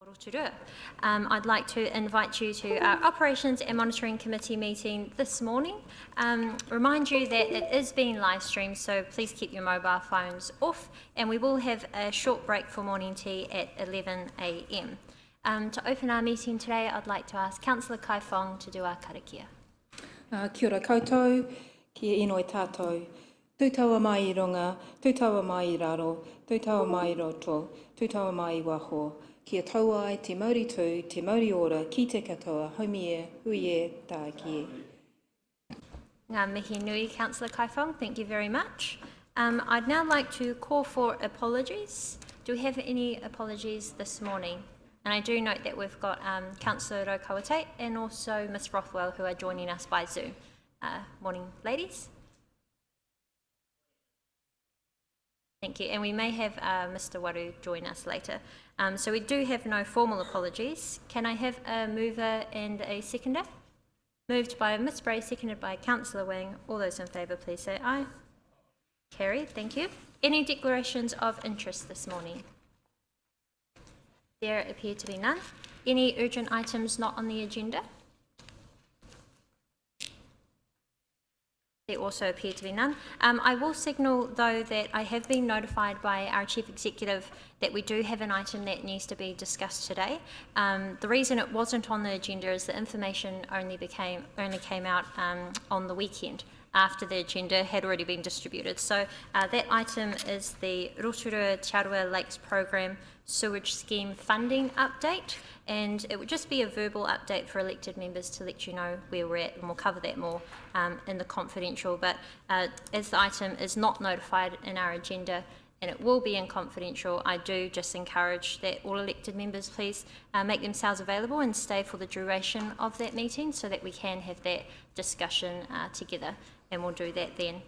Rotorua. I'd like to invite you to our Operations and Monitoring Committee meeting this morning. Remind you that it is being live streamed, so please keep your mobile phones off, and we will have a short break for morning tea at 11 a.m. To open our meeting today, I'd like to ask Councillor Kai Fong to do our karakia. Kia ora koutou, kia ino e tātou. Tūtaua mai I runga, tūtaua mai I raro, tūtaua mai I roto, tūtaua mai I waho. Kia taua ai te mauri tū, te mauri ora, ki te katoa, haumi e, hui e, tā ki e. Ngā mihi nui, Councillor Kai Fong, thank you very much. I'd now like to call for apologies. Do we have any apologies this morning? And I do note that we've got Councillor Rokawate and also Ms Rothwell who are joining us by Zoom. Morning, ladies. Thank you. And we may have Mr Waru join us later. So we do have no formal apologies. Can I have a mover and a seconder? Moved by Ms Bray, seconded by Councillor Wang. All those in favour, please say aye. Carried. Thank you. Any declarations of interest this morning? There appear to be none. Any urgent items not on the agenda? There also appear to be none. I will signal, though, that I have been notified by our Chief Executive that we do have an item that needs to be discussed today. The reason it wasn't on the agenda is the information only came out on the weekend after the agenda had already been distributed. So that item is the Rotorua Lakes Program Sewage Scheme Funding Update, and it would just be a verbal update for elected members to let you know where we're at, and we'll cover that more in the confidential. But as the item is not notified in our agenda and it will be in confidential, I do just encourage that all elected members please make themselves available and stay for the duration of that meeting so that we can have that discussion together, and we'll do that then.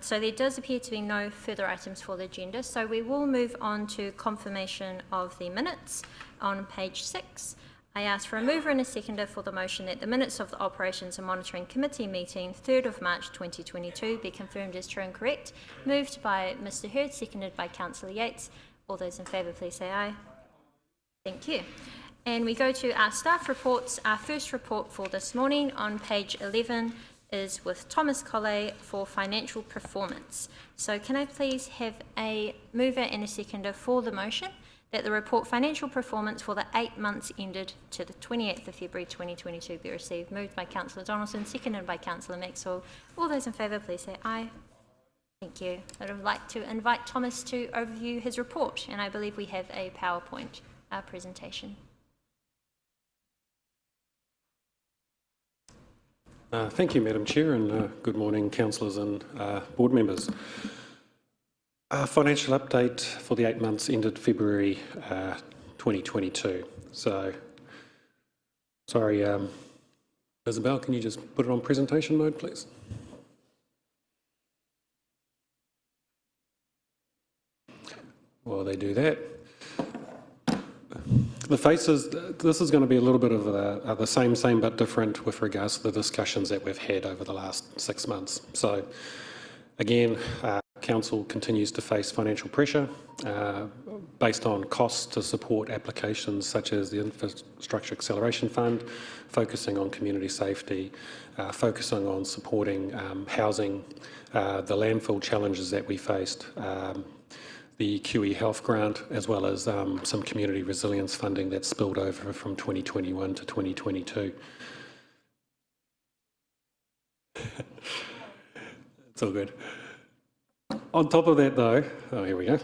So there does appear to be no further items for the agenda, so we will move on to confirmation of the minutes on page 6. I ask for a mover and a seconder for the motion that the minutes of the Operations and Monitoring Committee meeting 3rd of March 2022 be confirmed as true and correct. Moved by Mr Hurd, seconded by Councillor Yates. All those in favour please say aye. Thank you. And we go to our staff reports. Our first report for this morning on page 11 is with Thomas Colley for financial performance. So can I please have a mover and a seconder for the motion that the report financial performance for the 8 months ended to the 28th of February 2022 be received. Moved by Councillor Donaldson, seconded by Councillor Maxwell. All those in favour please say aye. Thank you. I would like to invite Thomas to overview his report, and I believe we have a PowerPoint presentation. Thank you, Madam Chair, and good morning, councillors and board members. Financial update for the 8 months ended February 2022. So, sorry, Isabel, can you just put it on presentation mode, please? While they do that. The faces, this is going to be a little bit of the same but different with regards to the discussions that we've had over the last 6 months. So again, Council continues to face financial pressure based on costs to support applications such as the Infrastructure Acceleration Fund, focusing on community safety, focusing on supporting housing, the landfill challenges that we faced, the QE Health Grant, as well as some community resilience funding that spilled over from 2021 to 2022. It's all good. On top of that though, oh here we go.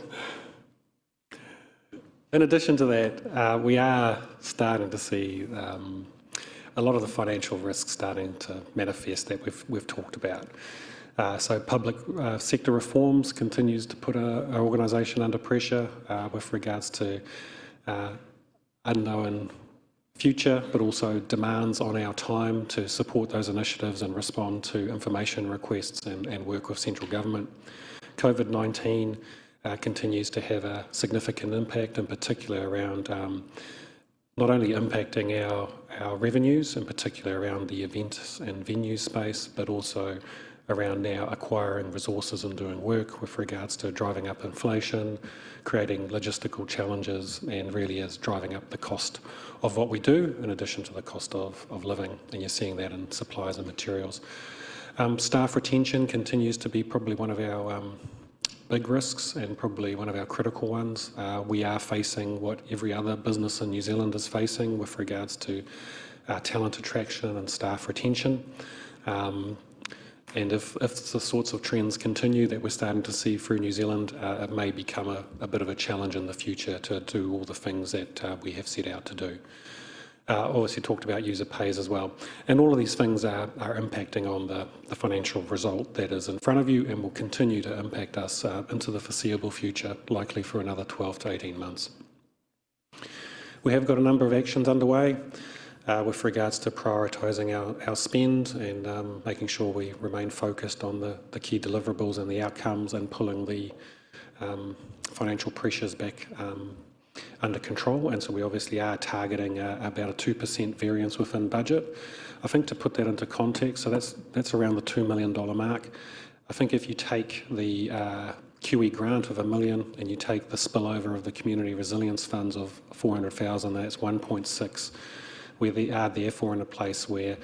In addition to that, we are starting to see a lot of the financial risks starting to manifest that we've talked about. So public sector reforms continues to put our organisation under pressure with regards to unknown future, but also demands on our time to support those initiatives and respond to information requests and work with central government. COVID-19 continues to have a significant impact, in particular around not only impacting our revenues, in particular around the events and venue space, but also around now acquiring resources and doing work with regards to driving up inflation, creating logistical challenges, and really is driving up the cost of what we do in addition to the cost of living, and you're seeing that in supplies and materials. Staff retention continues to be probably one of our big risks and probably one of our critical ones. We are facing what every other business in New Zealand is facing with regards to talent attraction and staff retention. And if the sorts of trends continue that we're starting to see through New Zealand, it may become a bit of a challenge in the future to do all the things that we have set out to do. Obviously talked about user pays as well. And all of these things are impacting on the financial result that is in front of you and will continue to impact us into the foreseeable future, likely for another 12 to 18 months. We have got a number of actions underway with regards to prioritising our spend and making sure we remain focused on the key deliverables and the outcomes and pulling the financial pressures back under control. And so we obviously are targeting about a 2% variance within budget. I think to put that into context, so that's around the $2 million mark. I think if you take the QE grant of $1 million and you take the spillover of the community resilience funds of 400,000, that's 1.6. We are therefore in a place where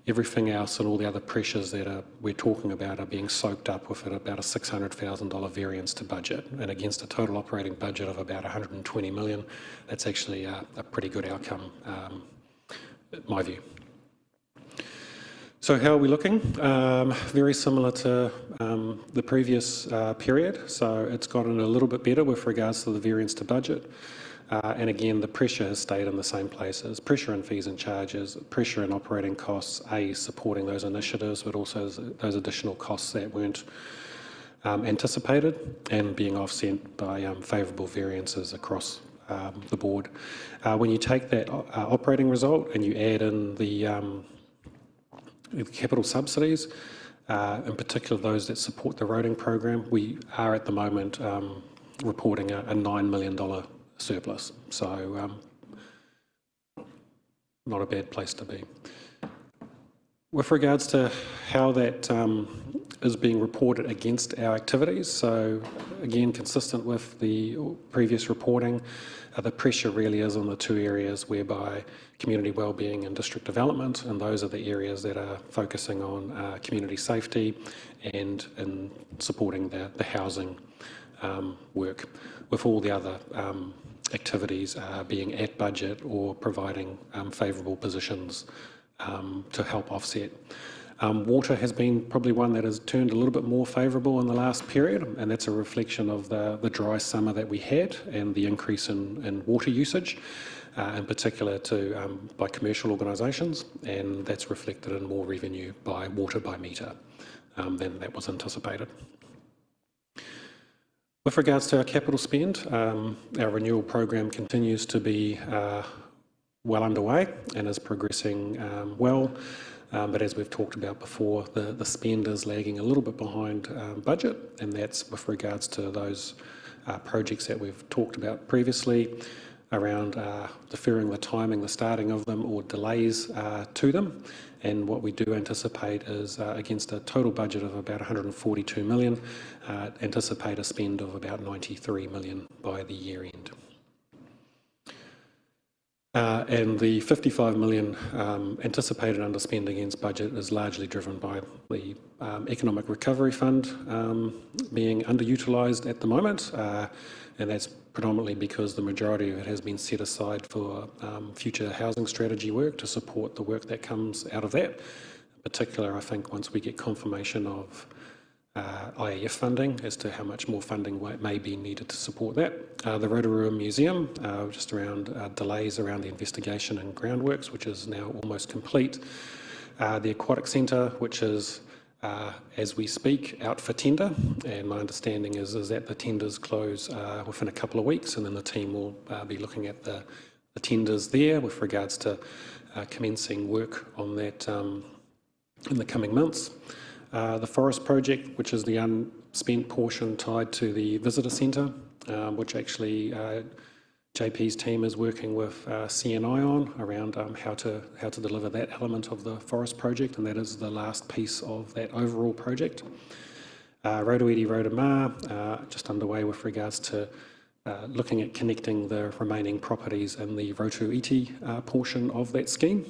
everything else and all the other pressures that we're talking about are being soaked up with about a $600,000 variance to budget. And against a total operating budget of about $120 million, that's actually a pretty good outcome, in my view. So how are we looking? Very similar to the previous period. So it's gotten a little bit better with regards to the variance to budget. And again, the pressure has stayed in the same places. Pressure in fees and charges, pressure in operating costs, supporting those initiatives, but also those additional costs that weren't anticipated and being offset by favourable variances across the board. When you take that operating result and you add in the capital subsidies, in particular those that support the roading program, we are at the moment reporting a $9 million surplus, so not a bad place to be. With regards to how that is being reported against our activities, so again consistent with the previous reporting, the pressure really is on the two areas whereby community wellbeing and district development, and those are the areas that are focusing on community safety and in supporting the housing work, with all the other activities being at budget or providing favourable positions to help offset. Water has been probably one that has turned a little bit more favourable in the last period, and that's a reflection of the dry summer that we had and the increase in water usage, in particular by commercial organisations, and that's reflected in more revenue by water by metre than that was anticipated. With regards to our capital spend, our renewal program continues to be well underway and is progressing well, but as we've talked about before, the spend is lagging a little bit behind budget, and that's with regards to those projects that we've talked about previously around deferring the timing, the starting of them, or delays to them. And what we do anticipate is against a total budget of about $142 million, anticipate a spend of about $93 million by the year end. And the $55 million anticipated underspend against budget is largely driven by the Economic Recovery Fund being underutilised at the moment, and that's predominantly because the majority of it has been set aside for future housing strategy work to support the work that comes out of that. In particular, I think once we get confirmation of IAF funding as to how much more funding may be needed to support that. The Rotorua Museum, just around delays around the investigation and groundworks, which is now almost complete. The Aquatic Centre, which is, as we speak, out for tender, and my understanding is that the tenders close within a couple of weeks, and then the team will be looking at the tenders there with regards to commencing work on that in the coming months. The Forest Project, which is the unspent portion tied to the Visitor Centre, which actually JP's team is working with CNI on around how to deliver that element of the forest project, and that is the last piece of that overall project. Rotoiti Rotorua just underway with regards to looking at connecting the remaining properties in the Rotoiti portion of that scheme.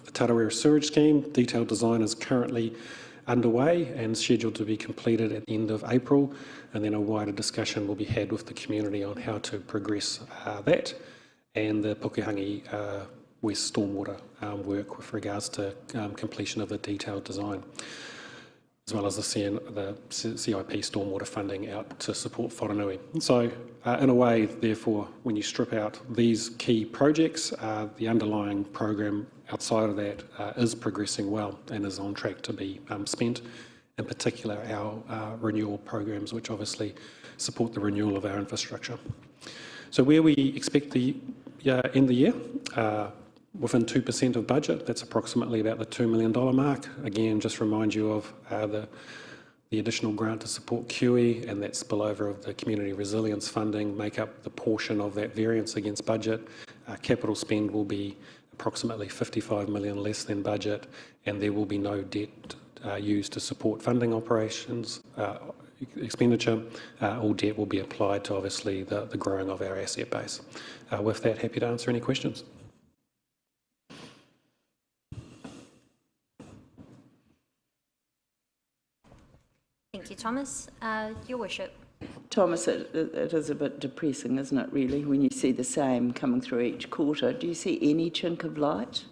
The Tarawera Sewage Scheme detailed design is currently underway and scheduled to be completed at the end of April, and then a wider discussion will be had with the community on how to progress that, and the Pukehangi West Stormwater work with regards to completion of the detailed design, as well as the CIP stormwater funding out to support Whananui. So in a way, therefore, when you strip out these key projects, the underlying program outside of that is progressing well and is on track to be spent, in particular our renewal programs, which obviously support the renewal of our infrastructure. So where we expect the end the year, within 2% of budget, that's approximately about the $2 million mark. Again, just remind you of the additional grant to support QE and that spillover of the community resilience funding make up the portion of that variance against budget. Capital spend will be approximately $55 million less than budget, and there will be no debt used to support funding operations expenditure. All debt will be applied to obviously the growing of our asset base. With that, happy to answer any questions. Thank you, Thomas. Your Worship. Thomas, it is a bit depressing, isn't it, really, when you see the same coming through each quarter? Do you see any chink of light?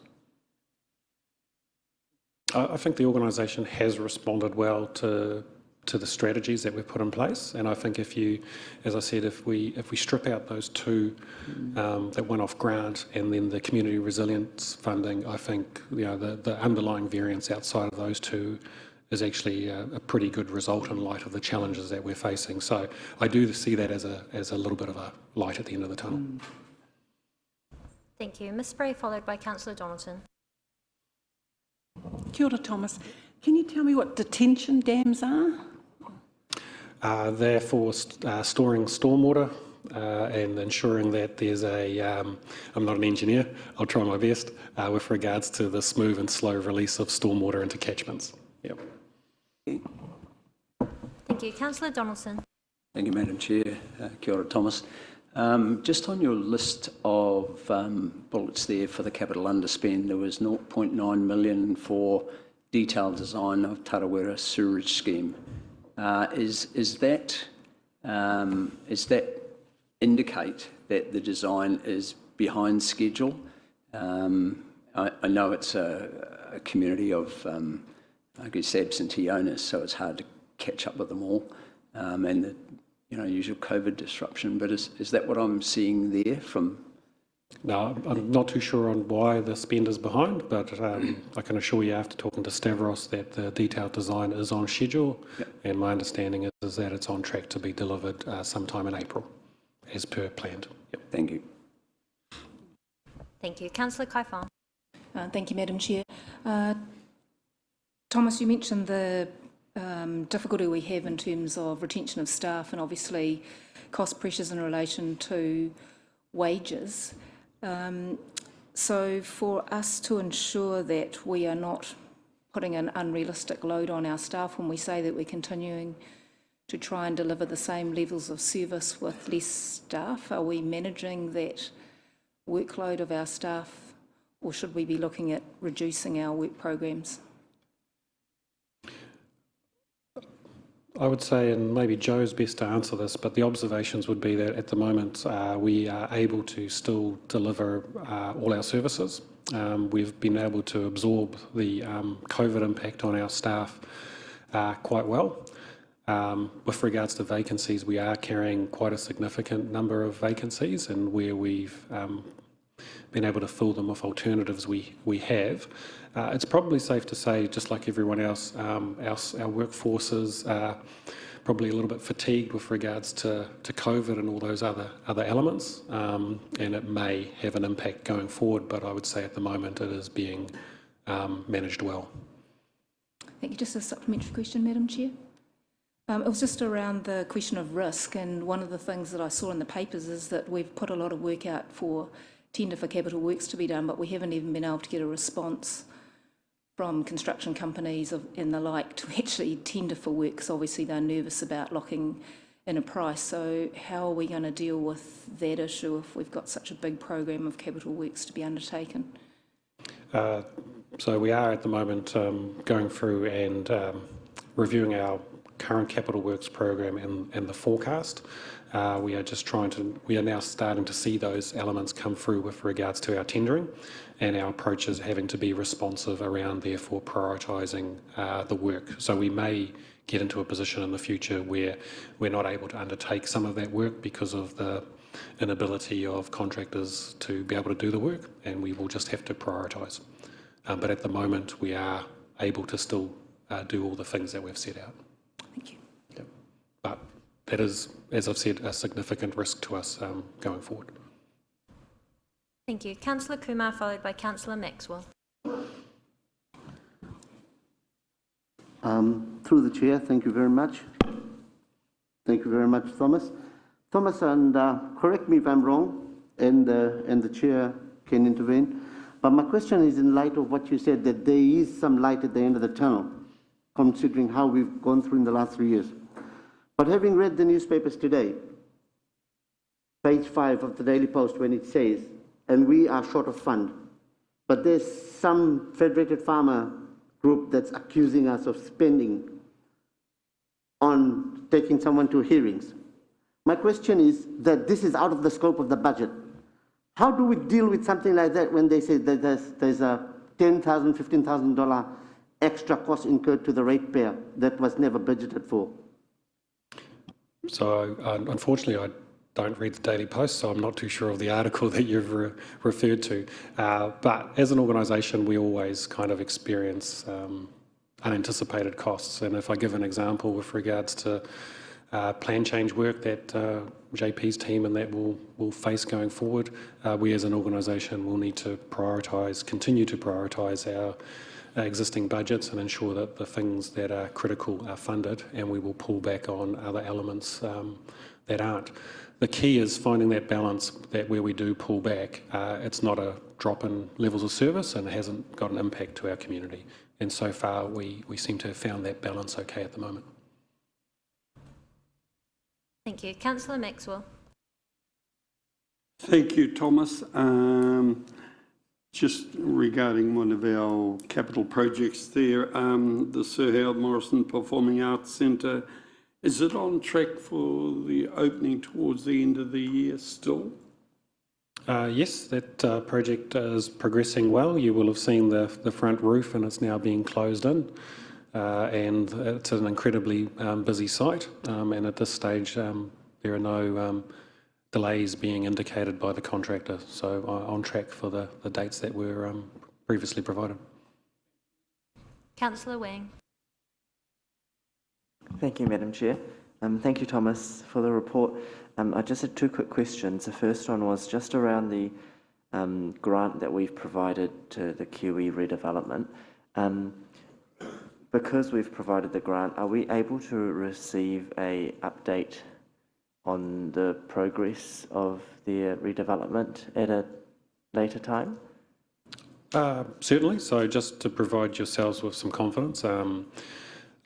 I think the organisation has responded well to the strategies that we've put in place, and I think if you, as I said, if we strip out those two, that one-off grant and then the community resilience funding, I think the underlying variance outside of those two is actually a pretty good result in light of the challenges that we're facing. So I do see that as a little bit of a light at the end of the tunnel. Thank you. Ms Spray, followed by Councillor Donaldson. Kia ora, Thomas. Can you tell me what detention dams are? They're for storing stormwater and ensuring that there's I'm not an engineer, I'll try my best, with regards to the smooth and slow release of stormwater into catchments. Yep. Thank you. Councillor Donaldson. Thank you, Madam Chair. Kia ora, Thomas. Just on your list of bullets there for the capital underspend, there was 0.9 million for detailed design of Tarawera Sewage Scheme. Is that indicate that the design is behind schedule? I know it's a community of I guess absentee owners, so it's hard to catch up with them all, and the usual COVID disruption. But is that what I'm seeing there from? No, I'm not too sure on why the spend is behind, but I can assure you after talking to Stavros that the detailed design is on schedule, yep. And my understanding is that it's on track to be delivered sometime in April, as per planned. Yep. Thank you. Thank you. Councillor Kaifan. Thank you, Madam Chair. Thomas, you mentioned the difficulty we have in terms of retention of staff and obviously cost pressures in relation to wages. So for us to ensure that we are not putting an unrealistic load on our staff when we say that we're continuing to try and deliver the same levels of service with less staff, are we managing that workload of our staff, or should we be looking at reducing our work programs? I would say, and maybe Joe's best to answer this, but the observations would be that at the moment we are able to still deliver all our services. We've been able to absorb the COVID impact on our staff quite well. With regards to vacancies, we are carrying quite a significant number of vacancies, and where we've been able to fill them with alternatives we have. It's probably safe to say, just like everyone else, our workforce is probably a little bit fatigued with regards to COVID and all those other elements, and it may have an impact going forward, but I would say at the moment it is being managed well. Thank you. Just a supplementary question, Madam Chair. It was just around the question of risk, and one of the things that I saw in the papers is that we've put a lot of work out for tender for capital works to be done, but we haven't even been able to get a response from construction companies and the like to actually tender for work, because obviously they're nervous about locking in a price. So how are we going to deal with that issue if we've got such a big program of capital works to be undertaken? So we are at the moment going through and reviewing our current capital works program and the forecast. We are now starting to see those elements come through with regards to our tendering, and our approach is having to be responsive around therefore prioritising the work. So we may get into a position in the future where we're not able to undertake some of that work because of the inability of contractors to be able to do the work, and we will just have to prioritise. But at the moment we are able to still do all the things that we've set out. Thank you. Yep. But that is, as I've said, a significant risk to us going forward. Thank you. Councillor Kumar, followed by Councillor Maxwell. Through the chair, thank you very much. Thank you very much, Thomas. Thomas, and correct me if I'm wrong, and the chair can intervene. But my question is in light of what you said, that there is some light at the end of the tunnel, considering how we've gone through in the last 3 years. But having read the newspapers today, page 5 of the Daily Post, when it says, and we are short of fund, but there's some Federated Farmer group that's accusing us of spending on taking someone to hearings. My question is that this is out of the scope of the budget. How do we deal with something like that when they say that there's a $10,000, $15,000 extra cost incurred to the ratepayer that was never budgeted for? So unfortunately I don't read the Daily Post, so I'm not too sure of the article that you've referred to. But as an organisation, we always kind of experience unanticipated costs. And if I give an example with regards to plan change work that JP's team and that will face going forward, we as an organisation will need to continue to prioritise our existing budgets and ensure that the things that are critical are funded, and we will pull back on other elements that aren't. The key is finding that balance, that where we do pull back, it's not a drop in levels of service and it hasn't got an impact to our community. And so far we seem to have found that balance okay at the moment. Thank you. Councillor Maxwell. Thank you, Thomas. Just regarding one of our capital projects there, the Sir Howard Morrison Performing Arts Centre, is it on track for the opening towards the end of the year still? Yes, that project is progressing well. You will have seen the front roof, and it's now being closed in. And it's an incredibly busy site, and at this stage there are no delays being indicated by the contractor, so on track for the dates that were previously provided. Councillor Wang. Thank you, Madam Chair. Thank you, Thomas, for the report. I just had two quick questions. The first one was just around the grant that we've provided to the QE redevelopment. Because we've provided the grant, are we able to receive an update on the progress of the redevelopment at a later time? Certainly. So just to provide yourselves with some confidence,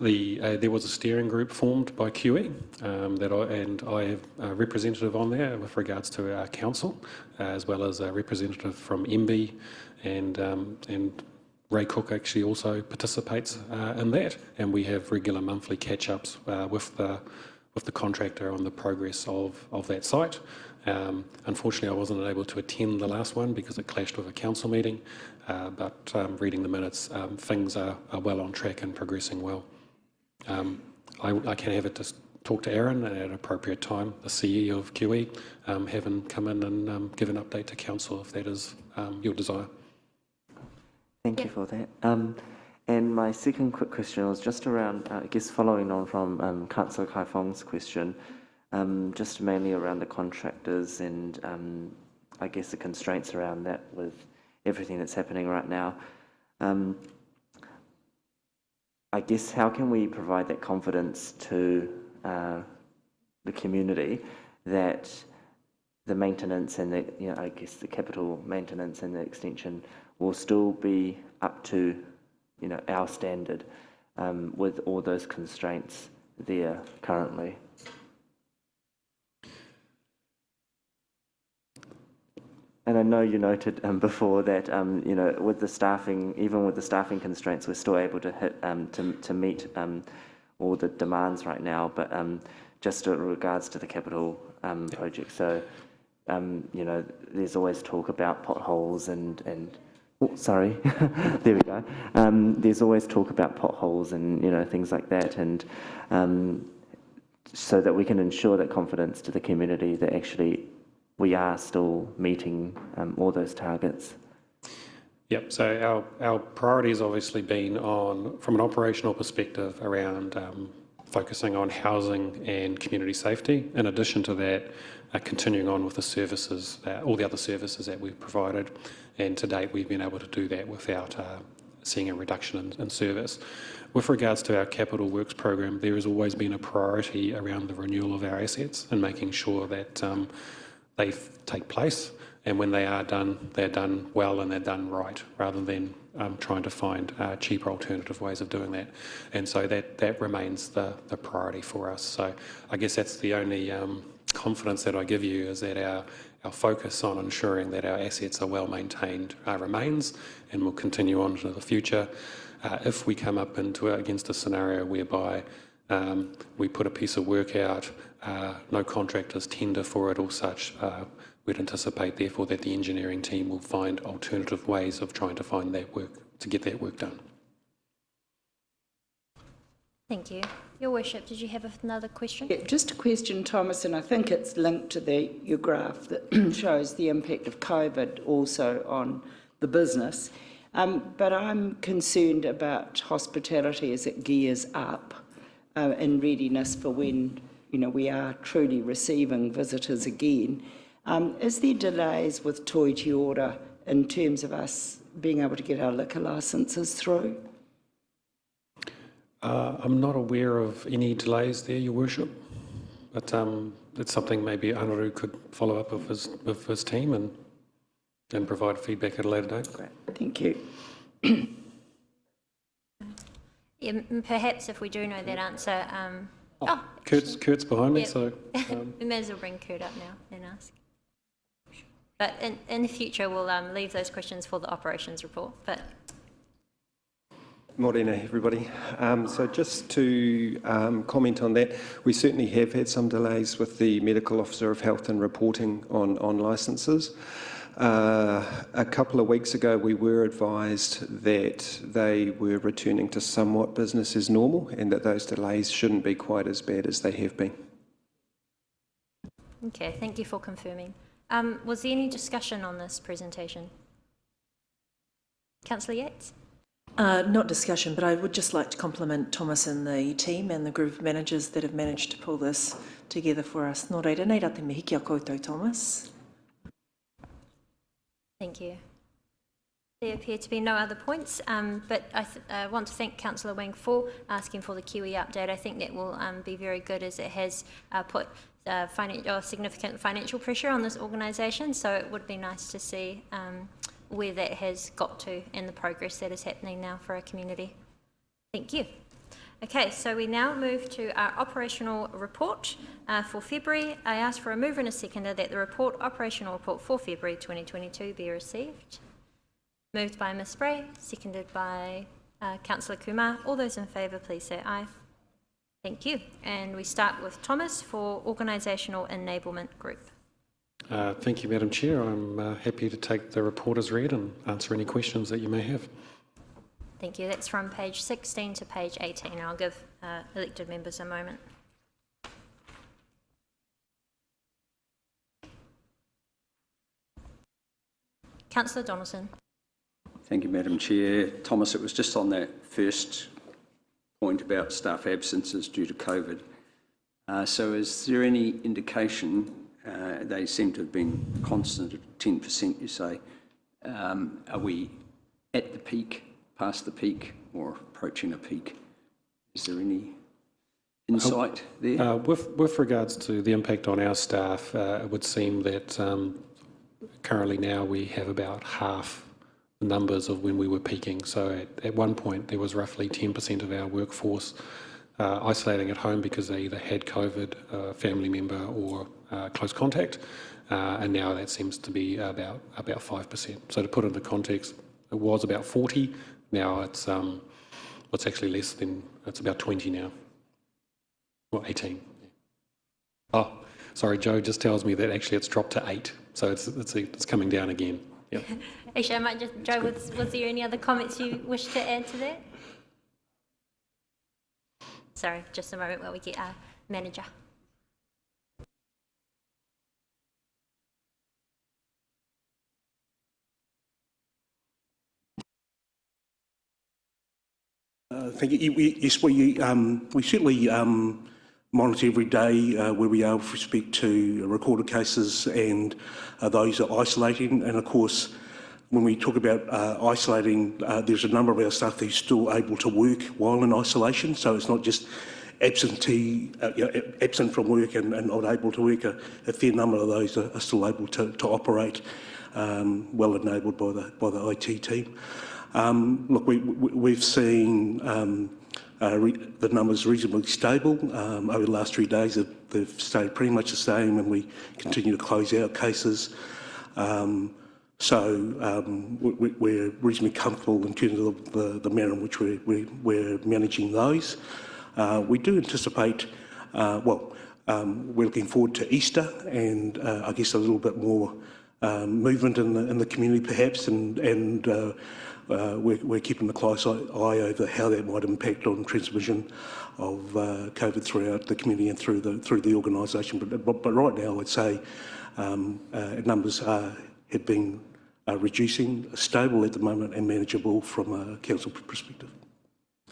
there was a steering group formed by QE and I have a representative on there with regards to our council, as well as a representative from MB, and Ray Cook actually also participates in that, and we have regular monthly catch-ups with the contractor on the progress of that site. Unfortunately, I wasn't able to attend the last one because it clashed with a council meeting, but reading the minutes, things are well on track and progressing well. I can have it to talk to Aaron at an appropriate time, the CEO of QE, have him come in and give an update to council if that is your desire. Thank you for that. And my second quick question was just around, I guess following on from Councillor Kai Fong's question, just mainly around the contractors and I guess the constraints around that with everything that's happening right now. I guess, how can we provide that confidence to the community that the maintenance and the, I guess the capital maintenance and the extension will still be up to, our standard with all those constraints there currently? And I know you noted before that, with the staffing, even with the staffing constraints, we're still able to hit, to meet all the demands right now, but just in regards to the capital project. So, there's always talk about potholes and oh, sorry, there we go. There's always talk about potholes and, things like that. And so that we can ensure that confidence to the community that actually we are still meeting all those targets. Yep, so our priority has obviously been on, from an operational perspective, around focusing on housing and community safety. In addition to that, continuing on with the services, all the other services that we've provided. And to date, we've been able to do that without seeing a reduction in service. With regards to our capital works program, there has always been a priority around the renewal of our assets and making sure that they take place, and when they are done, they're done well and they're done right, rather than trying to find cheaper alternative ways of doing that. And so that remains the priority for us. So I guess that's the only confidence that I give you, is that our focus on ensuring that our assets are well maintained remains, and will continue on into the future. If we come up against a scenario whereby we put a piece of work out, no contractors tender for it or such, we'd anticipate therefore that the engineering team will find alternative ways of trying to find that work, to get that work done. Thank you. Your Worship, did you have another question? Yeah, just a question, Thomas, and I think it's linked to your graph that shows the impact of COVID also on the business. But I'm concerned about hospitality as it gears up in readiness for when we are truly receiving visitors again. Is there delays with Toi Te Ora in terms of us being able to get our liquor licences through? I'm not aware of any delays there, Your Worship, but it's something maybe Anaru could follow up with his team and provide feedback at a later date. Great, thank you. Yeah, perhaps if we do know that answer. Kurt's behind me, Yep. so... We may as well bring Kurt up now and ask. But in the future, we'll leave those questions for the operations report. But Morena, everybody. So just to comment on that, we certainly have had some delays with the Medical Officer of Health and reporting on licences. A couple of weeks ago, we were advised that they were returning to somewhat business as normal, and that those delays shouldn't be quite as bad as they have been. okay, thank you for confirming. Was there any discussion on this presentation? Councillor Yates? Not discussion, but I would just like to compliment Thomas and the team and the group of managers that have managed to pull this together for us. Nō reira, nei rā te mihi kia koutou, Thomas. Thank you. There appear to be no other points, but I want to thank Councillor Wang for asking for the Kiwi update. I think that will be very good, as it has put significant financial pressure on this organisation, so it would be nice to see where that has got to and the progress that is happening now for our community. Thank you. Okay, so we now move to our operational report for February. I ask for a mover and a seconder that the operational report for February 2022 be received. Moved by Ms Spray, seconded by Councillor Kumar. All those in favour, please say aye. Thank you. And we start with Thomas for Organisational Enablement Group. Thank you, Madam Chair. I'm happy to take the report as read and answer any questions that you may have. Thank you. That's from page 16 to page 18. I'll give elected members a moment. Councillor Donaldson. Thank you, Madam Chair. Thomas, it was just on that first point about staff absences due to COVID. So is there any indication, they seem to have been constant at 10%, you say, are we at the peak, past the peak, or approaching a peak? Is there any insight there? With regards to the impact on our staff, it would seem that currently now we have about half the numbers of when we were peaking. So at one point there was roughly 10% of our workforce isolating at home because they either had COVID, a family member, or close contact, and now that seems to be about 5%. So to put it into context, it was about 40. Now it's actually less than, it's about 20 now. Well, 18. Oh, sorry, Joe just tells me that actually it's dropped to 8. So it's coming down again. Yep. Actually, I might just, Joe, was there any other comments you wish to add to that? Sorry, just a moment while we get our manager. Thank you. Yes, we certainly monitor every day where we are with respect to recorded cases and those are isolating. And of course, when we talk about isolating, there's a number of our staff that are still able to work while in isolation. So it's not just absent from work and not able to work. A fair number of those are still able to operate, well enabled by the IT team. Look, we've seen the numbers reasonably stable. Over the last 3 days, they've stayed pretty much the same, and we continue to close out cases. So we're reasonably comfortable in terms of the manner in which we're managing those. We do anticipate, we're looking forward to Easter and I guess a little bit more movement in the community perhaps, and we're keeping a close eye over how that might impact on transmission of COVID throughout the community and through the organisation. But right now, I'd say numbers have been reducing, stable at the moment, and manageable from a council perspective.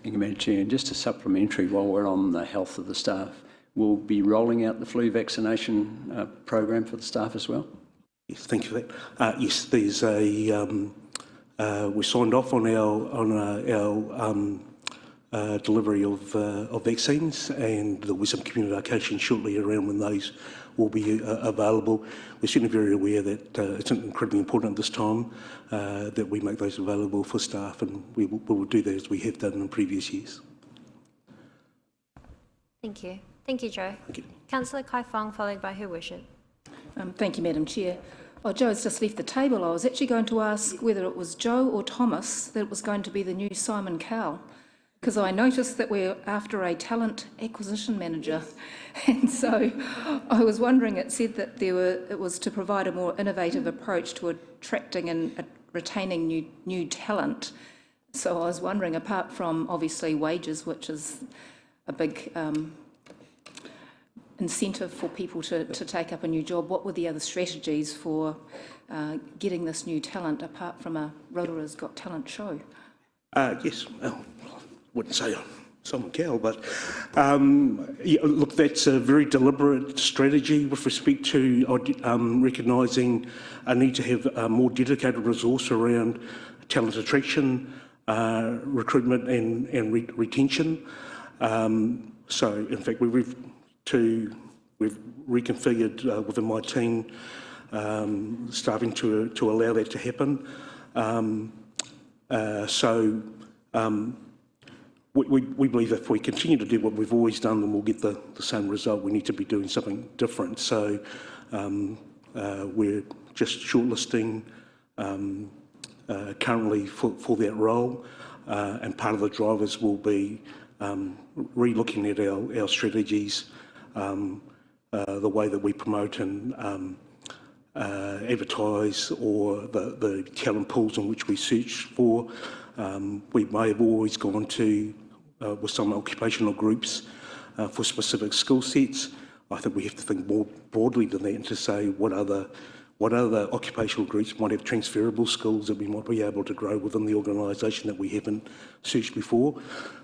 Thank you, Madam Chair. And just a supplementary, while we're on the health of the staff, we'll be rolling out the flu vaccination program for the staff as well. Yes, thank you for that. Yes, there's we signed off on our delivery of vaccines, and there'll be some communication shortly around when those will be available. We're certainly very aware that it's incredibly important at this time that we make those available for staff, and we will do that as we have done in previous years. Thank you. Thank you, Joe. Thank you. Councillor Kai Fong, followed by Her Worship. Thank you, Madam Chair. Oh, Joe has just left the table. I was actually going to ask whether it was Joe or Thomas that was going to be the new Simon Cowell, because I noticed that we're after a talent acquisition manager. And so I was wondering, it said that it was to provide a more innovative approach to attracting and retaining new talent. So I was wondering, apart from obviously wages, which is a big incentive for people to take up a new job, what were the other strategies for getting this new talent apart from a Rotorua's Got Talent show? Yes, well, I wouldn't say Simon Cowell, but yeah, look, that's a very deliberate strategy with respect to recognising a need to have a more dedicated resource around talent attraction, recruitment and retention. So, in fact, we've reconfigured within my team staffing to allow that to happen. We believe if we continue to do what we've always done, then we'll get the same result. We need to be doing something different. So we're just shortlisting currently for that role, and part of the drivers will be re-looking at our strategies, the way that we promote and advertise, or the talent pools in which we search for. We may have always gone to with some occupational groups for specific skill sets. I think we have to think more broadly than that and to say what other occupational groups might have transferable skills that we might be able to grow within the organisation that we haven't searched before.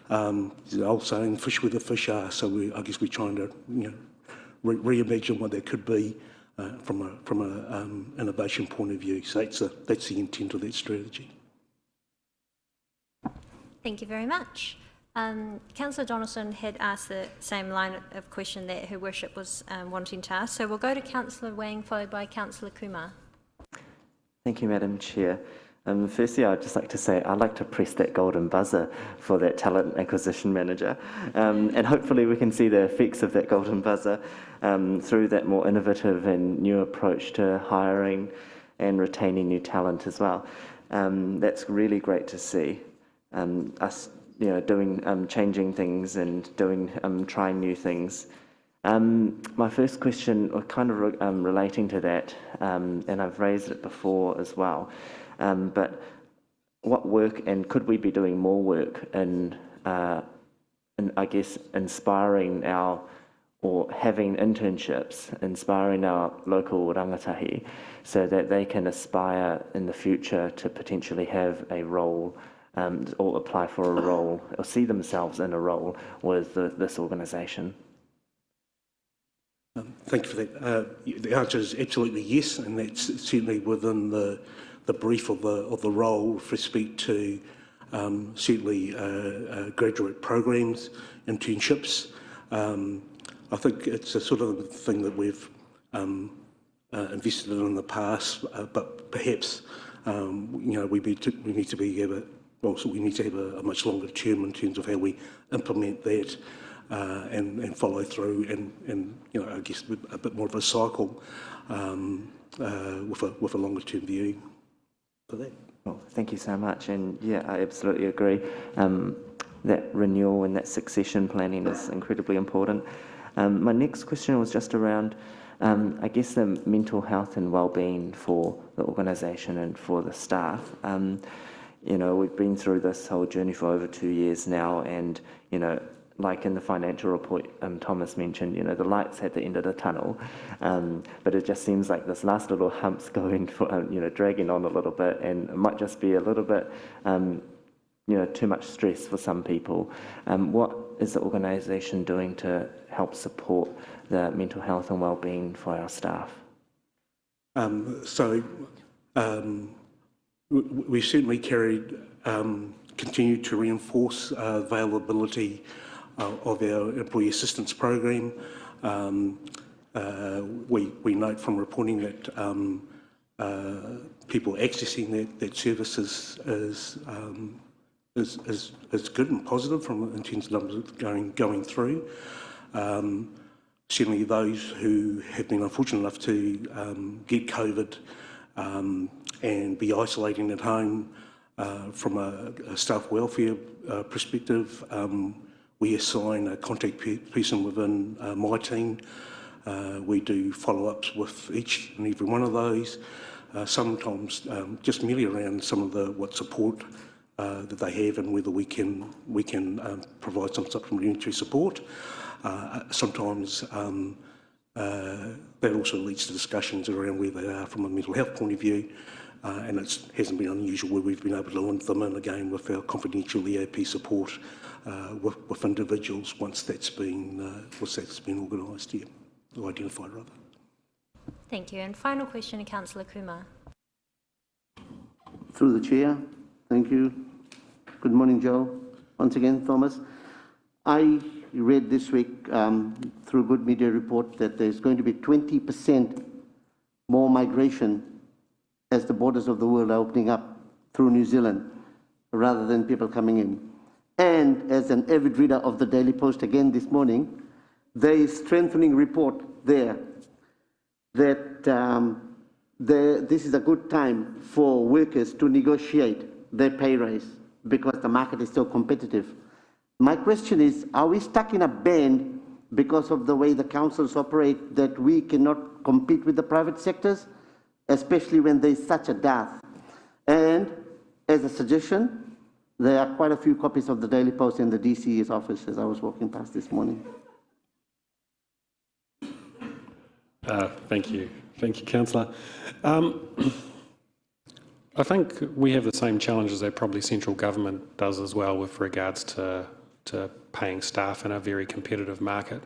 The old saying, fish where the fish are. So I guess we're trying to reimagine what that could be from an innovation point of view. So that's the intent of that strategy. Thank you very much. Councillor Donaldson had asked the same line of question that Her Worship was wanting to ask. So we'll go to Councillor Wang, followed by Councillor Kumar. Thank you, Madam Chair. Firstly, I'd just like to say I'd like to press that golden buzzer for that talent acquisition manager, and hopefully we can see the effects of that golden buzzer through that more innovative and new approach to hiring and retaining new talent as well. That's really great to see. Us, doing changing things and doing trying new things. My first question, kind of relating to that, and I've raised it before as well. But what work, and could we be doing more work in I guess, inspiring or having internships, inspiring our local rangatahi so that they can aspire in the future to potentially have a role or apply for a role or see themselves in a role with this organisation? Thank you for that. The answer is absolutely yes, and that's certainly within the brief of the role with respect to certainly graduate programs, internships. I think it's a sort of thing that we've invested in the past, but perhaps we need to have a much longer term in terms of how we implement that and follow through, and I guess a bit more of a cycle with a longer term view for that. Well, thank you so much, and yeah, I absolutely agree. That renewal and that succession planning is incredibly important. My next question was just around, I guess, the mental health and well-being for the organisation and for the staff. We've been through this whole journey for over 2 years now, and like in the financial report Thomas mentioned, the light's at the end of the tunnel, but it just seems like this last little hump's going for, dragging on a little bit, and it might just be a little bit, too much stress for some people. What is the organisation doing to help support the mental health and well-being for our staff? We certainly continue to reinforce availability of our employee assistance program. We note from reporting that people accessing that service is good and positive in terms of numbers going through. Certainly those who have been unfortunate enough to get COVID and be isolating at home, from a staff welfare perspective, we assign a contact person within my team. We do follow-ups with each and every one of those, sometimes just merely around some of what support that they have and whether we can provide some supplementary support. Sometimes that also leads to discussions around where they are from a mental health point of view, and it hasn't been unusual where we've been able to link them in again with our confidential EAP support with individuals once that's been organised, or identified rather. Thank you. And final question to Councillor Kumar. Through the chair, thank you. Good morning, Joe. Once again, Thomas. I read this week through a good media report that there's going to be 20% more migration as the borders of the world are opening up through New Zealand rather than people coming in. And as an avid reader of the Daily Post again this morning, there is a strengthening report there that this is a good time for workers to negotiate their pay raise because the market is so competitive. My question is, are we stuck in a band because of the way the councils operate that we cannot compete with the private sectors, especially when there is such a dearth? And as a suggestion, there are quite a few copies of the Daily Post in the DCE's office as I was walking past this morning. Thank you. Thank you, Councillor. I think we have the same challenges that probably central government does as well with regards to paying staff in a very competitive market.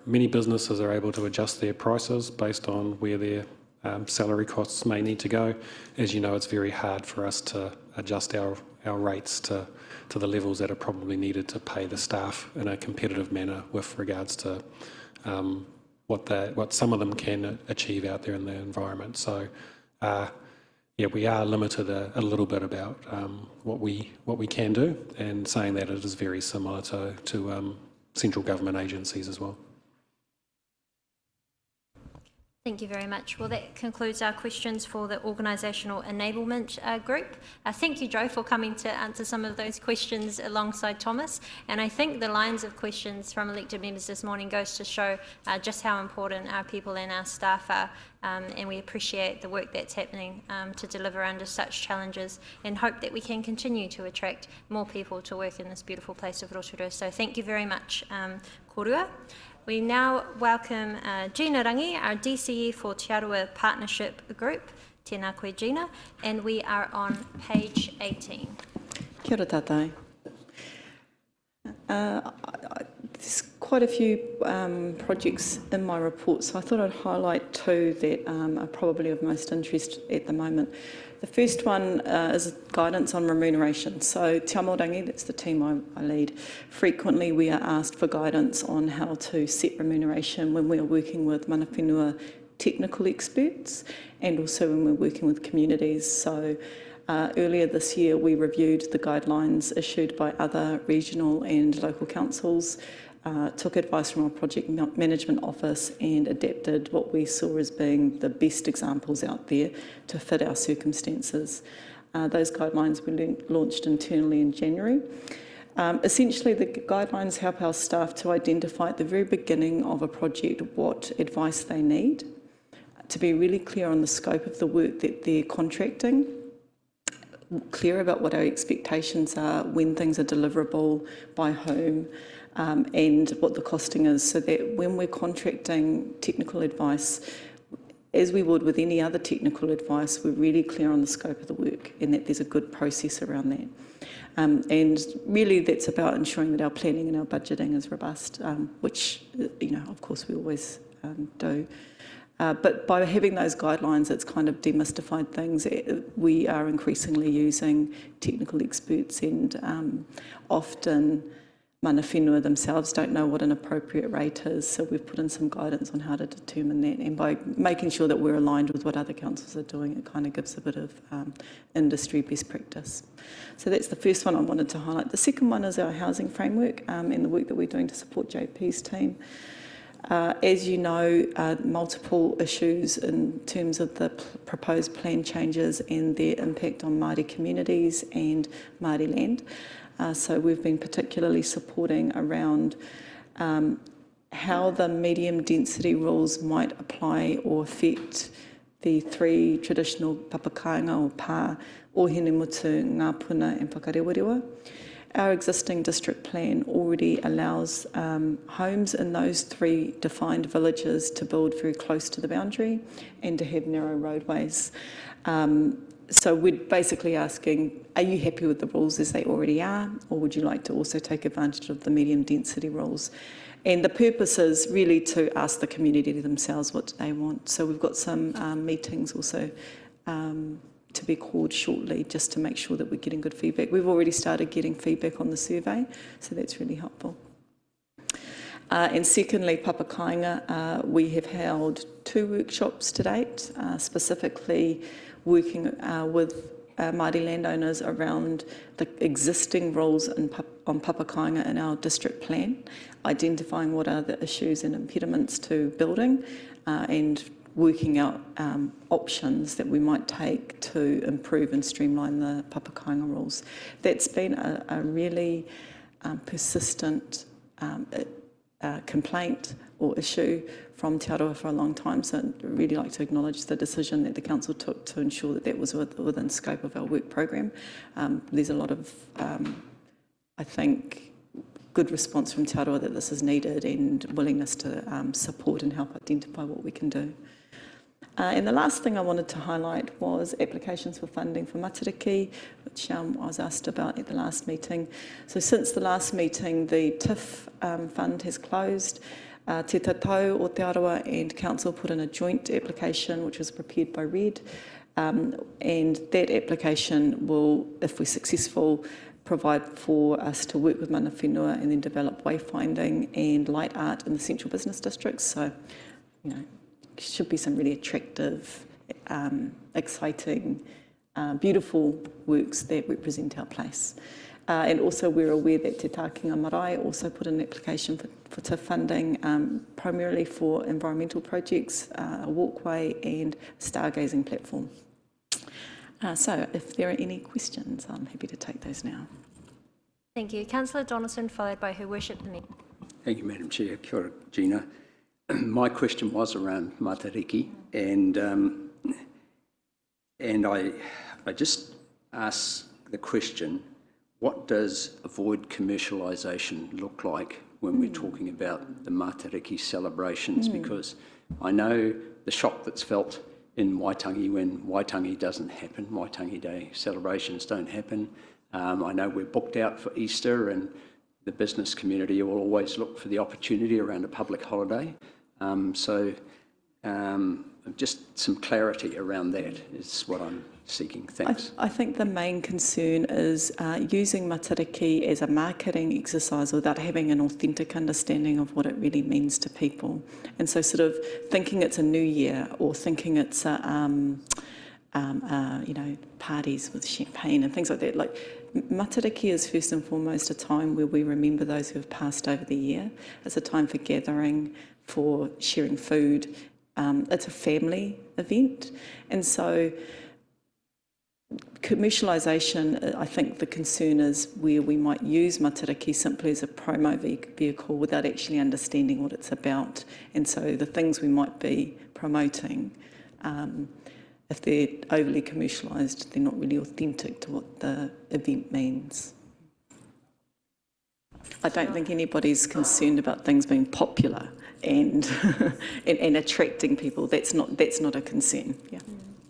Many businesses are able to adjust their prices based on where their salary costs may need to go. As you know, it's very hard for us to adjust our rates to the levels that are probably needed to pay the staff in a competitive manner with regards to what some of them can achieve out there in the environment. So, yeah, we are limited a little bit about what we can do, and saying that it is very similar to central government agencies as well. Thank you very much. Well, that concludes our questions for the Organisational Enablement Group. Thank you, Joe, for coming to answer some of those questions alongside Thomas. And I think the lines of questions from elected members this morning goes to show just how important our people and our staff are. And we appreciate the work that's happening to deliver under such challenges, and hope that we can continue to attract more people to work in this beautiful place of Rotorua. So thank you very much, Korua. We now welcome Gina Rangi, our DCE for Te Aroha Partnership Group. Tēnā koe, Gina, and we are on page 18. Kia ora tātai. There's quite a few projects in my report, so I thought I'd highlight two that are probably of most interest at the moment. The first one is guidance on remuneration. So Te Amorangi, that's the team I lead, frequently we are asked for guidance on how to set remuneration when we are working with mana whenua technical experts, and also when we're working with communities. So earlier this year we reviewed the guidelines issued by other regional and local councils, took advice from our project management office and adapted what we saw as being the best examples out there to fit our circumstances. Those guidelines were launched internally in January. Essentially, the guidelines help our staff to identify at the very beginning of a project what advice they need, to be really clear on the scope of the work that they're contracting, clear about what our expectations are, when things are deliverable, by whom, and what the costing is, so that when we're contracting technical advice, as we would with any other technical advice, we're really clear on the scope of the work and that there's a good process around that. And really that's about ensuring that our planning and our budgeting is robust, which, of course we always do. But by having those guidelines, it's kind of demystified things. We are increasingly using technical experts, and often mana whenua themselves don't know what an appropriate rate is, so we've put in some guidance on how to determine that, and by making sure that we're aligned with what other councils are doing, it kind of gives a bit of industry best practice. So that's the first one I wanted to highlight. The second one is our housing framework and the work that we're doing to support JP's team. As you know, multiple issues in terms of the proposed plan changes and their impact on Māori communities and Māori land. So we've been particularly supporting around how the medium density rules might apply or affect the three traditional papakainga or pā, Ohinemutu, Ngāpuna and Whakarewarewa. Our existing district plan already allows homes in those three defined villages to build very close to the boundary and to have narrow roadways. So we're basically asking, are you happy with the rules as they already are, or would you like to also take advantage of the medium density rules? And the purpose is really to ask the community themselves what they want. So we've got some meetings also to be called shortly, just to make sure that we're getting good feedback. We've already started getting feedback on the survey, so that's really helpful. And secondly, papakainga, we have held 2 workshops to date, specifically working with Māori landowners around the existing rules on papakainga in our district plan, identifying what are the issues and impediments to building, and working out options that we might take to improve and streamline the papakainga rules. That's been a really persistent complaint or issue from Te Aroha for a long time, so I'd really like to acknowledge the decision that the council took to ensure that that was within scope of our work program. There's a lot of, I think, good response from Te Aroha that this is needed, and willingness to support and help identify what we can do. And the last thing I wanted to highlight was applications for funding for Matariki, which I was asked about at the last meeting. So since the last meeting, the TIF fund has closed. Te Tatau o Te Aroha and Council put in a joint application, which was prepared by Red, and that application will, if we're successful, provide for us to work with mana whenua and then develop wayfinding and light art in the central business districts. So, you know, should be some really attractive, exciting, beautiful works that represent our place. And also we're aware that Te Tākinga Marae also put in an application for funding, primarily for environmental projects, a walkway and stargazing platform. So if there are any questions, I'm happy to take those now. Thank you. Councillor Donaldson, followed by Her Worship the Member. Thank you, Madam Chair. Kia ora, Gina. My question was around Matariki, and I just asked the question, what does avoid commercialisation look like when we're talking about the Matariki celebrations? Because I know the shock that's felt in Waitangi when Waitangi doesn't happen, Waitangi Day celebrations don't happen. I know we're booked out for Easter, and the business community will always look for the opportunity around a public holiday. Just some clarity around that is what I'm seeking. Thanks. I think the main concern is using Matariki as a marketing exercise without having an authentic understanding of what it really means to people. And so sort of thinking it's a new year or thinking it's you know, parties with champagne and things like that. Like, Matariki is first and foremost a time where we remember those who have passed over the year. It's a time for gathering, for sharing food. It's a family event. And so commercialisation, I think the concern is where we might use Matariki simply as a promo vehicle without actually understanding what it's about. And so the things we might be promoting, if they're overly commercialised, they're not really authentic to what the event means. I don't think anybody's concerned about things being popular and and attracting people. That's not a concern. Yeah.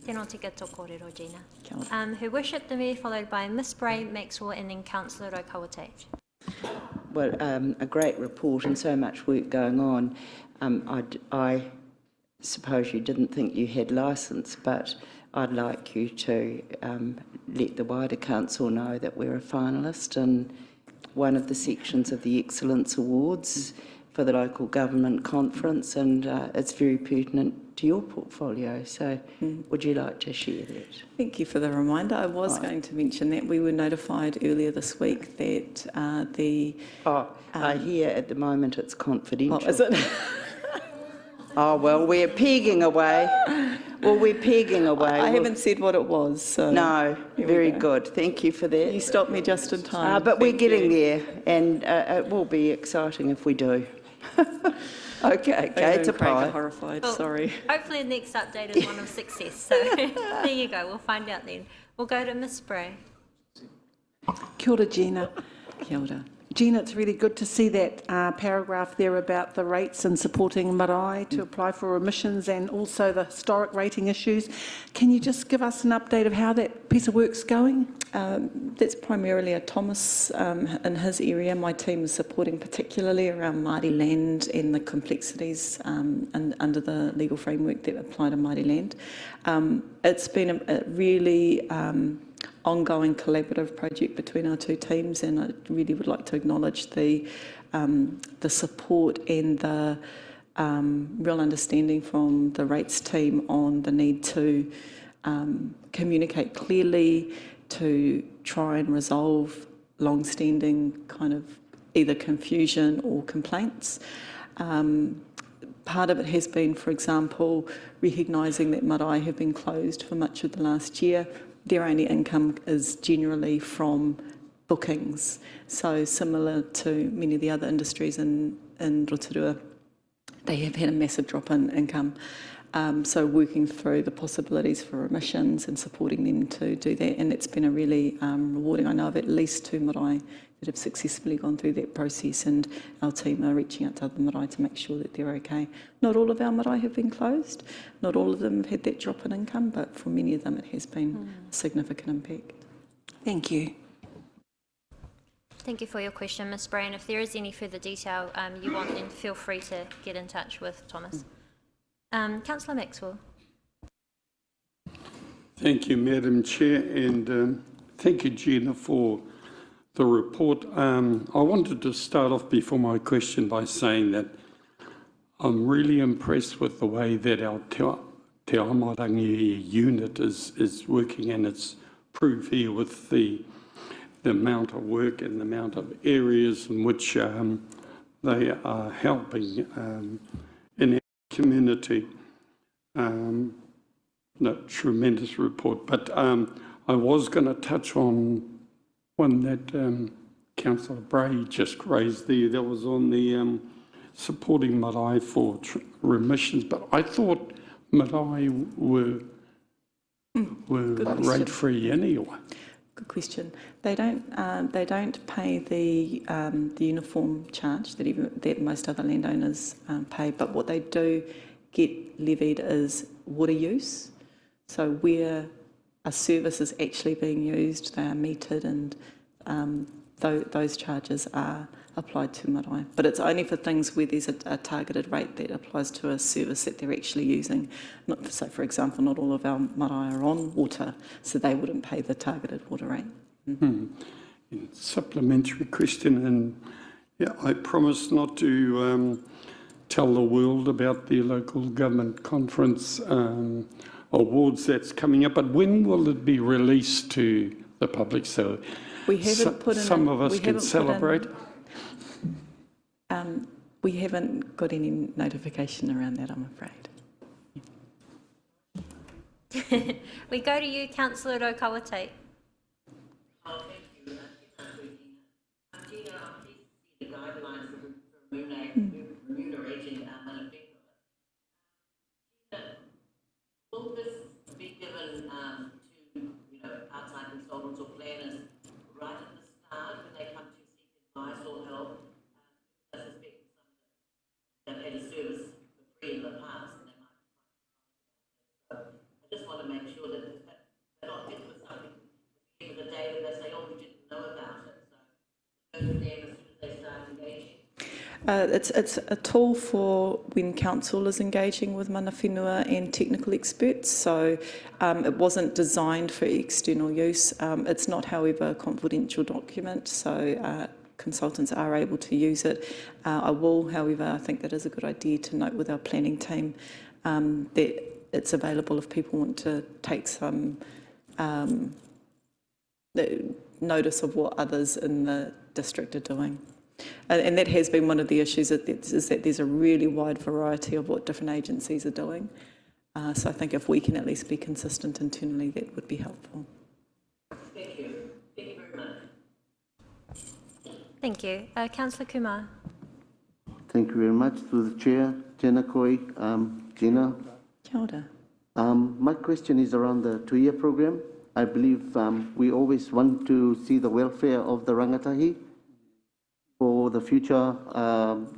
Tēnā tika tō kōrero, Gina. Her Worship the Mayor, followed by Miss Bray, Maxwell, and then Councillor Rokawate. Well, a great report and so much work going on. I suppose you didn't think you had licence, but I'd like you to let the wider council know that we're a finalist in one of the sections of the Excellence Awards for the local government conference, and it's very pertinent to your portfolio. So would you like to share that? Thank you for the reminder. I was going to mention that we were notified earlier this week that I hear at the moment it's confidential. Oh, is it? Oh, well, we're pegging away. I haven't said what it was. So no, very good. Thank you for that. You stopped me just in time. But we're getting there, and it will be exciting if we do. Okay, Kate, horrified. Well, sorry. Hopefully the next update is one of success. So there you go. We'll find out then. We'll go to Miss Bray. Kia ora, Gina. Kia ora. Gina, it's really good to see that paragraph there about the rates and supporting marae to apply for emissions and also the historic rating issues. Can you just give us an update of how that piece of work's going? That's primarily a Thomas in his area. My team is supporting particularly around Māori land and the complexities under the legal framework that apply to Māori land. It's been a really ongoing collaborative project between our two teams, and I really would like to acknowledge the support and the real understanding from the rates team on the need to communicate clearly, to try and resolve long-standing kind of either confusion or complaints. Part of it has been, for example, recognising that marae have been closed for much of the last year. Their only income is generally from bookings. So similar to many of the other industries in Rotorua, they have had a massive drop in income. So working through the possibilities for emissions and supporting them to do that, and it's been a really rewarding. I know of at least 2 marae that have successfully gone through that process, and our team are reaching out to other marae to make sure that they're okay. Not all of our marae have been closed, not all of them have had that drop in income, but for many of them it has been a significant impact. Thank you. Thank you for your question, Ms. Bray. And if there is any further detail you want, then feel free to get in touch with Thomas. Councillor Maxwell. Thank you, Madam Chair, and thank you, Gina, for the report. I wanted to start off before my question by saying that I'm really impressed with the way that our Te Amarangi unit is working, and it's proved here with the amount of work and the amount of areas in which they are helping in our community. Tremendous report, but I was going to touch on one that Councillor Bray just raised there. That was on the supporting marae for remissions, but I thought marae were rate free anyway. Good question. They don't pay the uniform charge that most other landowners pay, but what they do get levied is water use. So where a service is actually being used, they are metered, and those charges are applied to marae. But it's only for things where there's a targeted rate that applies to a service that they're actually using. So, for example, not all of our marae are on water, so they wouldn't pay the targeted water rate. Supplementary question, and yeah, I promise not to tell the world about the local government conference awards that's coming up, but when will it be released to the public so we haven't put in some of us can celebrate? We haven't got any notification around that, I'm afraid. We go to you, Councillor Rokawate. Thank you. I'm pleased to see the guidelines for remunerating will this be given to outside consultants or planners right at the start when they come to seek advice or help? I suspect some of them have had a service for free in the past, and they might find. So I just want to make sure that they're not hit with something at the end of the day that they say, "Oh, we didn't know about it." So go to them as soon as they start engaging. It's a tool for when council is engaging with mana whenua and technical experts, so it wasn't designed for external use. It's not, however, a confidential document, so consultants are able to use it. I will, however, I think that is a good idea to note with our planning team that it's available if people want to take some notice of what others in the district are doing. And that has been one of the issues, is that there's a really wide variety of what different agencies are doing. So I think if we can at least be consistent internally, that would be helpful. Thank you. Thank you very much. Thank you. Councillor Kumar. Thank you very much. Through the chair, Tēnā koe, Gina. Kia ora. My question is around the 2-year program. I believe we always want to see the welfare of the rangatahi for the future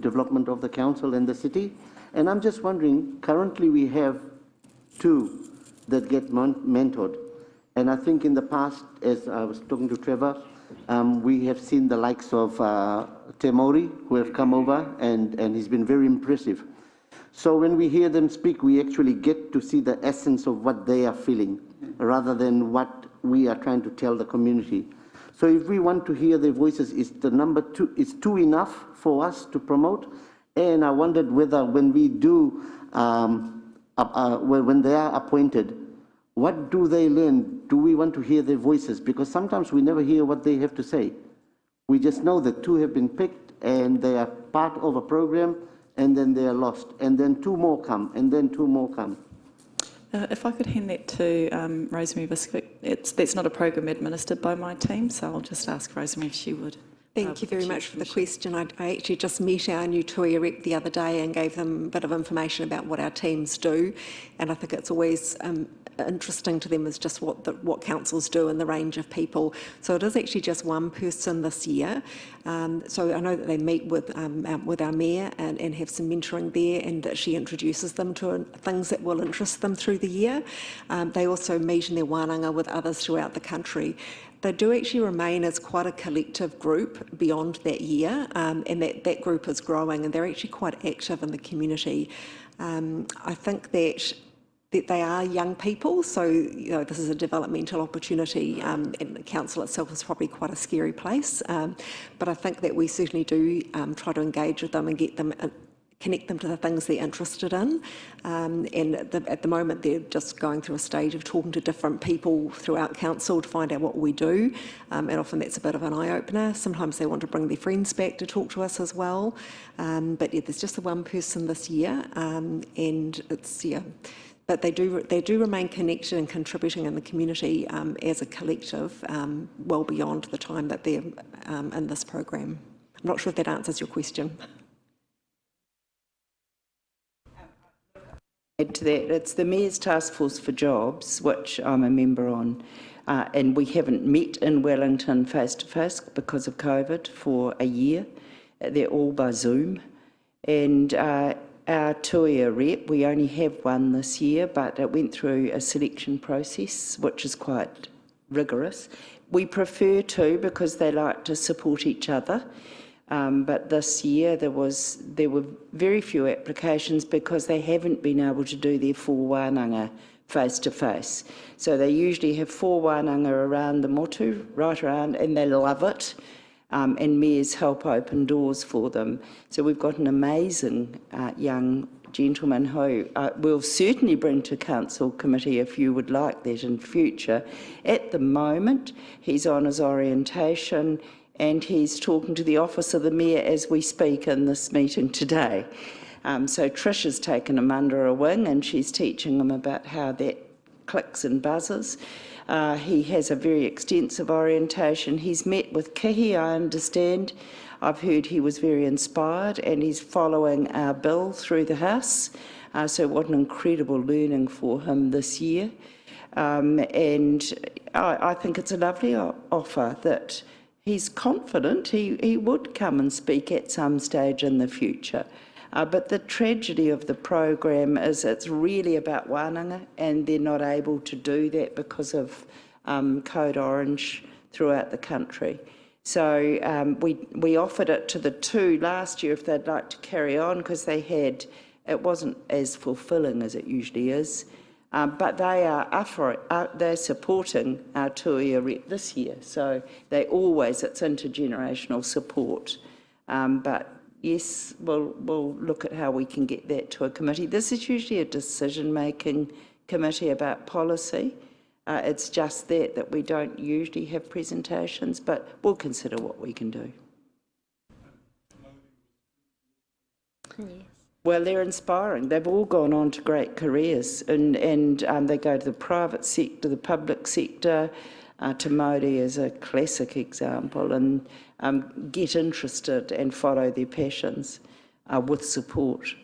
development of the council and the city. And I'm just wondering, currently we have 2 that get mentored. And I think in the past, as I was talking to Trevor, we have seen the likes of Te Mauri, who have come over, and he's been very impressive. So when we hear them speak, we actually get to see the essence of what they are feeling, rather than what we are trying to tell the community. So if we want to hear their voices, is the number 2, is 2 enough for us to promote? And I wondered whether when we do, when they are appointed, what do they learn? Do we want to hear their voices? Because sometimes we never hear what they have to say. We just know that 2 have been picked and they are part of a program, and then they are lost. And then 2 more come, and then 2 more come. If I could hand that to Rosemary Bisquick. That's not a program administered by my team, so I'll just ask Rosemary if she would. Thank you very much for the question. I actually just met our new Tuia rep the other day and gave them a bit of information about what our teams do, and I think it's always interesting to them is just what councils do and the range of people. So it is actually just 1 person this year. So I know that they meet with our mayor and have some mentoring there, and that she introduces them to things that will interest them through the year. They also meet in their wānanga with others throughout the country. They do actually remain as quite a collective group beyond that year, and that group is growing, and they're actually quite active in the community. I think that that they are young people, so this is a developmental opportunity, and the council itself is probably quite a scary place. But I think that we certainly do try to engage with them and get them, connect them to the things they're interested in. And at the moment, they're just going through a stage of talking to different people throughout council to find out what we do. And often that's a bit of an eye-opener. Sometimes they want to bring their friends back to talk to us as well. But yeah, there's just the one person this year, and it's, yeah. But they do remain connected and contributing in the community as a collective, well beyond the time that they're in this program. I'm not sure if that answers your question. Add to that, it's the Mayor's Task Force for Jobs, which I'm a member on, and we haven't met in Wellington face to face because of COVID for a year. They're all by Zoom, and our Tuia rep, we only have one this year, but it went through a selection process, which is quite rigorous. We prefer two because they like to support each other. But this year there were very few applications because they haven't been able to do their full wānanga face to face. So they usually have 4 wānanga around the motu, right around, and they love it. And mayors help open doors for them. So we've got an amazing young gentleman who we'll certainly bring to council committee if you would like that in future. At the moment, he's on his orientation and he's talking to the office of the mayor as we speak in this meeting today. So Trish has taken him under her wing and she's teaching him about how that clicks and buzzes. He has a very extensive orientation. He's met with Kihi, I understand. I've heard he was very inspired and he's following our bill through the House. So what an incredible learning for him this year. And I think it's a lovely offer that he's confident he would come and speak at some stage in the future. But the tragedy of the program is it's really about wānanga and they're not able to do that because of Code Orange throughout the country. So we offered it to the 2 last year if they'd like to carry on because it wasn't as fulfilling as it usually is. But they're supporting our Tuia rep this year. So it's intergenerational support. But yes, we'll look at how we can get that to a committee. This is usually a decision-making committee about policy. It's just that we don't usually have presentations, but we'll consider what we can do. Yes. Well, they're inspiring. They've all gone on to great careers, and they go to the private sector, the public sector. Te Māori is a classic example, and get interested and follow their passions with support.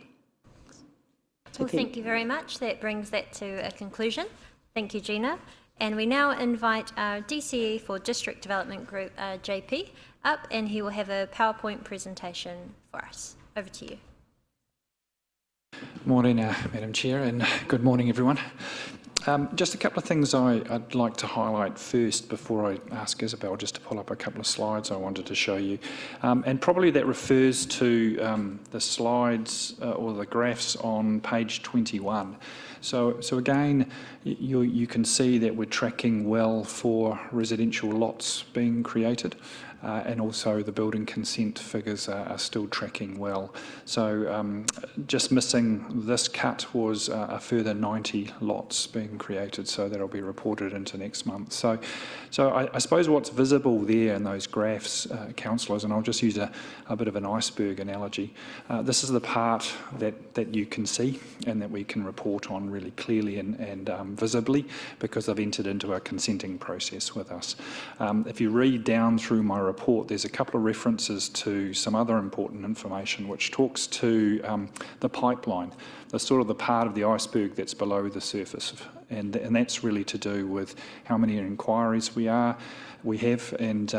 Well, thank you very much. That brings that to a conclusion. Thank you, Gina. And we now invite our DCE for District Development Group, JP, up, and he will have a PowerPoint presentation for us. Over to you. Morning, Madam Chair, and good morning, everyone. Just a couple of things I'd like to highlight first before I ask Isabel just to pull up a couple of slides I wanted to show you. And probably that refers to the slides or the graphs on page 21. So again, you can see that we're tracking well for residential lots being created. And also the building consent figures are still tracking well. So just missing this cut was a further 90 lots being created, so that'll be reported into next month. So I suppose what's visible there in those graphs, councillors, and I'll just use a bit of an iceberg analogy, this is the part that you can see and that we can report on really clearly and visibly because they've entered into a consenting process with us. If you read down through my report, there's a couple of references to some other important information which talks to the pipeline, the sort of the part of the iceberg that's below the surface, and that's really to do with how many inquiries we have, and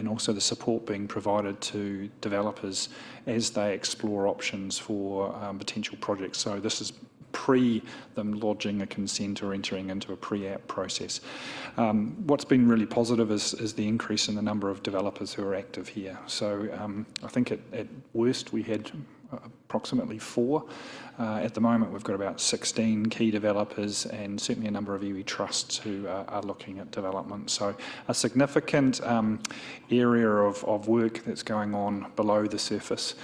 also the support being provided to developers as they explore options for potential projects. So this is pre them lodging a consent or entering into a pre-app process. What's been really positive is the increase in the number of developers who are active here. So I think at worst we had approximately 4. At the moment, we've got about 16 key developers and certainly a number of iwi trusts who are looking at development. So a significant area of work that's going on below the surface,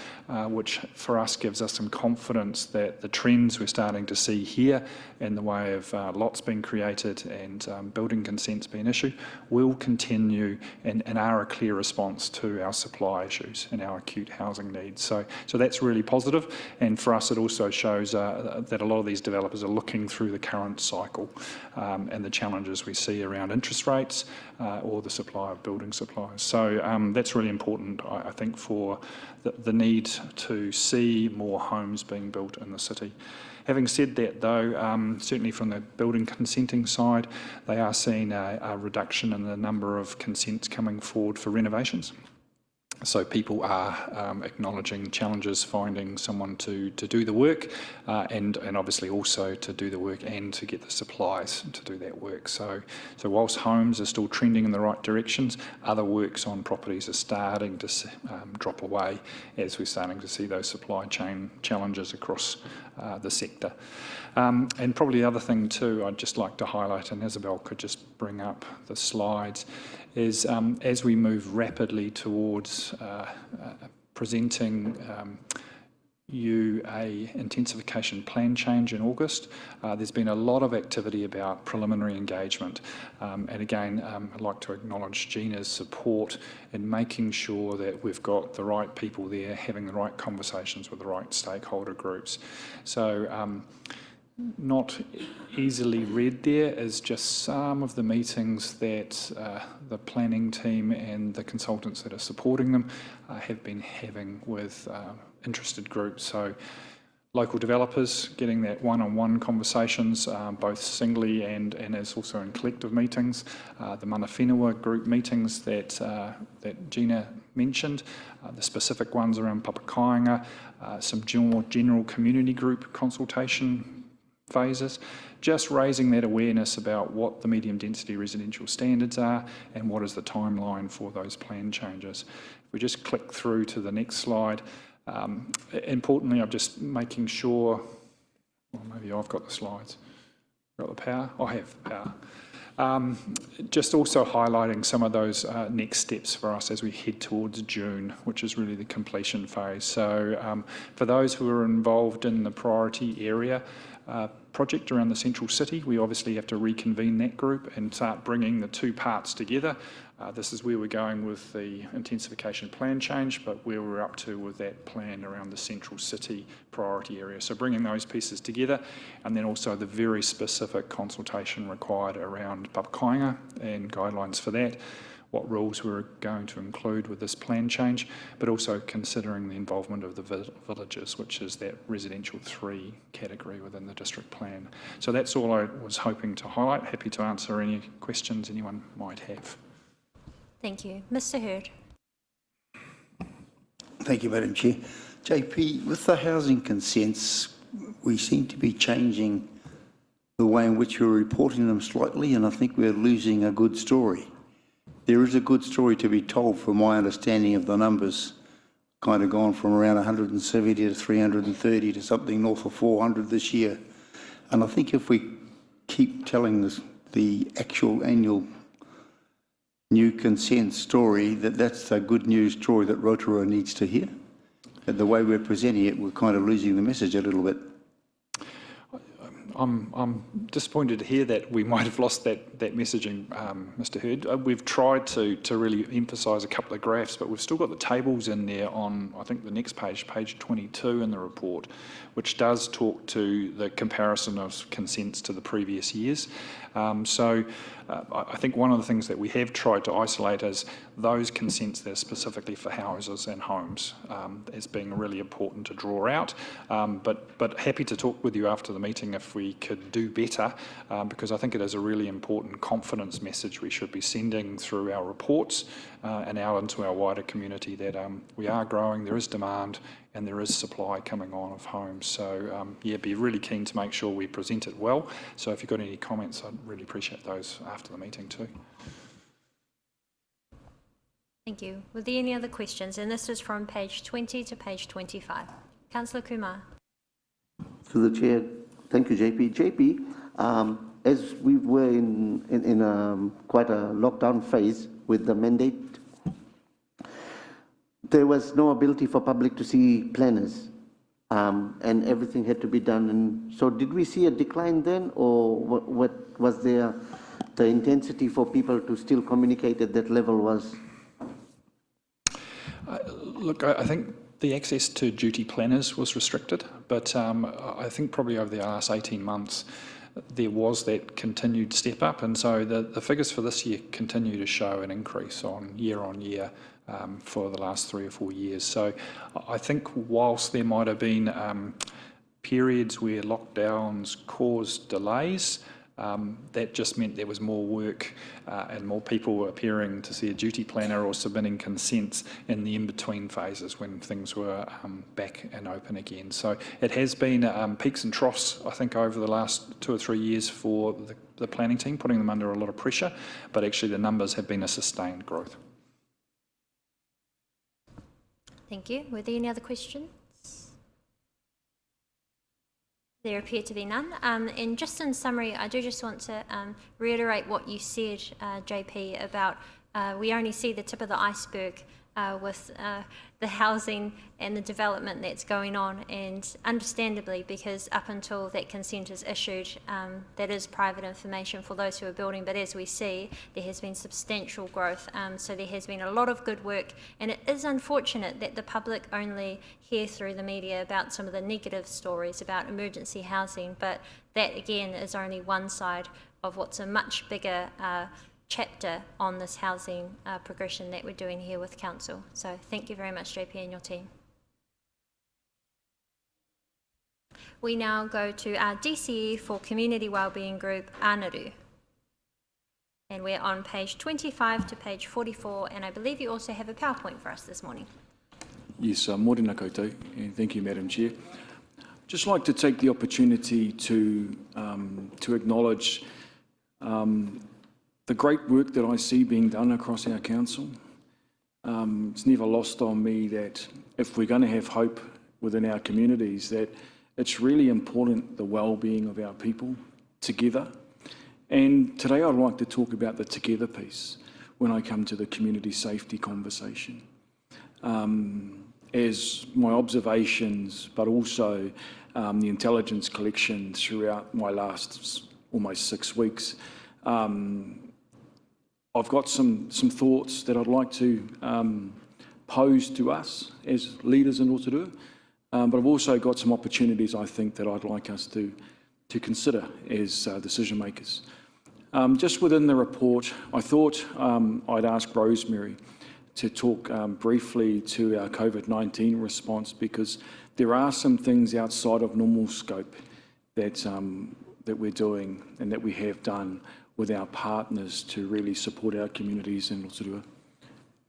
which for us gives us some confidence that the trends we're starting to see here in the way of lots being created and building consents being issued will continue and are a clear response to our supply issues and our acute housing needs. So that's really positive, and for us it also shows that a lot of these developers are looking through the current cycle and the challenges we see around interest rates or the supply of building supplies. So that's really important, I think, for the need to see more homes being built in the city. Having said that, though, certainly from the building consenting side, they are seeing a reduction in the number of consents coming forward for renovations. So people are acknowledging challenges finding someone to do the work and obviously also to do the work and to get the supplies to do that work. So whilst homes are still trending in the right directions, other works on properties are starting to drop away as we're starting to see those supply chain challenges across the sector. And probably the other thing too I'd just like to highlight, and Isabel could just bring up the slides, is as we move rapidly towards presenting you a intensification plan change in August, there's been a lot of activity about preliminary engagement. And again, I'd like to acknowledge Gina's support in making sure that we've got the right people there, having the right conversations with the right stakeholder groups. So not easily read there is just some of the meetings that the planning team and the consultants that are supporting them have been having with interested groups. So local developers getting that one-on-one conversations, both singly and as also in collective meetings. The mana whenua group meetings that Gina mentioned, the specific ones around papakainga, some general community group consultation phases, just raising that awareness about what the medium density residential standards are and what is the timeline for those plan changes. If we just click through to the next slide, importantly I'm just making sure, well maybe I've got the slides, got the power? I have the power. Just also highlighting some of those next steps for us as we head towards June, which is really the completion phase. So for those who are involved in the priority area project around the central city, we obviously have to reconvene that group and start bringing the two parts together. This is where we're going with the intensification plan change, but where we're up to with that plan around the central city priority area. So bringing those pieces together, and then also the very specific consultation required around papakainga and guidelines for that, what rules we're going to include with this plan change, but also considering the involvement of the villages, which is that residential 3 category within the district plan. So that's all I was hoping to highlight. Happy to answer any questions anyone might have. Thank you. Mr. Hurd. Thank you, Madam Chair. JP, with the housing consents, we seem to be changing the way in which we're reporting them slightly, and I think we're losing a good story. There is a good story to be told from my understanding of the numbers, kind of gone from around 170 to 330 to something north of 400 this year. And I think if we keep telling this, the actual annual new consent story, that's a good news story that Rotorua needs to hear. And the way we're presenting it, we're kind of losing the message a little bit. I'm disappointed to hear that we might have lost that messaging, Mr. Hurd. We've tried to really emphasise a couple of graphs, but we've still got the tables in there on, I think, the next page, page 22 in the report, which does talk to the comparison of consents to the previous years. I think one of the things that we have tried to isolate is those consents that are specifically for houses and homes as being really important to draw out. But happy to talk with you after the meeting if we could do better, because I think it is a really important confidence message we should be sending through our reports and out into our wider community that we are growing, there is demand, and there is supply coming on of homes. So yeah, be really keen to make sure we present it well. So if you've got any comments, I'd really appreciate those after the meeting too. Thank you. Were there any other questions? And this is from page 20 to page 25. Councillor Kumar. To the Chair, thank you, JP. JP, as we were in quite a lockdown phase with the mandate, there was no ability for public to see planners, and everything had to be done. And so did we see a decline then, or what was there, the intensity for people to still communicate at that level was? Look, I think the access to duty planners was restricted, but I think probably over the last 18 months there was that continued step up, and so the figures for this year continue to show an increase on year for the last 3 or 4 years. So I think whilst there might have been periods where lockdowns caused delays, that just meant there was more work and more people appearing to see a duty planner or submitting consents in the in-between phases when things were back and open again. So it has been peaks and troughs, I think, over the last 2 or 3 years for the planning team, putting them under a lot of pressure, but actually the numbers have been a sustained growth. Thank you. Were there any other questions? There appear to be none. And just in summary, I do just want to reiterate what you said, JP, about we only see the tip of the iceberg with the housing and the development that's going on, and understandably, because up until that consent is issued, that is private information for those who are building, but as we see, there has been substantial growth, so there has been a lot of good work, and it is unfortunate that the public only hear through the media about some of the negative stories about emergency housing, but that again is only one side of what's a much bigger chapter on this housing progression that we're doing here with Council. So thank you very much, JP, and your team. We now go to our DCE for Community Wellbeing Group, Anaru. And we're on page 25 to page 44, and I believe you also have a PowerPoint for us this morning. Yes, morena koutou, and thank you, Madam Chair. Just like to take the opportunity to acknowledge the great work that I see being done across our council. It's never lost on me that if we're going to have hope within our communities, that it's really important the well-being of our people together. And today I'd like to talk about the together piece when I come to the community safety conversation. As my observations, but also the intelligence collection throughout my last almost 6 weeks, I've got some thoughts that I'd like to pose to us as leaders in Rotorua, but I've also got some opportunities I think that I'd like us to consider as decision makers. Just within the report, I thought I'd ask Rosemary to talk briefly to our COVID-19 response, because there are some things outside of normal scope that we're doing and that we have done with our partners to really support our communities in Rotorua.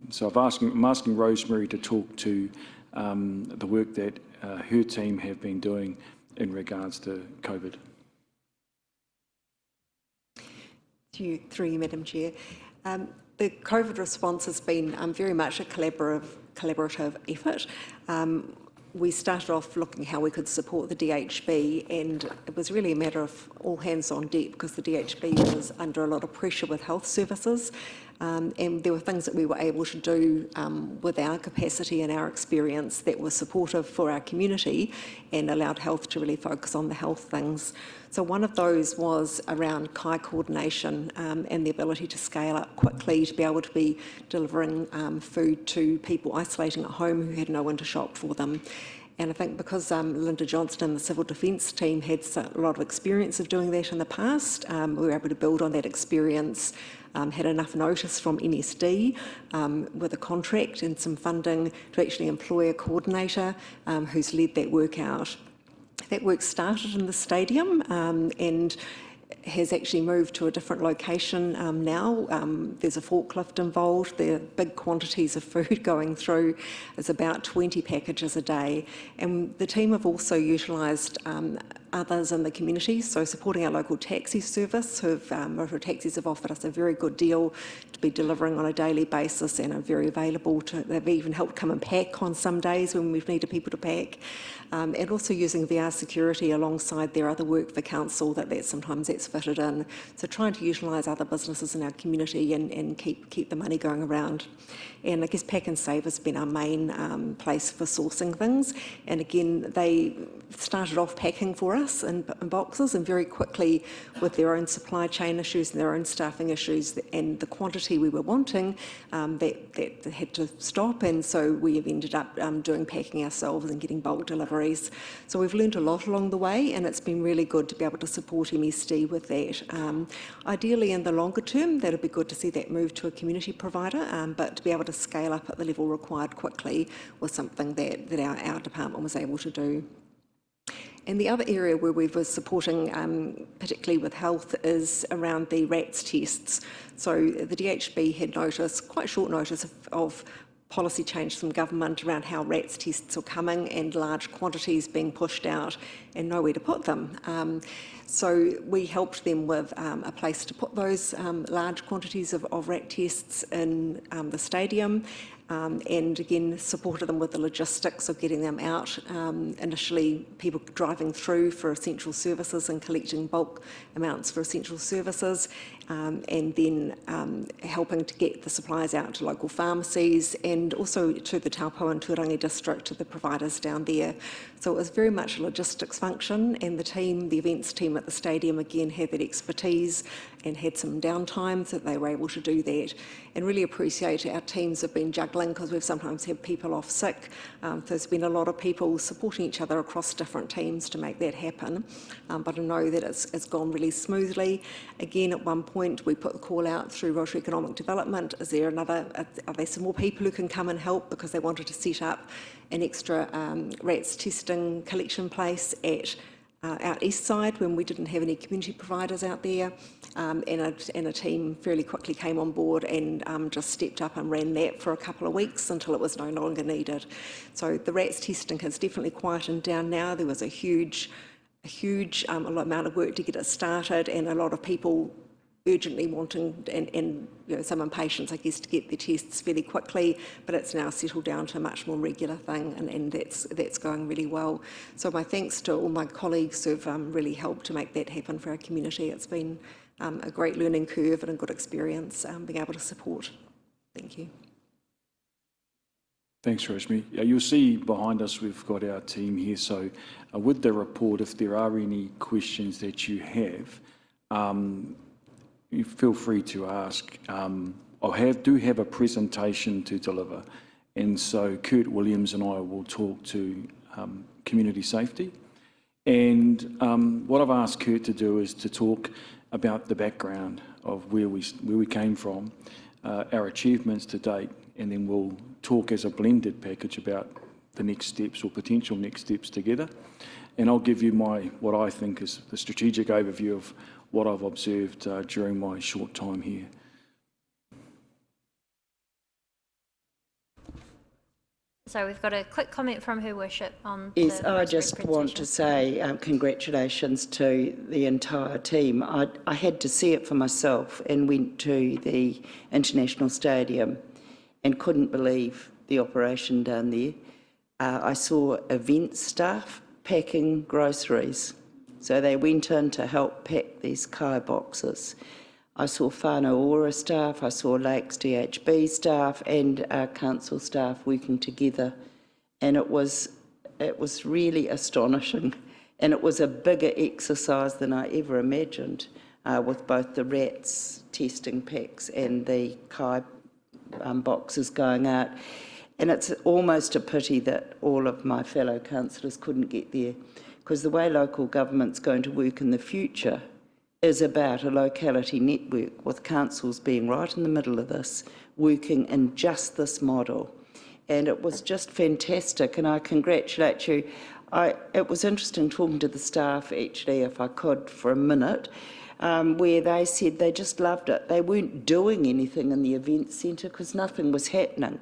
So I'm asking Rosemary to talk to the work that her team have been doing in regards to COVID. Through you, Madam Chair. The COVID response has been very much a collaborative effort. We started off looking how we could support the DHB, and it was really a matter of all hands on deck because the DHB was under a lot of pressure with health services, and there were things that we were able to do with our capacity and our experience that were supportive for our community and allowed health to really focus on the health things. So one of those was around CAI coordination and the ability to scale up quickly to be able to be delivering food to people isolating at home who had no one to shop for them. And I think because Linda Johnston and the Civil Defence team had a lot of experience of doing that in the past, we were able to build on that experience, had enough notice from NSD with a contract and some funding to actually employ a coordinator who's led that work out. That work started in the stadium and has actually moved to a different location now. There's a forklift involved. There are big quantities of food going through. It's about 20 packages a day. And the team have also utilised others in the community. So supporting our local taxi service, Rotorua Taxis have offered us a very good deal to be delivering on a daily basis and are very available. They've even helped come and pack on some days when we've needed people to pack. And also using VR security alongside their other work for council sometimes that's fitted in. So trying to utilise other businesses in our community and keep the money going around. And I guess Pack and Save has been our main place for sourcing things. And again, they started off packing for us in boxes, and very quickly, with their own supply chain issues and their own staffing issues and the quantity we were wanting, that had to stop. And so we have ended up doing packing ourselves and getting bulk deliveries. So we've learned a lot along the way, and it's been really good to be able to support MSD with that. Ideally, in the longer term, that'd be good to see that move to a community provider, but to be able to scale up at the level required quickly was something that our department was able to do. And the other area where we were supporting, particularly with health, is around the RATS tests. So the DHB had quite short notice of policy change from government around how RATS tests are coming and large quantities being pushed out and nowhere to put them. So we helped them with a place to put those large quantities of RAT tests in the stadium. And again, supported them with the logistics of getting them out. Initially, people driving through for essential services and collecting bulk amounts for essential services, and then helping to get the supplies out to local pharmacies and also to the Taupo and Turangi district, to the providers down there. So it was very much a logistics function, and the events team at the stadium again had that expertise and had some downtime so that they were able to do that. And really appreciate our teams have been juggling, because we've sometimes had people off sick. So there's been a lot of people supporting each other across different teams to make that happen. But I know that it's gone really smoothly. Again, at one point we put the call out through Rotorua Economic Development. Are there some more people who can come and help, because they wanted to set up an extra RATS testing collection place at out east side when we didn't have any community providers out there, and a team fairly quickly came on board and just stepped up and ran that for a couple of weeks until it was no longer needed. So the RATS testing has definitely quietened down now. There was a huge amount of work to get it started, and a lot of people urgently wanting and some impatience, I guess, to get their tests fairly quickly, but it's now settled down to a much more regular thing, and that's going really well. So my thanks to all my colleagues who've really helped to make that happen for our community. It's been a great learning curve and a good experience being able to support. Thank you. Thanks, Rosemary. You'll see behind us we've got our team here, so with the report, if there are any questions that you have, you feel free to ask. I do have a presentation to deliver, and so Kurt Williams and I will talk to community safety. And what I've asked Kurt to do is to talk about the background of where we came from, our achievements to date, and then we'll talk as a blended package about the next steps or potential next steps together. And I'll give you what I think is the strategic overview of what I've observed during my short time here. So we've got a quick comment from Her Worship on Yes, I just want to say congratulations to the entire team. I had to see it for myself and went to the International Stadium and couldn't believe the operation down there. I saw event staff packing groceries. So they went in to help pack these kai boxes. I saw Whānau Ora staff, I saw Lakes DHB staff and our council staff working together. And it was really astonishing. And it was a bigger exercise than I ever imagined, with both the RATS testing packs and the kai boxes going out. And it's almost a pity that all of my fellow councillors couldn't get there, because the way local government's going to work in the future is about a locality network, with councils being right in the middle of this, working in just this model. And it was just fantastic, and I congratulate you. It was interesting talking to the staff, actually, if I could, for a minute, where they said they just loved it. They weren't doing anything in the event centre because nothing was happening,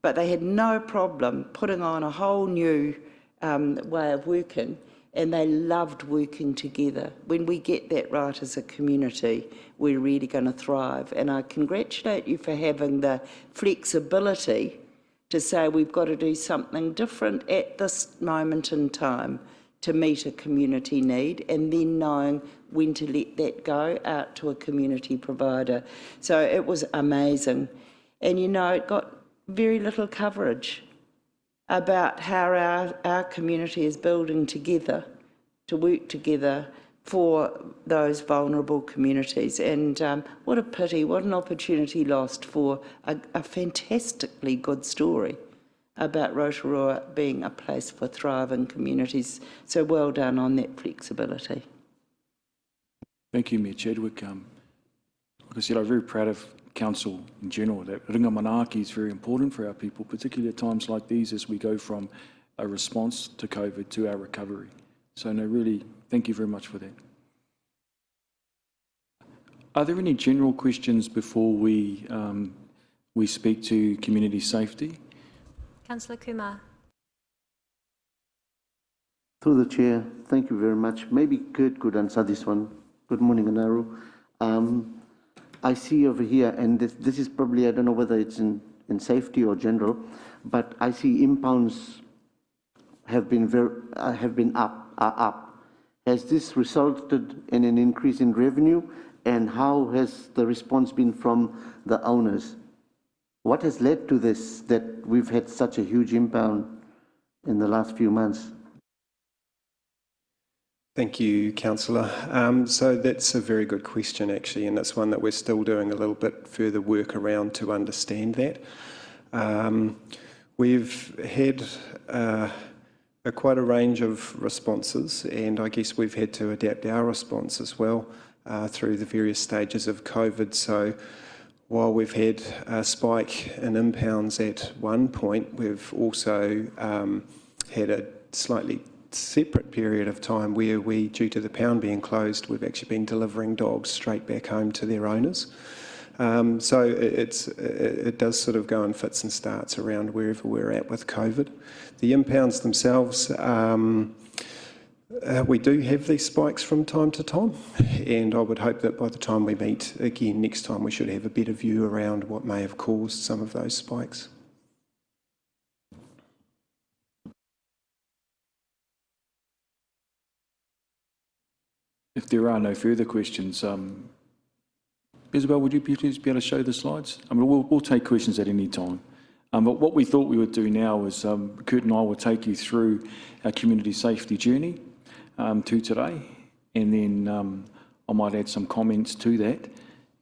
but they had no problem putting on a whole new way of working and they loved working together. When we get that right as a community, we're really going to thrive. And I congratulate you for having the flexibility to say we've got to do something different at this moment in time to meet a community need, and then knowing when to let that go out to a community provider. So it was amazing. And you know, it got very little coverage about how our community is building together to work together for those vulnerable communities. And what a pity, what an opportunity lost for a fantastically good story about Rotorua being a place for thriving communities. So well done on that flexibility. Thank you, Mayor Chadwick. Like I said, I'm very proud of Council in general. That ringa manaaki is very important for our people, particularly at times like these as we go from a response to COVID to our recovery. So no, really, thank you very much for that. Are there any general questions before we speak to community safety? Councillor Kumar. Through the chair, thank you very much. Maybe Kurt could answer this one. Good morning, Anaru. I see over here, and this is probably, I don't know whether it's in safety or general, but I see impounds have been up. Has this resulted in an increase in revenue, and how has the response been from the owners? What has led to this, that we've had such a huge impound in the last few months? Thank you, Councillor. So that's a very good question, actually, and it's one that we're still doing a little bit further work around to understand that. We've had quite a range of responses, and I guess we've had to adapt our response as well through the various stages of COVID. So while we've had a spike in impounds at one point, we've also had a slightly separate period of time where we, due to the pound being closed, we've actually been delivering dogs straight back home to their owners. So it does sort of go in fits and starts around wherever we're at with COVID. The impounds themselves, we do have these spikes from time to time, and I would hope that by the time we meet again next time, we should have a better view around what may have caused some of those spikes. If there are no further questions, Isabel, would you please be able to show the slides? I mean, we'll take questions at any time. But what we thought we would do now is Kurt and I will take you through our community safety journey to today, and then I might add some comments to that,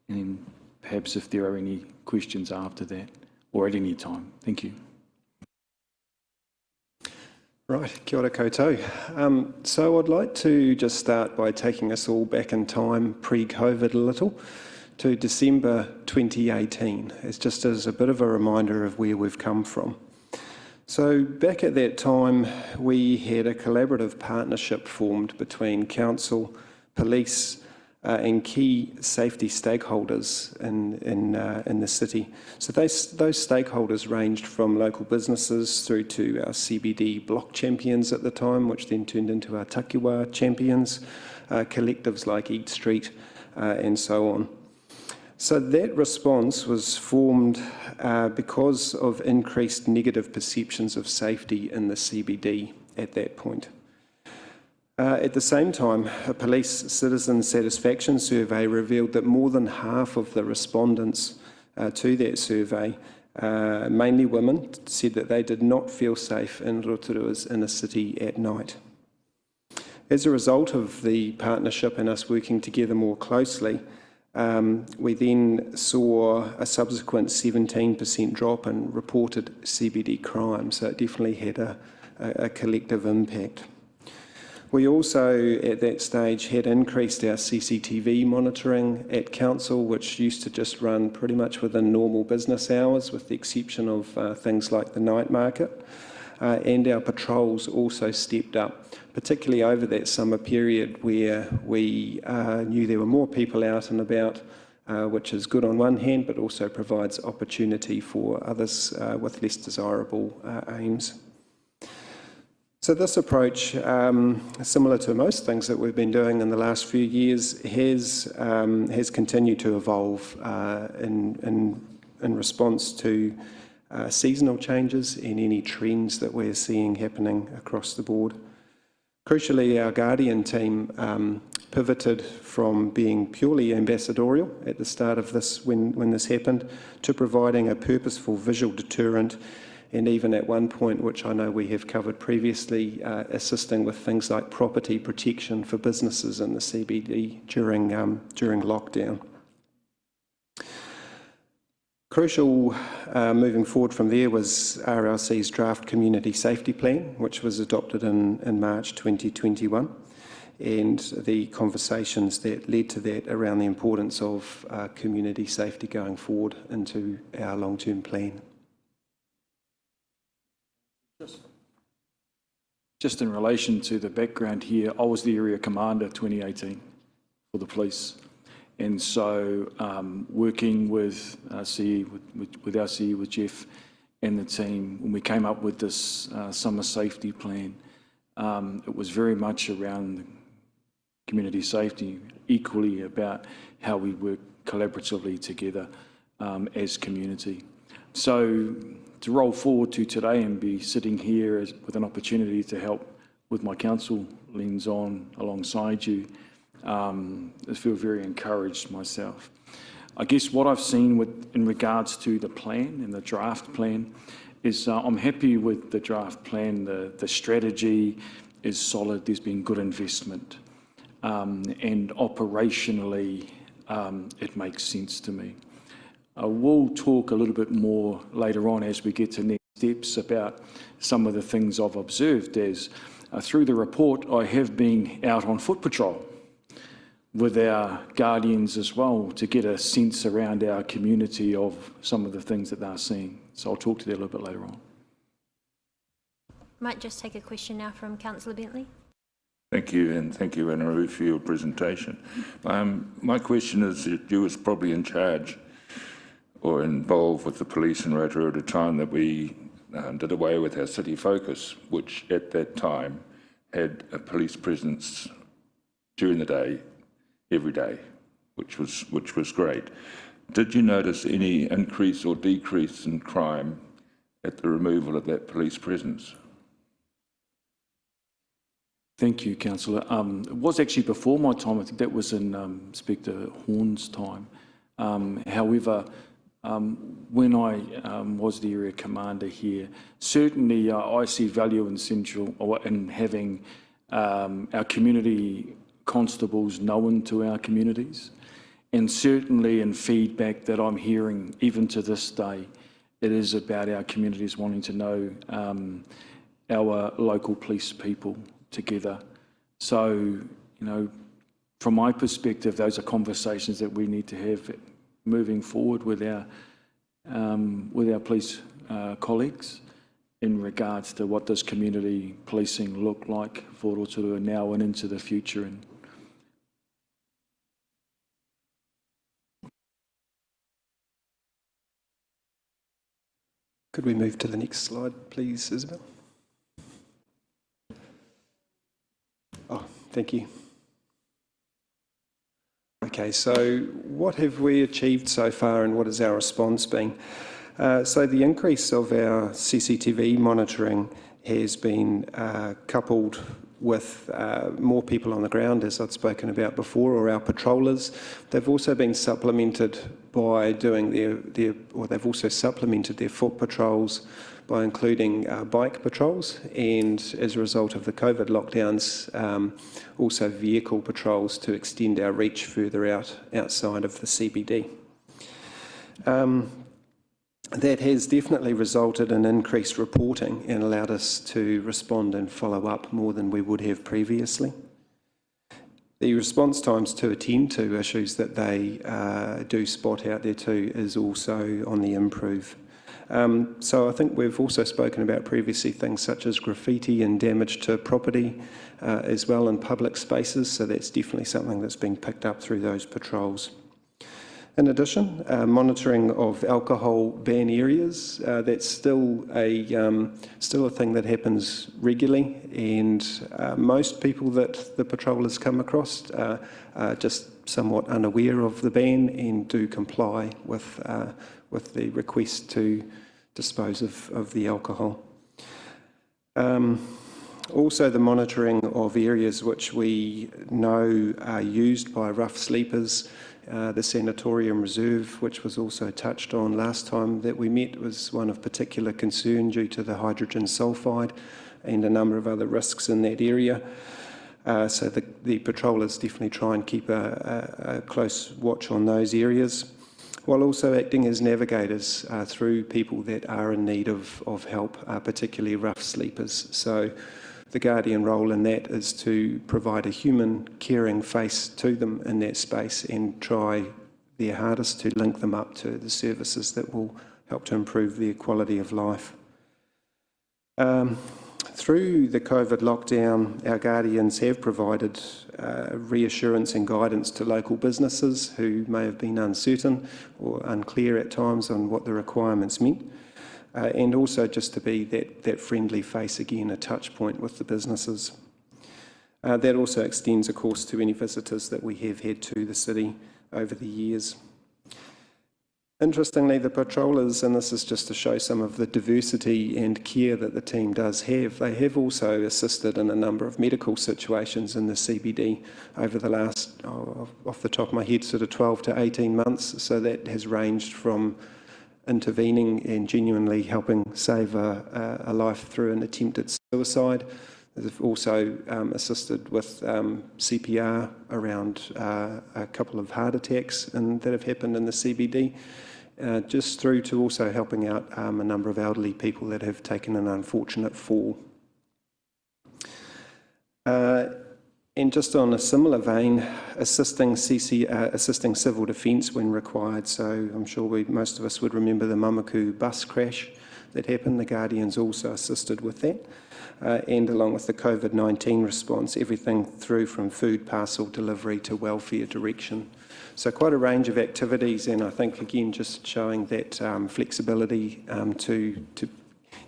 and then perhaps if there are any questions after that or at any time. Thank you. Right, kia ora koutou. So I'd like to just start by taking us all back in time, pre-COVID a little, to December 2018, just as a bit of a reminder of where we've come from. So back at that time, we had a collaborative partnership formed between council, police, and key safety stakeholders in the city. So those stakeholders ranged from local businesses through to our CBD block champions at the time, which then turned into our takiwā champions, collectives like Eat Street, and so on. So that response was formed because of increased negative perceptions of safety in the CBD at that point. At the same time, a police citizen satisfaction survey revealed that more than half of the respondents to that survey, mainly women, said that they did not feel safe in Rotorua's inner city at night. As a result of the partnership and us working together more closely, we then saw a subsequent 17% drop in reported CBD crime, so it definitely had a collective impact. We also, at that stage, had increased our CCTV monitoring at council, which used to just run pretty much within normal business hours, with the exception of things like the night market. And our patrols also stepped up, particularly over that summer period where we knew there were more people out and about, which is good on one hand, but also provides opportunity for others with less desirable aims. So this approach, similar to most things that we've been doing in the last few years, has continued to evolve in response to seasonal changes and any trends that we're seeing happening across the board. Crucially, our Guardian team pivoted from being purely ambassadorial at the start of this, when this happened, to providing a purposeful visual deterrent, and even at one point, which I know we have covered previously, assisting with things like property protection for businesses in the CBD during lockdown. Crucial moving forward from there was RLC's draft community safety plan, which was adopted in March 2021, and the conversations that led to that around the importance of community safety going forward into our long-term plan. Just in relation to the background here, I was the area commander 2018 for the police. And so working with our CE, with Jeff and the team, when we came up with this summer safety plan, it was very much around community safety, equally about how we work collaboratively together as community. So to roll forward to today and be sitting here with an opportunity to help with my council lens on alongside you, I feel very encouraged myself. I guess what I've seen in regards to the plan and the draft plan is I'm happy with the draft plan. The strategy is solid. There's been good investment. And operationally, it makes sense to me. I will talk a little bit more later on as we get to next steps about some of the things I've observed as through the report, I have been out on foot patrol with our guardians as well to get a sense around our community of some of the things that they're seeing. So I'll talk to that a little bit later on. Might just take a question now from Councillor Bentley. Thank you, and thank you, Anna, for your presentation. My question is, you was probably in charge or involved with the police in Rotorua at a time that we did away with our city focus, which at that time had a police presence during the day, every day, which was great. Did you notice any increase or decrease in crime at the removal of that police presence? Thank you, Councillor. It was actually before my time. I think that was in Inspector Horn's time. However, when I was the area commander here, certainly I see value in having our community constables known to our communities, and certainly in feedback that I'm hearing even to this day, it is about our communities wanting to know our local police people together. So, you know, from my perspective, those are conversations that we need to have moving forward with our police colleagues in regards to what does community policing look like for Rotorua now and into the future. And could we move to the next slide, please, Isabel? Oh, thank you. Okay, so what have we achieved so far and what has our response been? So the increase of our CCTV monitoring has been coupled with more people on the ground, as I'd spoken about before, or our patrollers. They've also been supplemented by doing they've also supplemented their foot patrols by including bike patrols, and as a result of the COVID lockdowns, also vehicle patrols to extend our reach further outside of the CBD. That has definitely resulted in increased reporting and allowed us to respond and follow up more than we would have previously. The response times to attend to issues that they do spot out there too is also on the improve. So I think we've also spoken about previously things such as graffiti and damage to property as well in public spaces, so that's definitely something that's been picked up through those patrols. In addition, monitoring of alcohol ban areas, that's still a thing that happens regularly, and most people that the patrollers come across are just somewhat unaware of the ban and do comply with the request to dispose of the alcohol. Also, the monitoring of areas which we know are used by rough sleepers. The sanatorium reserve, which was also touched on last time that we met, was one of particular concern due to the hydrogen sulfide and a number of other risks in that area. So the patrollers definitely try and keep a close watch on those areas, while also acting as navigators through people that are in need of help, particularly rough sleepers. So the Guardian role in that is to provide a human, caring face to them in that space and try their hardest to link them up to the services that will help to improve their quality of life. Through the COVID lockdown, our Guardians have provided reassurance and guidance to local businesses who may have been uncertain or unclear at times on what the requirements meant. And also just to be that friendly face again, a touch point with the businesses. That also extends, of course, to any visitors that we have had to the city over the years. Interestingly, the patrollers, and this is just to show some of the diversity and care that the team does have, they have also assisted in a number of medical situations in the CBD over the last, off the top of my head, sort of 12 to 18 months. So that has ranged from intervening and genuinely helping save a life through an attempted suicide. They've also assisted with CPR around a couple of heart attacks that have happened in the CBD, just through to also helping out a number of elderly people that have taken an unfortunate fall. And just on a similar vein, assisting civil defence when required. So I'm sure most of us would remember the Mamaku bus crash that happened. The Guardians also assisted with that. And along with the COVID-19 response, everything through from food parcel delivery to welfare direction. So quite a range of activities, and I think again just showing that flexibility to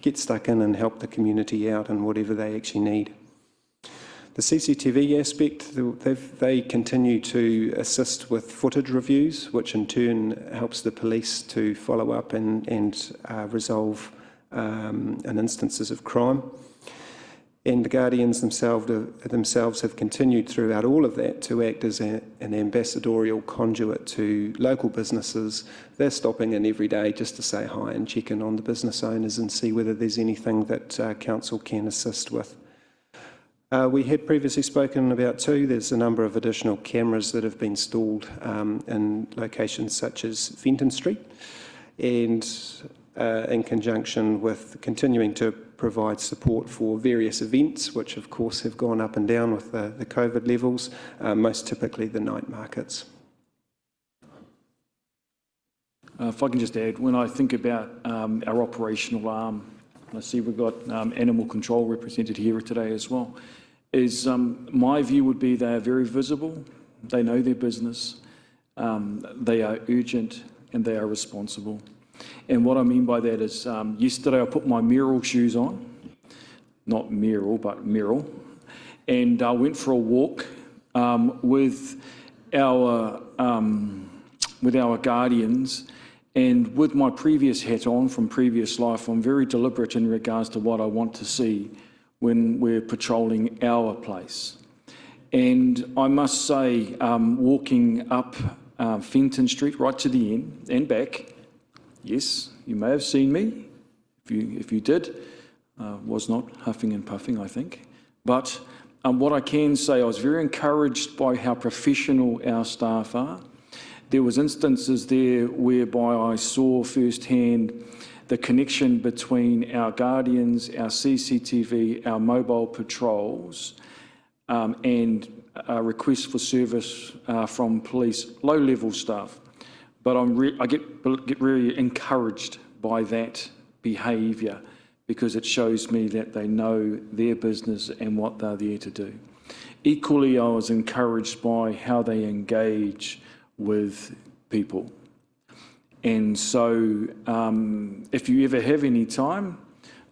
get stuck in and help the community out in whatever they actually need. The CCTV aspect, they continue to assist with footage reviews, which in turn helps the police to follow up and resolve instances of crime. And the Guardians themselves have continued throughout all of that to act as an ambassadorial conduit to local businesses. They're stopping in every day just to say hi and check in on the business owners and see whether there's anything that council can assist with. We had previously spoken about too, there's a number of additional cameras that have been installed in locations such as Fenton Street, and in conjunction with continuing to provide support for various events, which of course have gone up and down with the COVID levels, most typically the night markets. If I can just add, when I think about our operational arm, I see we've got animal control represented here today as well, is my view would be they are very visible, they know their business, they are urgent and they are responsible. And what I mean by that is yesterday I put my Merrill shoes on, not Merrill, but Merrill, and I went for a walk with our Guardians. And with my previous hat on from previous life, I'm very deliberate in regards to what I want to see when we're patrolling our place. And I must say, walking up Fenton Street right to the end and back, yes, you may have seen me. If you did, was not huffing and puffing, I think. But what I can say, I was very encouraged by how professional our staff are. There was instances there whereby I saw firsthand the connection between our Guardians, our CCTV, our mobile patrols, and requests for service from police, low-level staff. But I get really encouraged by that behaviour because it shows me that they know their business and what they're there to do. Equally, I was encouraged by how they engage with people. And so if you ever have any time,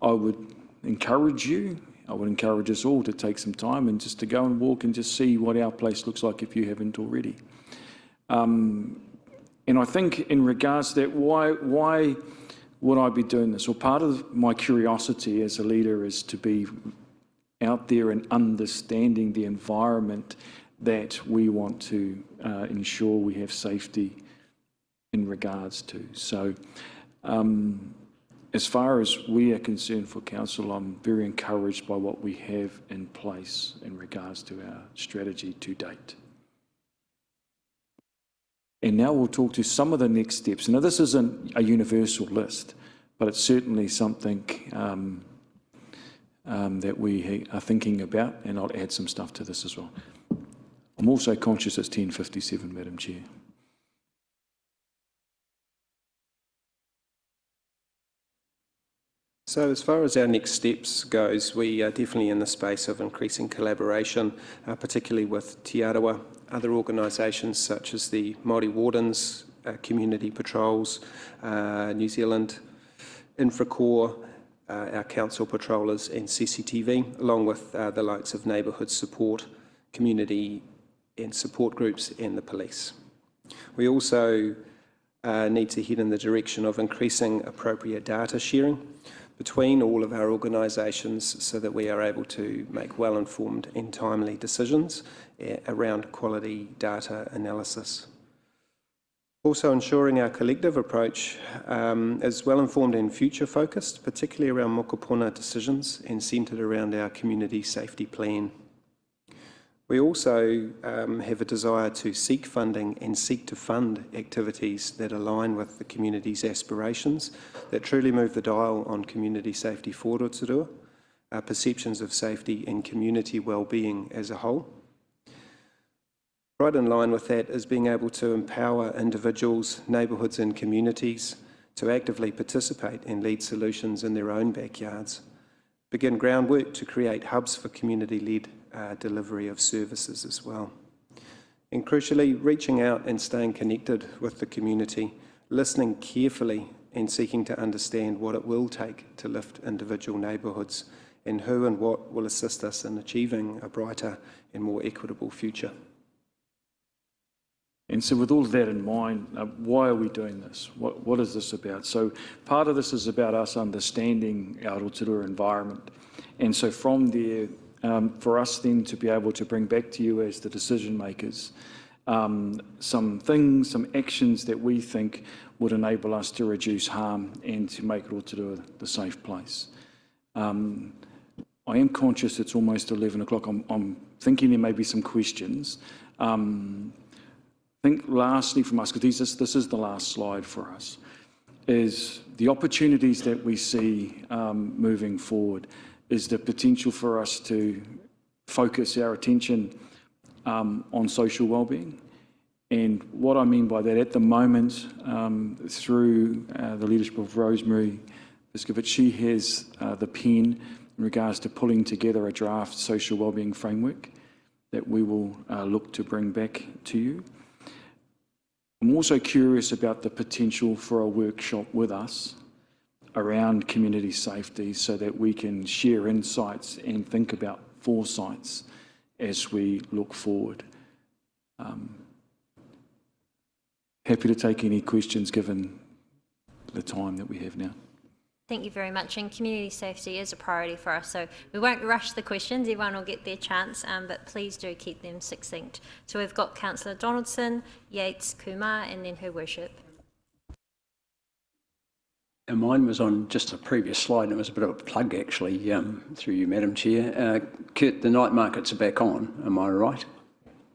I would encourage us all to take some time and just to go and walk and just see what our place looks like if you haven't already. And I think in regards to that, why would I be doing this? Well, part of my curiosity as a leader is to be out there and understanding the environment that we want to ensure we have safety in regards to. So as far as we are concerned for Council, I'm very encouraged by what we have in place in regards to our strategy to date. And now we'll talk to some of the next steps. Now, this isn't a universal list, but it's certainly something that we are thinking about, and I'll add some stuff to this as well. I'm also conscious it's 10:57, Madam Chair. So as far as our next steps goes, we are definitely in the space of increasing collaboration, particularly with Te Arawa, other organisations such as the Māori Wardens, Community Patrols, New Zealand, Infracore, our council patrollers and CCTV, along with the likes of neighbourhood support, community and support groups and the police. We also need to head in the direction of increasing appropriate data sharing between all of our organisations so that we are able to make well-informed and timely decisions around quality data analysis. Also ensuring our collective approach is well-informed and future-focused, particularly around mokopuna decisions and centred around our community safety plan. We also have a desire to seek funding and seek to fund activities that align with the community's aspirations, that truly move the dial on community safety for Rotorua, our perceptions of safety and community well-being as a whole. Right in line with that is being able to empower individuals, neighbourhoods and communities to actively participate and lead solutions in their own backyards, begin groundwork to create hubs for community-led delivery of services as well. And crucially, reaching out and staying connected with the community, listening carefully and seeking to understand what it will take to lift individual neighbourhoods and who and what will assist us in achieving a brighter and more equitable future. And so with all of that in mind, why are we doing this? What is this about? So part of this is about us understanding our Rotorua environment. And so from there, for us then to be able to bring back to you as the decision makers some things, some actions that we think would enable us to reduce harm and to make Rotorua the safe place. I am conscious it's almost 11 o'clock. I'm thinking there may be some questions. I think lastly from us, because this is the last slide for us, is the opportunities that we see moving forward is the potential for us to focus our attention on social wellbeing. And what I mean by that, at the moment, through the leadership of Rosemary Biscovich, she has the pen in regards to pulling together a draft social wellbeing framework that we will look to bring back to you. I'm also curious about the potential for a workshop with us around community safety so that we can share insights and think about foresights as we look forward. Happy to take any questions given the time that we have now. Thank you very much. And community safety is a priority for us, so we won't rush the questions. Everyone will get their chance, but please do keep them succinct. So we've got Councillor Donaldson, Yates, Kumar, and then Her Worship. And mine was on just a previous slide, and it was a bit of a plug actually, through you, Madam Chair. Kurt, the night markets are back on, am I right?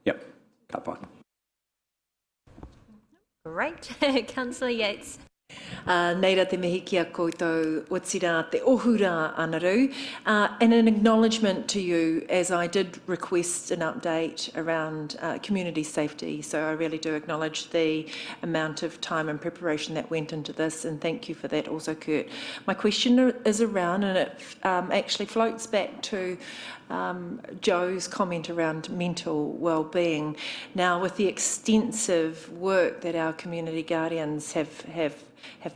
Yep, cut by. Great. Councillor Yates. Neira te mihi ki a koutou o tira te ohura anaru. And an acknowledgement to you, as I did request an update around community safety. So I really do acknowledge the amount of time and preparation that went into this, and thank you for that also, Kurt. My question is around, and it actually floats back to Joe's comment around mental well-being. Now, with the extensive work that our community guardians have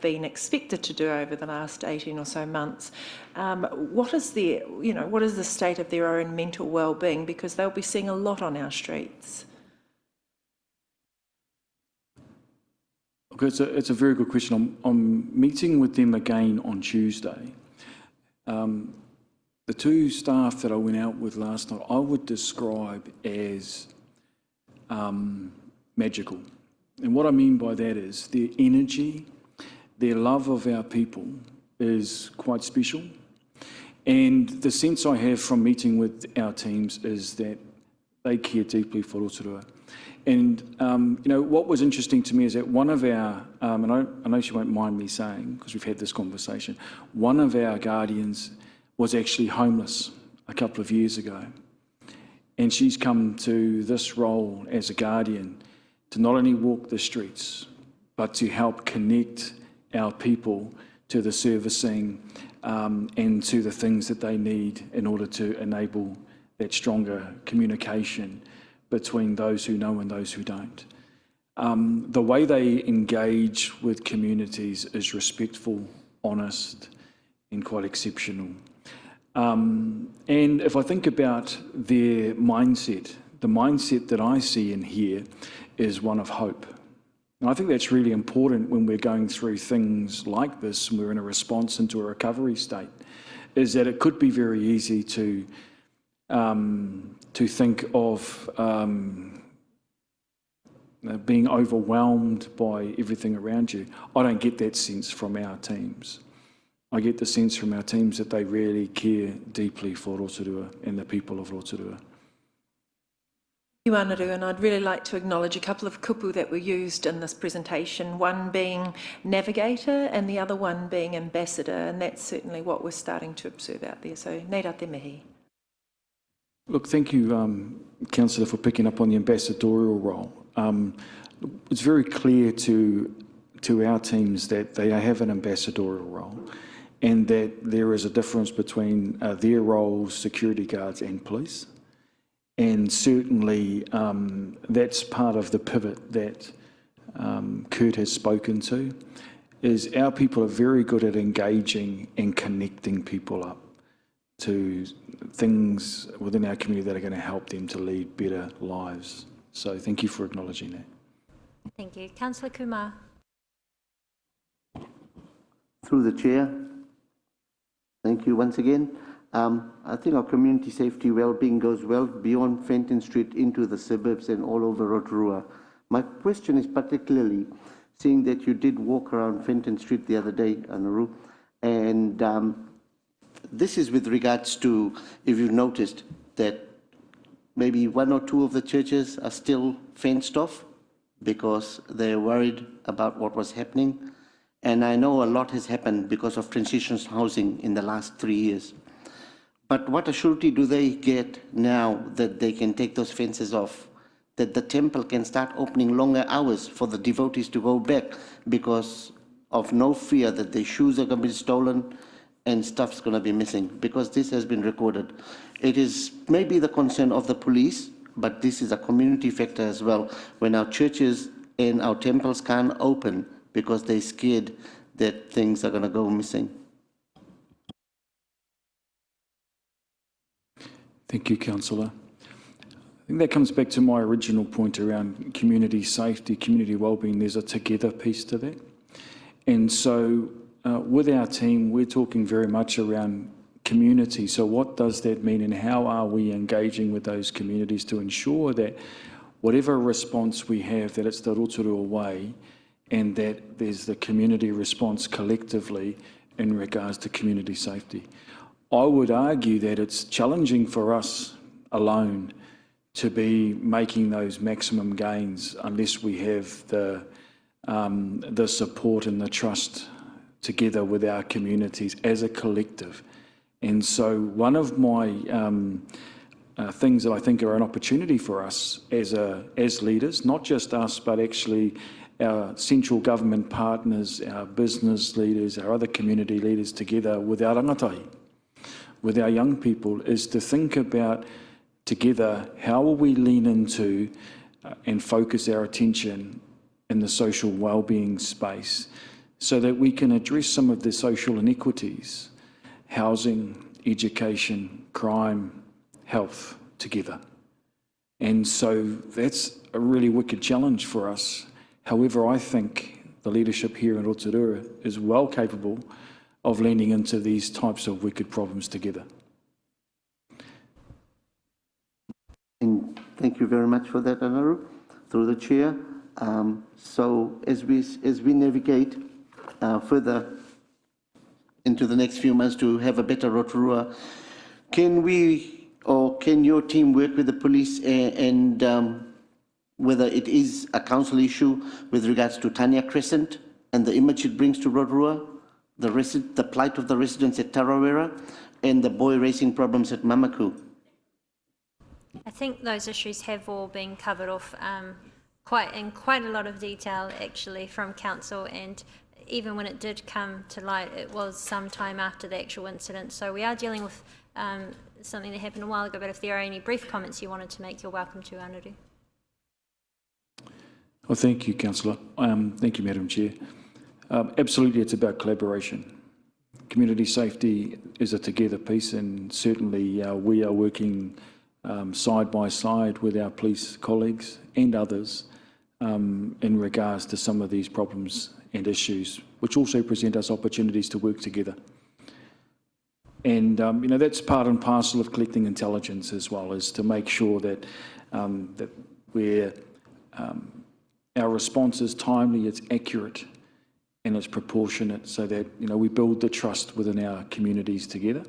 been expected to do over the last 18 or so months, what is the state of their own mental well-being? Because they'll be seeing a lot on our streets. Okay, it's a very good question. I'm meeting with them again on Tuesday. The two staff that I went out with last night, I would describe as magical. And what I mean by that is their energy, their love of our people is quite special. And the sense I have from meeting with our teams is that they care deeply for Rotorua. And, what was interesting to me is that one of our, and I know she won't mind me saying, because we've had this conversation, one of our guardians was actually homeless a couple of years ago. And she's come to this role as a guardian to not only walk the streets, but to help connect our people to the servicing and to the things that they need in order to enable that stronger communication between those who know and those who don't. The way they engage with communities is respectful, honest, and quite exceptional. And if I think about their mindset, the mindset that I see in here is one of hope. And I think that's really important when we're going through things like this and we're in a response into a recovery state, is that it could be very easy to think of being overwhelmed by everything around you. I don't get that sense from our teams. I get the sense from our teams that they really care deeply for Rotorua and the people of Rotorua. Thank you, Anaru, and I'd really like to acknowledge a couple of kupu that were used in this presentation, one being navigator and the other one being ambassador, and that's certainly what we're starting to observe out there. So, neira te mihi. Look, thank you, Councillor, for picking up on the ambassadorial role. It's very clear to our teams that they have an ambassadorial role and that there is a difference between their roles, security guards and police. And certainly that's part of the pivot that Kurt has spoken to, is our people are very good at engaging and connecting people up to things within our community that are going to help them to lead better lives. So thank you for acknowledging that. Thank you. Councillor Kumar. Through the chair, thank you once again. I think our community safety well-being goes well beyond Fenton Street into the suburbs and all over Rotorua. My question is particularly, seeing that you did walk around Fenton Street the other day, Anaru, and this is with regards to, if you've noticed, that maybe one or two of the churches are still fenced off because they're worried about what was happening. And I know a lot has happened because of transitional housing in the last 3 years. But what assurity do they get now that they can take those fences off, that the temple can start opening longer hours for the devotees to go back because of no fear that their shoes are going to be stolen and stuff's going to be missing, because this has been recorded. It is maybe the concern of the police, but this is a community factor as well, when our churches and our temples can't open because they're scared that things are going to go missing. Thank you, Councillor. I think that comes back to my original point around community safety, community wellbeing. There's a together piece to that. And so with our team, we're talking very much around community. So what does that mean and how are we engaging with those communities to ensure that whatever response we have, that it's the Rotorua way and that there's the community response collectively in regards to community safety. I would argue that it's challenging for us alone to be making those maximum gains unless we have the the support and the trust together with our communities as a collective. And so one of my things that I think are an opportunity for us as leaders, not just us, but actually our central government partners, our business leaders, our other community leaders together with our rangatahi, with our young people, is to think about together how will we lean into and focus our attention in the social wellbeing space so that we can address some of the social inequities, housing, education, crime, health together. And so that's a really wicked challenge for us. However, I think the leadership here in Rotorua is well capable of leaning into these types of wicked problems together. And thank you very much for that, Anaru, through the chair. So as we navigate further into the next few months to have a better Rotorua, can your team work with the police and whether it is a council issue with regards to Tanya Crescent and the image it brings to Rotorua, the plight of the residents at Tarawera, and the boy racing problems at Mamaku? I think those issues have all been covered off in quite a lot of detail actually from council, and even when it did come to light, it was some time after the actual incident. So we are dealing with something that happened a while ago, but if there are any brief comments you wanted to make, you're welcome to, Anaru. Well, thank you, Councillor. Thank you, Madam Chair. Absolutely, it's about collaboration. Community safety is a together piece, and certainly we are working side by side with our police colleagues and others in regards to some of these problems and issues, which also present us opportunities to work together. And that's part and parcel of collecting intelligence as well, is to make sure that our response is timely, it's accurate, and it's proportionate, so that we build the trust within our communities together.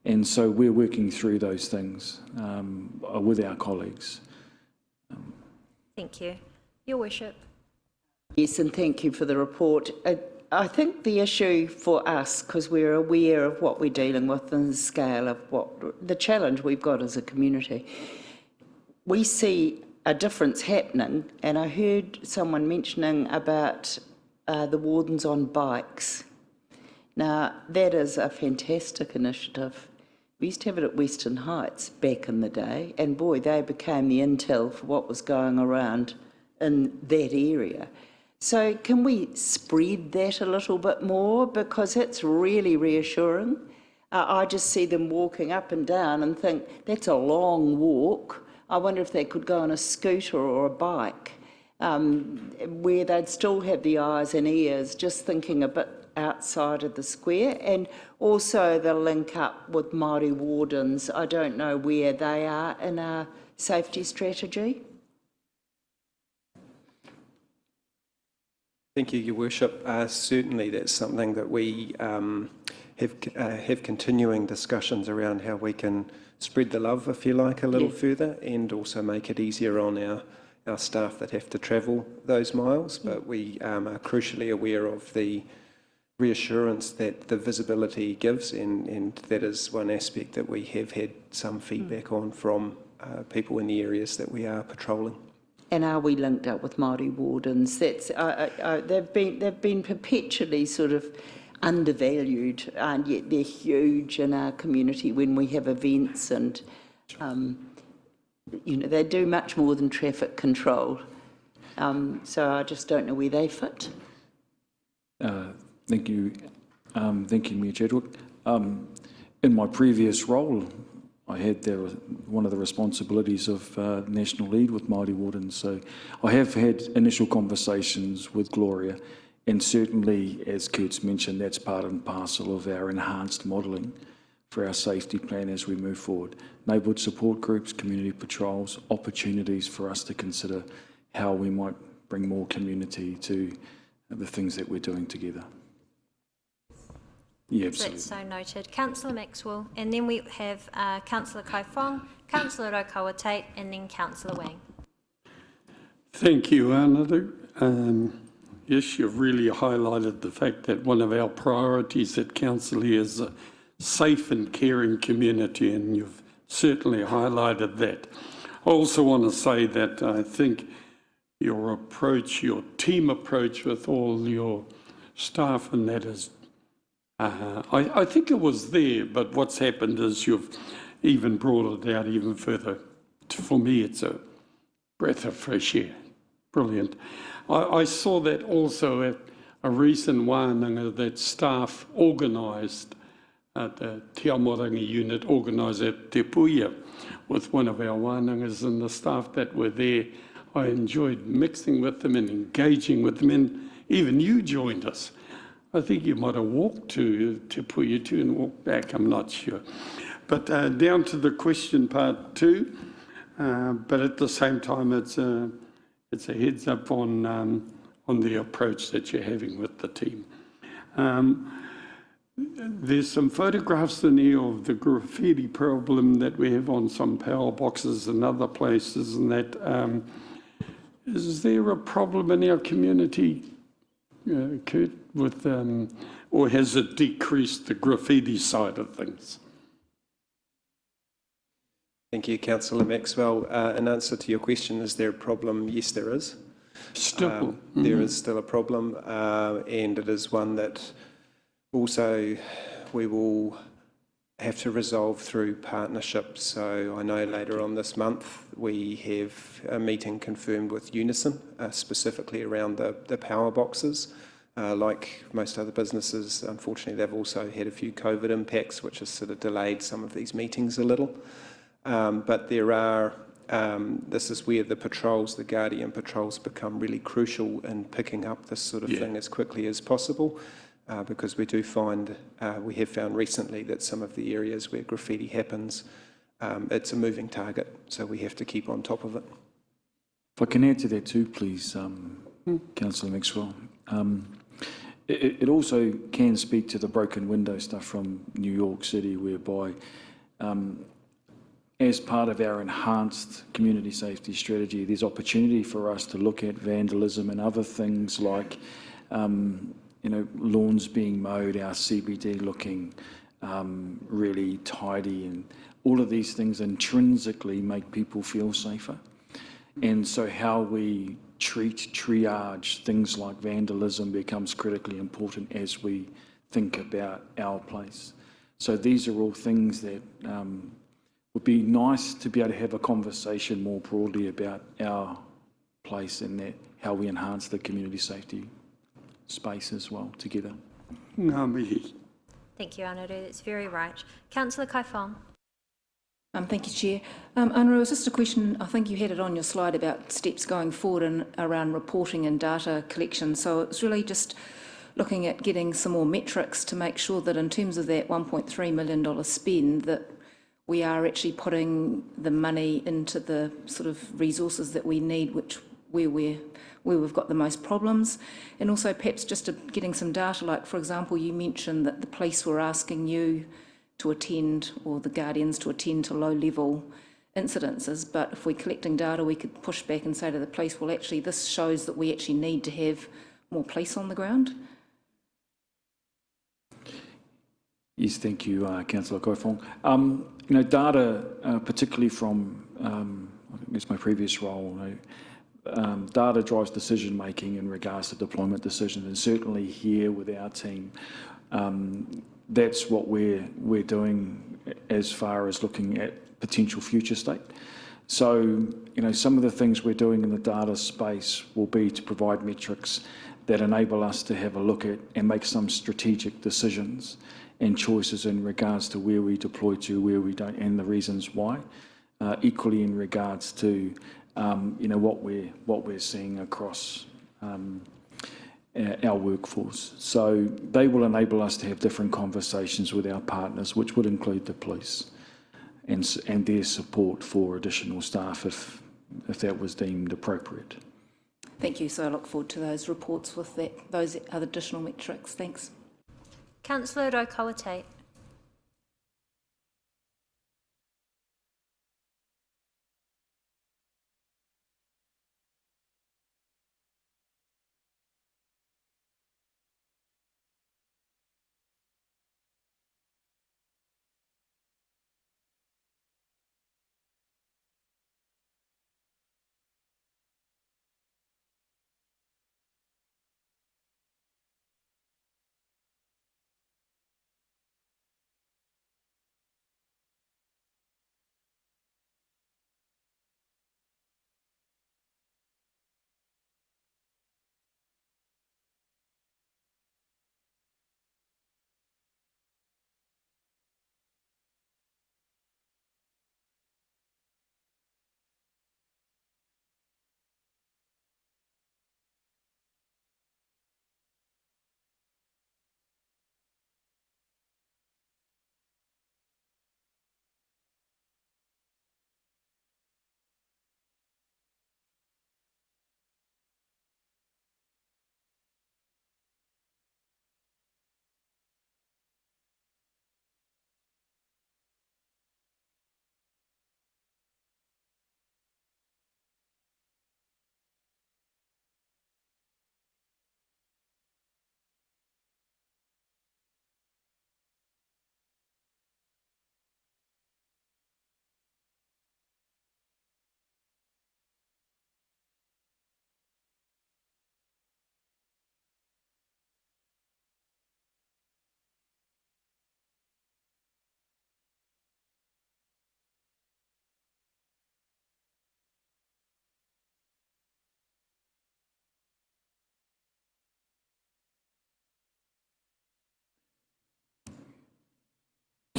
And so we're working through those things with our colleagues. Thank you. Your Worship. Yes, and thank you for the report. I think the issue for us, because we're aware of what we're dealing with and the scale of the challenge we've got as a community, we see a difference happening, and I heard someone mentioning about the wardens on bikes. Now, that is a fantastic initiative. We used to have it at Western Heights back in the day, and boy, they became the intel for what was going around in that area. So can we spread that a little bit more, because it's really reassuring. I just see them walking up and down and think, that's a long walk. I wonder if they could go on a scooter or a bike, where they'd still have the eyes and ears, just thinking a bit outside of the square. And also the link up with Māori wardens. I don't know where they are in our safety strategy. Thank you, Your Worship. Certainly that's something that we have continuing discussions around how we can spread the love, if you like, a little further, and also make it easier on our staff that have to travel those miles. But we are crucially aware of the reassurance that the visibility gives, and that is one aspect that we have had some feedback on from people in the areas that we are patrolling. And are we linked up with Māori wardens? That's they've been perpetually sort of undervalued, and yet they're huge in our community when we have events, and they do much more than traffic control. So I just don't know where they fit. Thank you, Mayor Chadwick. In my previous role, I had one of the responsibilities of national lead with Māori wardens, so I have had initial conversations with Gloria, and certainly, as Kurt's mentioned, that's part and parcel of our enhanced modelling for our safety plan as we move forward. Neighbourhood support groups, community patrols, opportunities for us to consider how we might bring more community to the things that we're doing together. Yeah, absolutely. That's so noted. Councillor Maxwell, and then we have Councillor Kaifong, Councillor Raukawa Tate, and then Councillor Wang. Thank you, Anaru. Yes, you've really highlighted the fact that one of our priorities at Council here is a safe and caring community, and you've certainly highlighted that. I also want to say that I think your approach, your team approach with all your staff and that is, I think it was there, but what's happened is you've even brought it out even further. For me, it's a breath of fresh air. Brilliant. I saw that also at a recent wānanga that staff organised, the Te Amorangi unit organised at Te Puia with one of our wānangas, and the staff that were there, I enjoyed mixing with them and engaging with them, and even you joined us. I think you might have walked to Te Puia too and walked back, I'm not sure. But down to the question part two, but at the same time it's a heads up on the approach that you're having with the team. There's some photographs in here of the graffiti problem that we have on some power boxes and other places, and that is there a problem in our community, Kurt, with or has it decreased the graffiti side of things? Thank you, Councillor Maxwell. In answer to your question, is there a problem? Yes, there is. Still. There is still a problem, and it is one that also we will have to resolve through partnerships. So I know later on this month we have a meeting confirmed with Unison, specifically around the power boxes. Like most other businesses, unfortunately, they've also had a few COVID impacts, which has sort of delayed some of these meetings a little. But there are, this is where the patrols, the Guardian patrols, become really crucial in picking up this sort of thing as quickly as possible, because we do find, we have found recently that some of the areas where graffiti happens, it's a moving target, so we have to keep on top of it. If I can add to that too, please, Councillor Maxwell. It also can speak to the broken window stuff from New York City, whereby as part of our enhanced community safety strategy, there's opportunity for us to look at vandalism and other things like, lawns being mowed, our CBD looking really tidy, and all of these things intrinsically make people feel safer. And so how we triage things like vandalism becomes critically important as we think about our place. So these are all things that would be nice to be able to have a conversation more broadly about our place and that how we enhance the community safety space as well together. Thank you, Anaru. That's very right. Councillor Kaifong. Thank you, Chair. Anaru, it was just a question, I think you had it on your slide about steps going forward and around reporting and data collection. So it's really just looking at getting some more metrics to make sure that in terms of that $1.3 million spend, that we are actually putting the money into the sort of resources that we need, where we've got the most problems. And also perhaps just getting some data, like for example, you mentioned that the police were asking you to attend, or the Guardians to attend to low-level incidences, but if we're collecting data, we could push back and say to the police, well, actually, this shows that we actually need to have more police on the ground. Yes, thank you, Councillor Kaifong. Data, particularly from, I guess my previous role, data drives decision-making in regards to deployment decisions, and certainly here with our team, that's what we're doing as far as looking at potential future state. So, some of the things we're doing in the data space will be to provide metrics that enable us to have a look at and make some strategic decisions and choices in regards to where we deploy to, where we don't, and the reasons why. Equally in regards to, what we're seeing across our workforce. So they will enable us to have different conversations with our partners, which would include the police and their support for additional staff if that was deemed appropriate. Thank you. So I look forward to those reports with those other additional metrics. Thanks. Councillor Rokawate.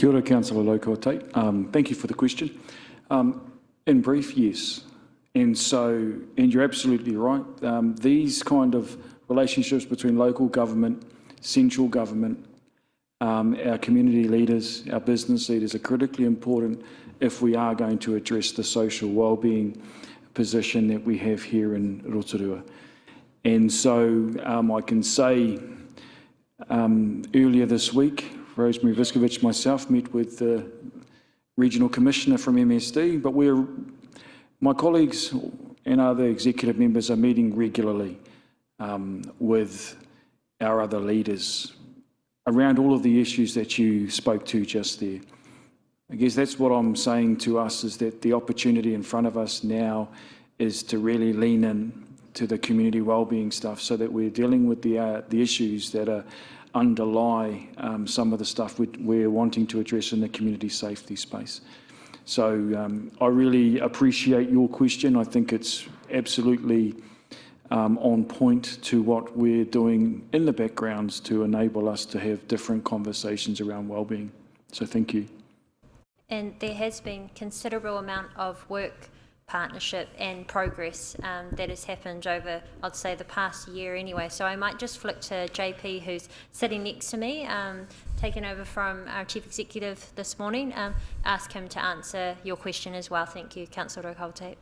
Kia ora, Councillor Lokote. Thank you for the question. In brief, yes. And you're absolutely right. These kind of relationships between local government, central government, our community leaders, our business leaders are critically important if we are going to address the social wellbeing position that we have here in Rotorua. And so I can say earlier this week, Rosemary Viskovich and myself met with the Regional Commissioner from MSD, but my colleagues and other executive members are meeting regularly with our other leaders around all of the issues that you spoke to just there. I guess that's what I'm saying to us, is that the opportunity in front of us now is to really lean in to the community wellbeing stuff, so that we're dealing with the issues that underlie some of the stuff we're wanting to address in the community safety space. So I really appreciate your question. I think it's absolutely on point to what we're doing in the backgrounds to enable us to have different conversations around wellbeing. So thank you. And there has been considerable amount of work, partnership and progress that has happened over, I'd say, the past year anyway. So I might just flick to JP, who's sitting next to me, taken over from our Chief Executive this morning, ask him to answer your question as well. Thank you, Councillor Rokote.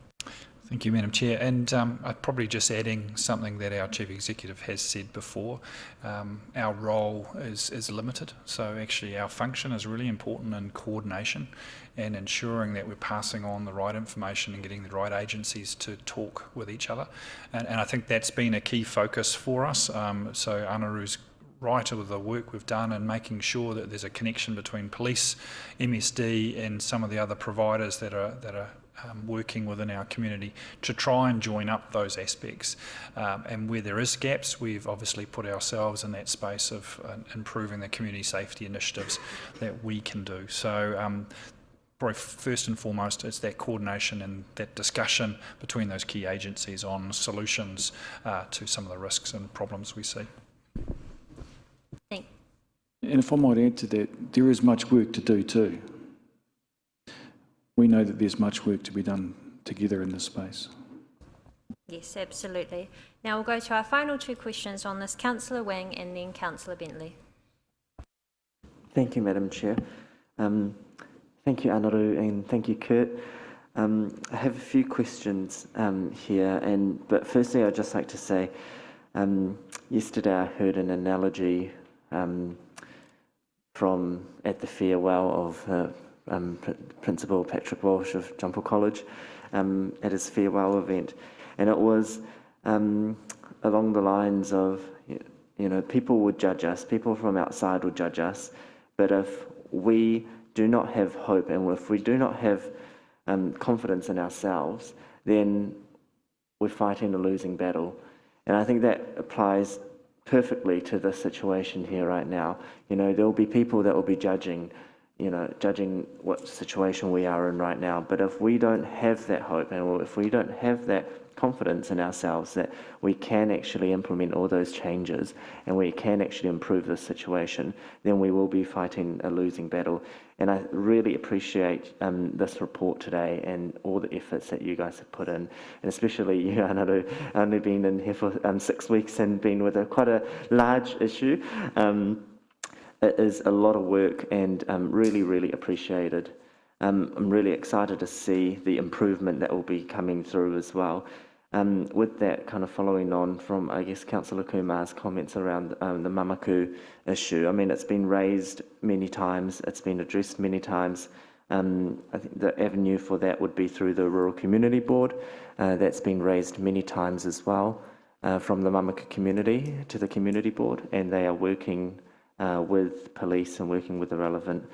Thank you, Madam Chair. And I'd probably just adding something that our Chief Executive has said before. Our role is limited, so actually our function is really important in coordination and ensuring that we're passing on the right information and getting the right agencies to talk with each other. And I think that's been a key focus for us. So Anaru's right with the work we've done and making sure that there's a connection between police, MSD and some of the other providers that are working within our community to try and join up those aspects. And where there is gaps, we've obviously put ourselves in that space of improving the community safety initiatives that we can do. So probably first and foremost, it's that coordination and that discussion between those key agencies on solutions to some of the risks and problems we see. Thanks. And if I might add to that, there is much work to do too. We know that there's much work to be done together in this space. Yes, absolutely. Now we'll go to our final two questions on this, Councillor Wang and then Councillor Bentley. Thank you, Madam Chair. Thank you, Anaru, and thank you, Kurt. I have a few questions here, but firstly I'd just like to say, yesterday I heard an analogy from at the farewell of Principal Patrick Walsh of Jumper College at his farewell event, and it was along the lines of, people would judge us, people from outside would judge us, but if we do not have hope and if we do not have confidence in ourselves, then we're fighting a losing battle. And I think that applies perfectly to the situation here right now. There will be people that will be judging what situation we are in right now. But if we don't have that hope and if we don't have that confidence in ourselves that we can actually implement all those changes and we can actually improve this situation, then we will be fighting a losing battle. And I really appreciate this report today and all the efforts that you guys have put in, and especially you, Anaru, only been in here for 6 weeks and been with quite a large issue. It is a lot of work and really, really appreciated. I'm really excited to see the improvement that will be coming through as well. With that, kind of following on from, I guess, Councillor Kumar's comments around the mamaku issue. I mean, it's been raised many times, it's been addressed many times. I think the avenue for that would be through the Rural Community Board. That's been raised many times as well from the mamaku community to the Community Board, and they are working with police and working with the relevant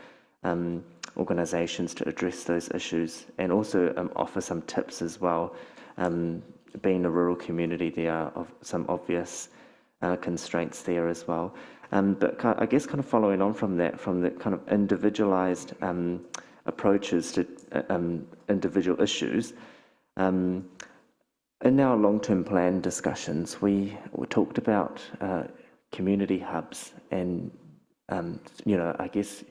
organisations to address those issues, and also offer some tips as well. Being a rural community, there are some obvious constraints there as well. But I guess kind of following on from that, from the kind of individualised approaches to individual issues, in our long-term plan discussions, we talked about community hubs, and I guess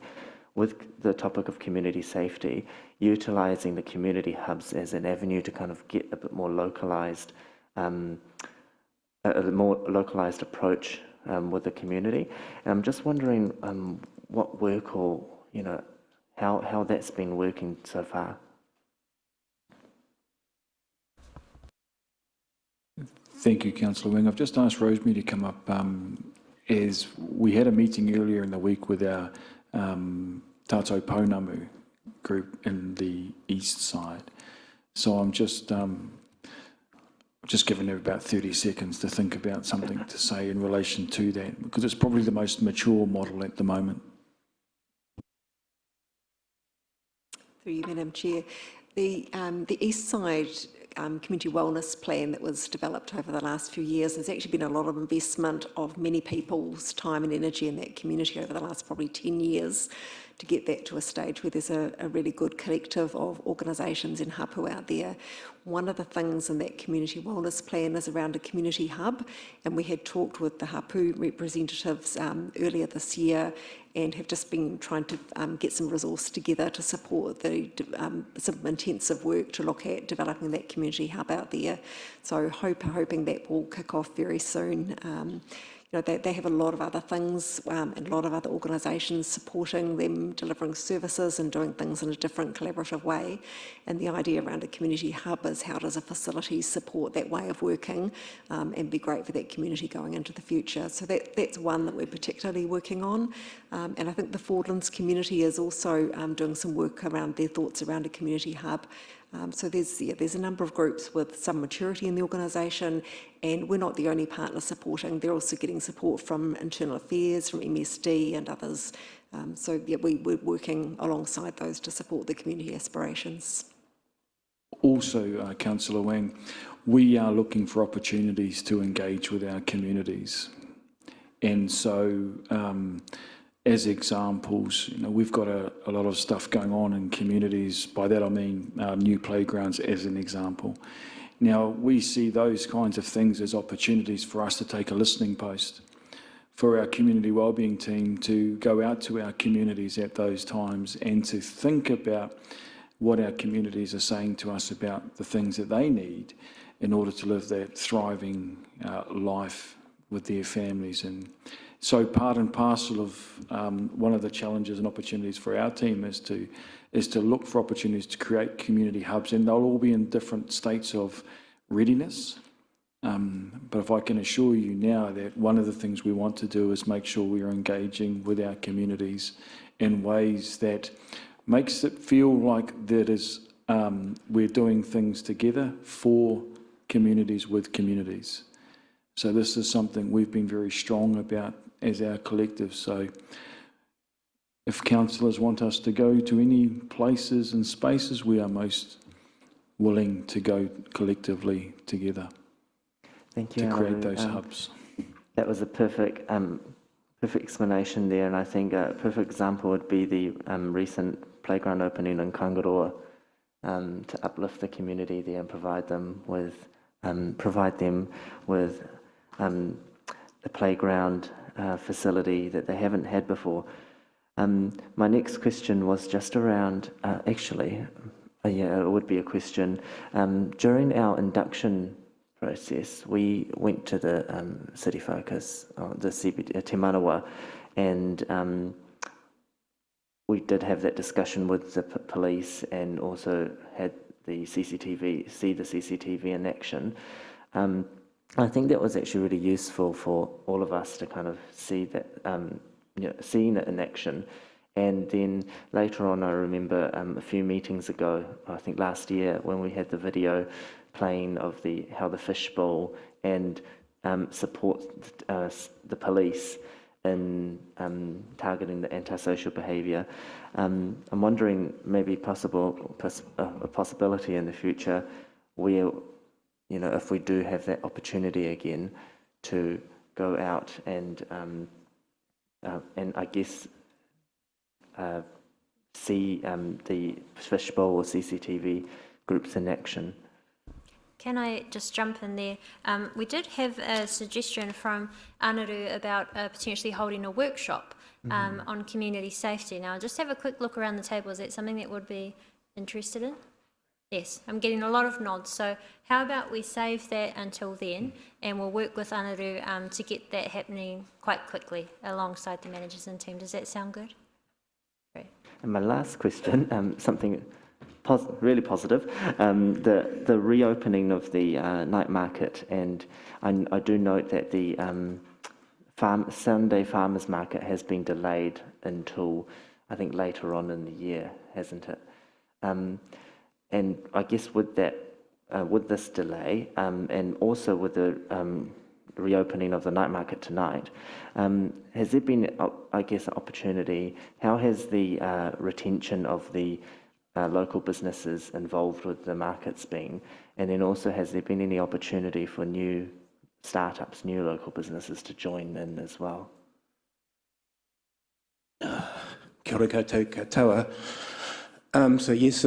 with the topic of community safety, utilising the community hubs as an avenue to kind of get a bit more localised, a more localised approach with the community. And I'm just wondering what work or, how that's been working so far. Thank you, Councillor Wing. I've just asked Rosemary to come up as we had a meeting earlier in the week with our Tātou Pounamu group in the east side. So I'm just giving her about 30 seconds to think about something to say in relation to that, because it's probably the most mature model at the moment. Through you, Madam Chair. The East Side Community Wellness Plan that was developed over the last few years, there's actually been a lot of investment of many people's time and energy in that community over the last probably 10 years to get that to a stage where there's a really good collective of organisations in hapu out there. One of the things in that community wellness plan is around a community hub, and we had talked with the hapu representatives earlier this year and have just been trying to get some resource together to support the some intensive work to look at developing that community hub out there. So hoping that will kick off very soon. They have a lot of other things and a lot of other organisations supporting them, delivering services and doing things in a different collaborative way. And the idea around a community hub is how does a facility support that way of working and be great for that community going into the future. So that's one that we're particularly working on. And I think the Fordlands community is also doing some work around their thoughts around a community hub. So there's a number of groups with some maturity in the organisation, and we're not the only partner supporting. They're also getting support from Internal Affairs, from MSD and others. We're working alongside those to support the community aspirations. Also, Councillor Wang, we are looking for opportunities to engage with our communities. And so, as examples, we've got a lot of stuff going on in communities. By that I mean new playgrounds as an example. Now, we see those kinds of things as opportunities for us to take a listening post, for our community wellbeing team to go out to our communities at those times and to think about what our communities are saying to us about the things that they need in order to live that thriving life with their families. And so part and parcel of one of the challenges and opportunities for our team is to look for opportunities to create community hubs, and they'll all be in different states of readiness. But if I can assure you now that one of the things we want to do is make sure we are engaging with our communities in ways that makes it feel like that is we're doing things together for communities with communities. So this is something we've been very strong about as our collective. So if councillors want us to go to any places and spaces, we are most willing to go collectively together. Thank you, to create those hubs. That was a perfect explanation there, and I think a perfect example would be the recent playground opening in Kangaroa to uplift the community there and provide them with a playground facility that they haven't had before. My next question was just around, it would be a question. During our induction process, we went to the City Focus, the CBD, Te Manawa, and we did have that discussion with the police and also had the CCTV in action. I think that was actually really useful for all of us to kind of see that, seeing it in action. And then later on, I remember a few meetings ago, I think last year, when we had the video playing of how the fishbowl and support the police in targeting the antisocial behaviour. I'm wondering maybe a possibility in the future where, if we do have that opportunity again to go out and I guess see the fishbowl or CCTV groups in action. Can I just jump in there? We did have a suggestion from Anaru about potentially holding a workshop on community safety. Now, just have a quick look around the table. Is that something that would be interested in? Yes, I'm getting a lot of nods. So how about we save that until then, and we'll work with Anaru to get that happening quite quickly alongside the managers and team. Does that sound good? Great. And my last question, something really positive, the reopening of the night market, and I do note that the Sunday farmers market has been delayed until I think later on in the year, hasn't it? And I guess with that, with this delay, and also with the reopening of the night market tonight, has there been, I guess, an opportunity? How has the retention of the local businesses involved with the markets been? And then also, has there been any opportunity for new startups, new local businesses to join in as well? Kia ora koutou katoa. So yes,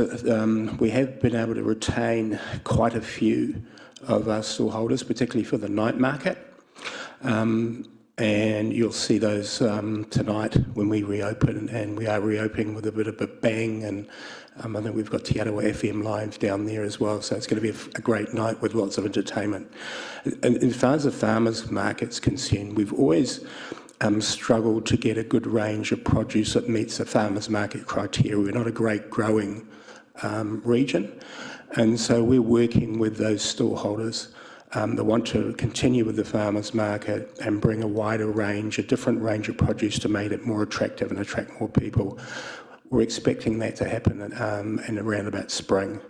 we have been able to retain quite a few of our stallholders, particularly for the night market. And you'll see those tonight when we reopen, and we are reopening with a bit of a bang, and I think we've got Te Arawa FM live down there as well, so it's going to be a great night with lots of entertainment. And as far as the farmers market's concerned, we've always struggled to get a good range of produce that meets the farmers market criteria. We're not a great growing region, and so we're working with those stallholders that want to continue with the farmers market and bring a wider range, a different range of produce to make it more attractive and attract more people. We're expecting that to happen in around about spring.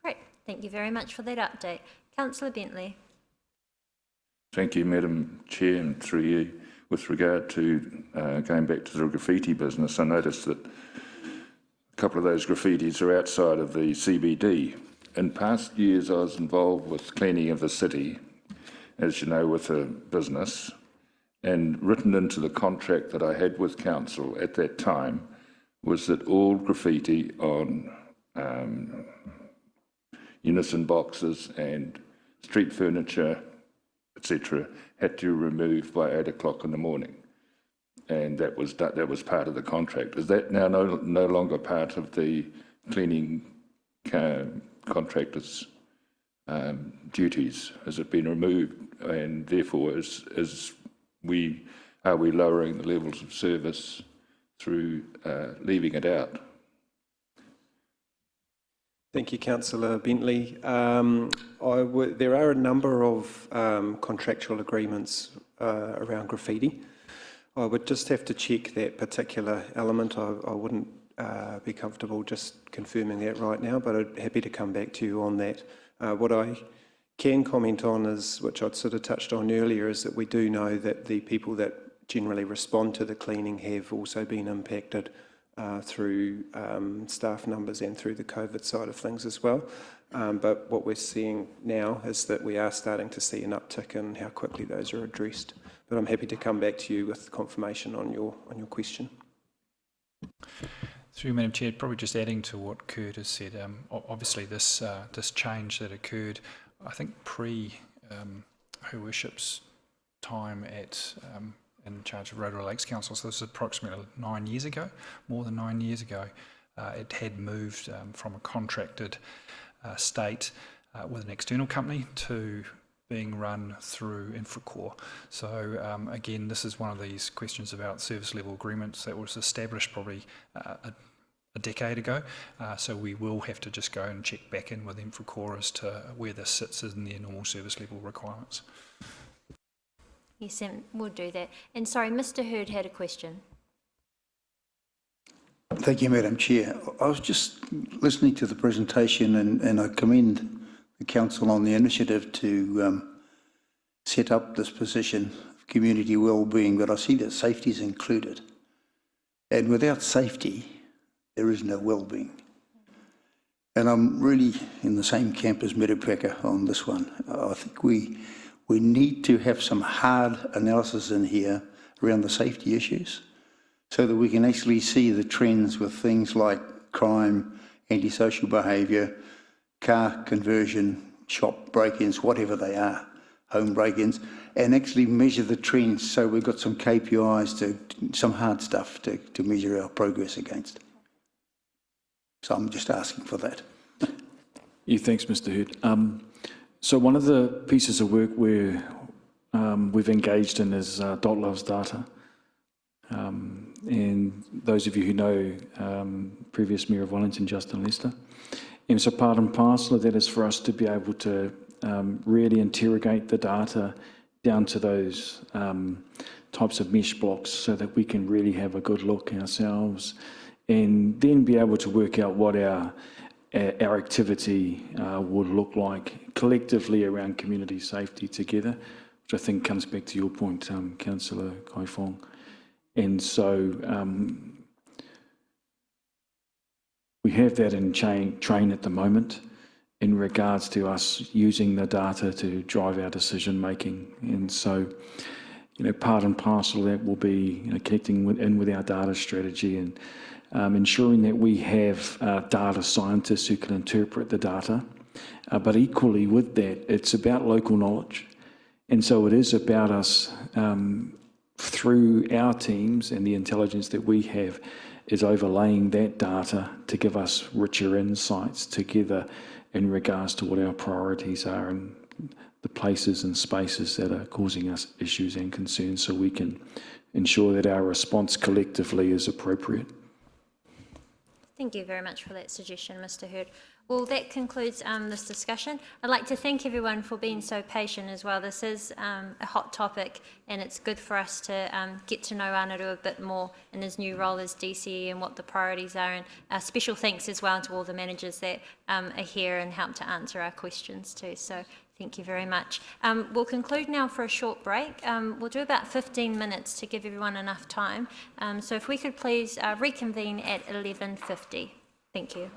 Great. Thank you very much for that update. Councillor Bentley. Thank you, Madam Chair, and through you. With regard to going back to the graffiti business, I noticed that a couple of those graffitis are outside of the CBD. In past years, I was involved with cleaning of the city, as you know, with a business, and written into the contract that I had with council at that time was that all graffiti on unison boxes and street furniture, etc., had to be removed by 8 o'clock in the morning, and that was part of the contract. Is that now no longer part of the cleaning contractors' duties? Has it been removed, and therefore are we lowering the levels of service through leaving it out? Thank you, Councillor Bentley. There are a number of contractual agreements around graffiti. I would just have to check that particular element. I wouldn't be comfortable just confirming that right now, but I'd be happy to come back to you on that. What I can comment on is, which I'd sort of touched on earlier, is that we do know that the people that generally respond to the cleaning have also been impacted through staff numbers and through the COVID side of things as well. But what we're seeing now is that we are starting to see an uptick in how quickly those are addressed. But I'm happy to come back to you with confirmation on your question. Through you, Madam Chair, probably just adding to what Kurt has said. Obviously, this change that occurred, I think Her Worship's time in charge of Rotorua Lakes Council, so this is approximately 9 years ago, more than 9 years ago. It had moved from a contracted state with an external company to being run through Infracore. So again, this is one of these questions about service level agreements that was established probably a decade ago. So we will have to just go and check back in with Infracore as to where this sits in their normal service level requirements. Yes, we'll do that. And sorry, Mr. Hurd had a question. Thank you, Madam Chair. I was just listening to the presentation, and I commend the Council on the initiative to set up this position of community wellbeing, but I see that safety is included. And without safety, there is no wellbeing. And I'm really in the same camp as Merepeka on this one. I think we need to have some hard analysis in here around the safety issues so that we can actually see the trends with things like crime, antisocial behaviour, car conversion, shop break-ins, whatever they are. home break-ins, and actually measure the trends. So we've got some KPIs, some hard stuff to measure our progress against. So I'm just asking for that. Yeah, thanks, Mr. Hurd. So one of the pieces of work we've engaged in is Dot Loves Data. And those of you who know previous Mayor of Wellington, Justin Lester. And so part and parcel of that is for us to be able to really interrogate the data down to those types of mesh blocks so that we can really have a good look ourselves and then be able to work out what our activity would look like collectively around community safety together, which I think comes back to your point, Councillor Kaifong. And so we have that in train at the moment in regards to us using the data to drive our decision making. And so, part and parcel of that will be connecting with our data strategy and ensuring that we have data scientists who can interpret the data. But equally with that, it's about local knowledge. And so it is about us, through our teams and the intelligence that we have, is overlaying that data to give us richer insights together in regards to what our priorities are and the places and spaces that are causing us issues and concerns, so we can ensure that our response collectively is appropriate. Thank you very much for that suggestion, Mr. Hurd. Well, that concludes this discussion. I'd like to thank everyone for being so patient as well. This is a hot topic, and it's good for us to get to know Anaru a bit more in his new role as DCE and what the priorities are. And special thanks as well to all the managers that are here and help to answer our questions too. So thank you very much. We'll conclude now for a short break. We'll do about 15 minutes to give everyone enough time. So if we could please reconvene at 11:50. Thank you.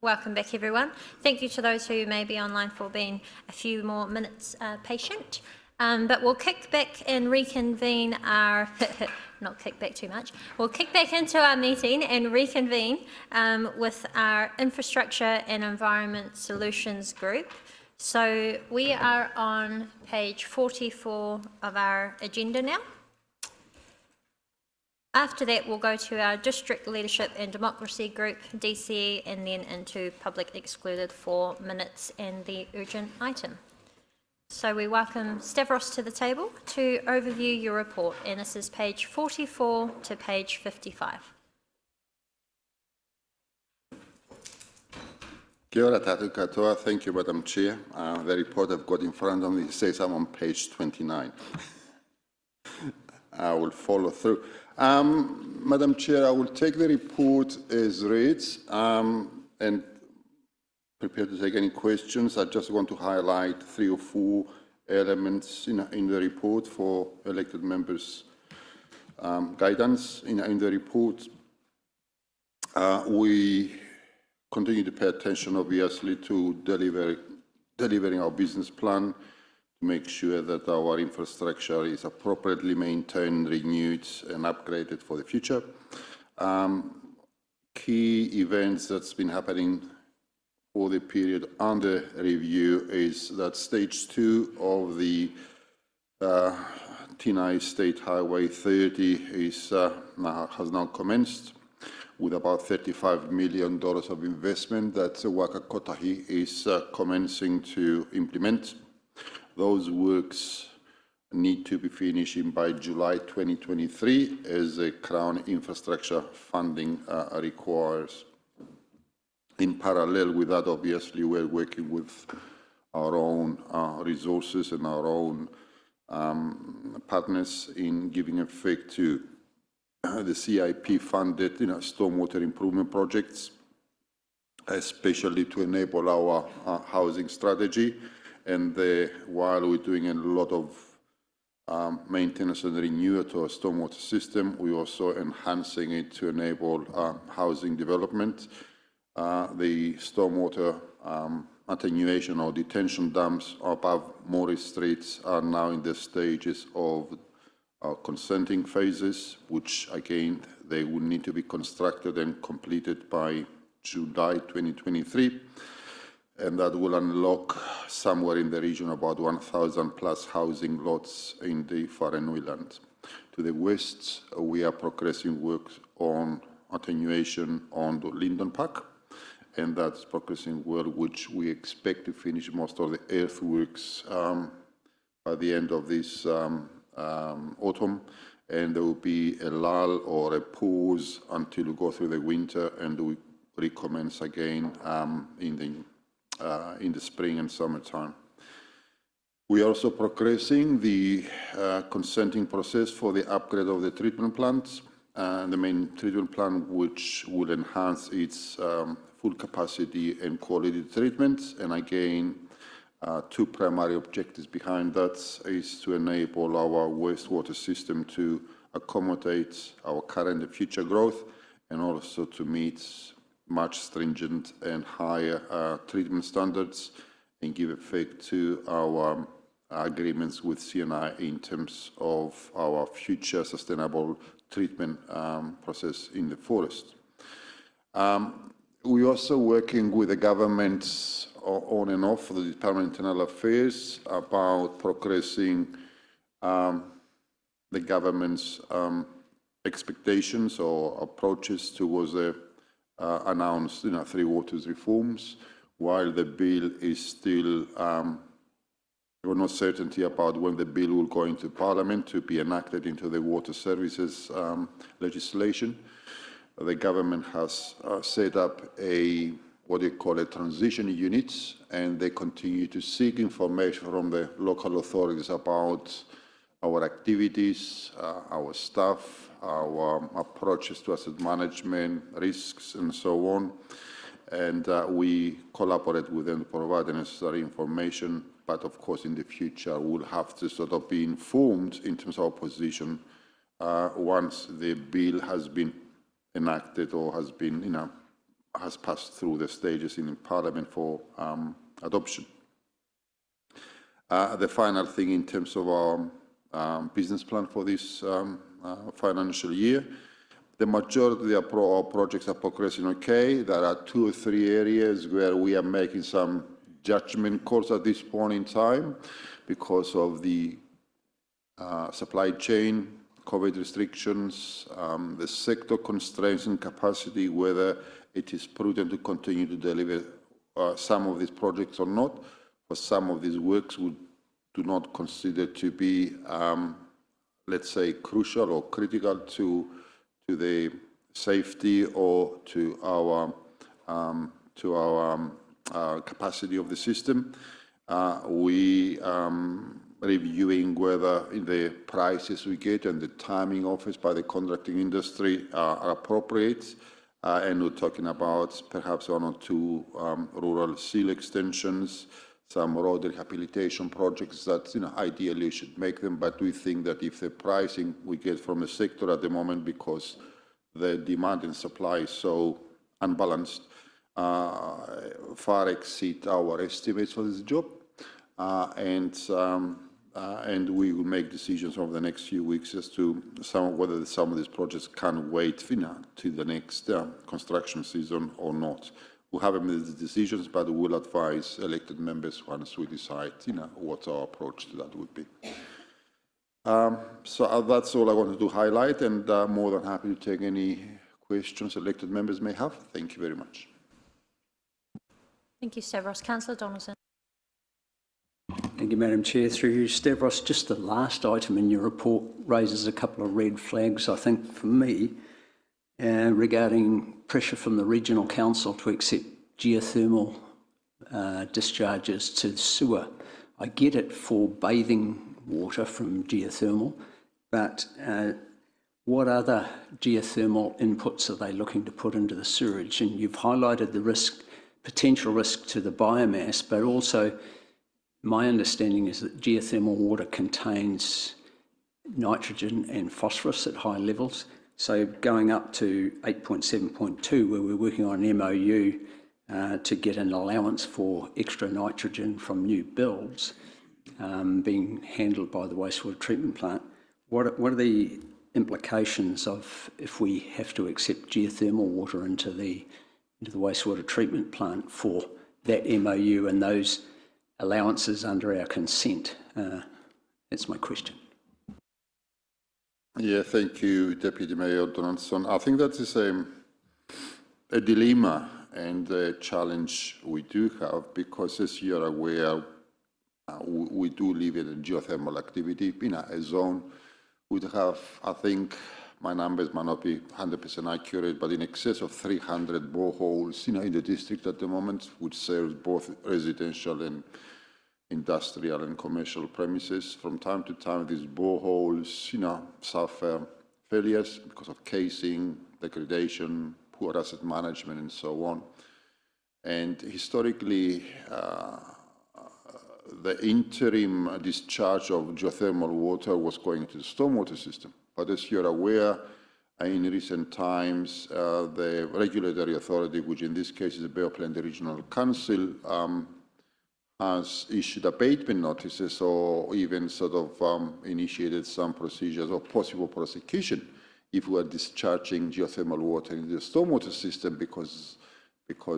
Welcome back, everyone. Thank you to those who may be online for being a few more minutes patient. But we'll kick back and reconvene our, not kick back too much, we'll kick back into our meeting and reconvene with our Infrastructure and Environment Solutions Group. So we are on page 44 of our agenda now. After that, we'll go to our District Leadership and Democracy Group, DCE, and then into Public Excluded for minutes and the urgent item. So we welcome Stavros to the table to overview your report, and this is page 44 to page 55. Kia ora tātou katoa. Thank you, Madam Chair. The report I've got in front of me says I'm on page 29. I will follow through. Madam Chair, I will take the report as read and prepare to take any questions. I just want to highlight 3 or 4 elements in the report for elected members' guidance. In the report, we continue to pay attention, obviously, to delivering our business plan, to make sure that our infrastructure is appropriately maintained, renewed and upgraded for the future. Key events that's been happening for the period under review is that stage 2 of the Tinai State Highway 30 has now commenced with about $35 million of investment that Waka Kotahi is commencing to implement. Those works need to be finishing by July 2023 as the Crown infrastructure funding requires. In parallel with that, obviously, we're working with our own resources and our own partners in giving effect to the CIP-funded stormwater improvement projects, especially to enable our housing strategy. And while we're doing a lot of maintenance and renewal to our stormwater system, we're also enhancing it to enable housing development. The stormwater attenuation or detention dams above Morris Street are now in the stages of consenting phases, which again, they will need to be constructed and completed by July 2023. And that will unlock somewhere in the region about 1,000 plus housing lots in the Wharenui land. To the west, we are progressing work on attenuation on the Linden Park, and that's progressing well, which we expect to finish most of the earthworks by the end of this autumn. And there will be a lull or a pause until we go through the winter, and we recommence again in the spring and summertime. We are also progressing the consenting process for the upgrade of the treatment plants, the main treatment plant, which will enhance its full capacity and quality treatment. And again, 2 primary objectives behind that is to enable our wastewater system to accommodate our current and future growth, and also to meet much stringent and higher treatment standards and give effect to our agreements with CNI in terms of our future sustainable treatment process in the forest. We're also working with the government on and off, the Department of Internal Affairs, about progressing the government's expectations or approaches towards the announced 3 waters reforms. While the bill is still, there was no certainty about when the bill will go into Parliament to be enacted into the water services legislation. The government has set up a transition unit, and they continue to seek information from the local authorities about our activities, our staff, our approaches to asset management, risks, and so on. And we collaborate with them to provide the necessary information. But of course, in the future, we'll have to sort of be informed in terms of our position once the bill has been enacted or has been, has passed through the stages in Parliament for adoption. The final thing in terms of our business plan for this financial year, the majority of our projects are progressing okay. There are 2 or 3 areas where we are making some judgment calls at this point in time because of the supply chain, COVID restrictions, the sector constraints and capacity, whether it is prudent to continue to deliver some of these projects or not. For some of these works we do not consider to be, let's say, crucial or critical to the safety or to our capacity of the system. We reviewing whether the prices we get and the timing of it by the contracting industry are appropriate. And we're talking about perhaps 1 or 2 rural seal extensions, some road rehabilitation projects that ideally should make them, but we think that if the pricing we get from the sector at the moment, because the demand and supply is so unbalanced, far exceed our estimates for this job, and we will make decisions over the next few weeks as to whether some of these projects can wait to the next construction season or not. We haven't made the decisions, but we'll advise elected members once we decide, what our approach to that would be. So that's all I wanted to highlight, and more than happy to take any questions elected members may have. Thank you very much. Thank you, Stavros. Councillor Donaldson. Thank you, Madam Chair. Through you, Stavros, just the last item in your report raises a couple of red flags, I think, for me, regarding pressure from the Regional Council to accept geothermal discharges to sewer. I get it for bathing water from geothermal, but what other geothermal inputs are they looking to put into the sewerage? And you've highlighted the potential risk to the biomass, but also my understanding is that geothermal water contains nitrogen and phosphorus at high levels. So going up to 8.7.2, where we're working on an MOU to get an allowance for extra nitrogen from new builds being handled by the wastewater treatment plant, what are the implications of if we have to accept geothermal water into the wastewater treatment plant for that MOU and those allowances under our consent? That's my question. Yeah, thank you, Deputy Mayor Donaldson. I think that is a dilemma and a challenge we do have, because as you're aware, we do live in a geothermal activity in a zone. We'd have, I think, my numbers might not be 100% accurate, but in excess of 300 boreholes, in the district at the moment, which serves both residential and industrial and commercial premises. From time to time, these boreholes, suffer failures because of casing, degradation, poor asset management, and so on. And historically, the interim discharge of geothermal water was going into the stormwater system. But as you're aware, in recent times, the regulatory authority, which in this case is the Bay of Plenty Regional Council, has issued abatement notices or even initiated some procedures of possible prosecution if we are discharging geothermal water into the stormwater system because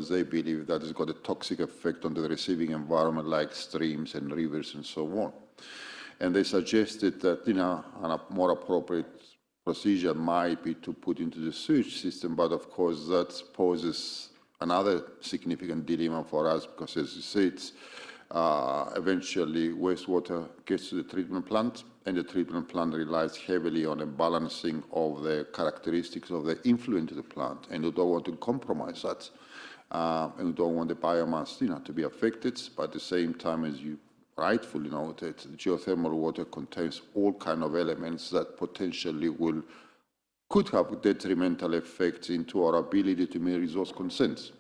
they believe that it's got a toxic effect on the receiving environment like streams and rivers and so on. And they suggested that a more appropriate procedure might be to put into the sewage system, but of course that poses another significant dilemma for us because, as you said, eventually wastewater gets to the treatment plant, and the treatment plant relies heavily on a balancing of the characteristics of the influent to the plant, and we don't want to compromise that, and we don't want the biomass to be affected. But at the same time, as you rightfully know, that geothermal water contains all kinds of elements that potentially could have detrimental effects into our ability to make resource consents.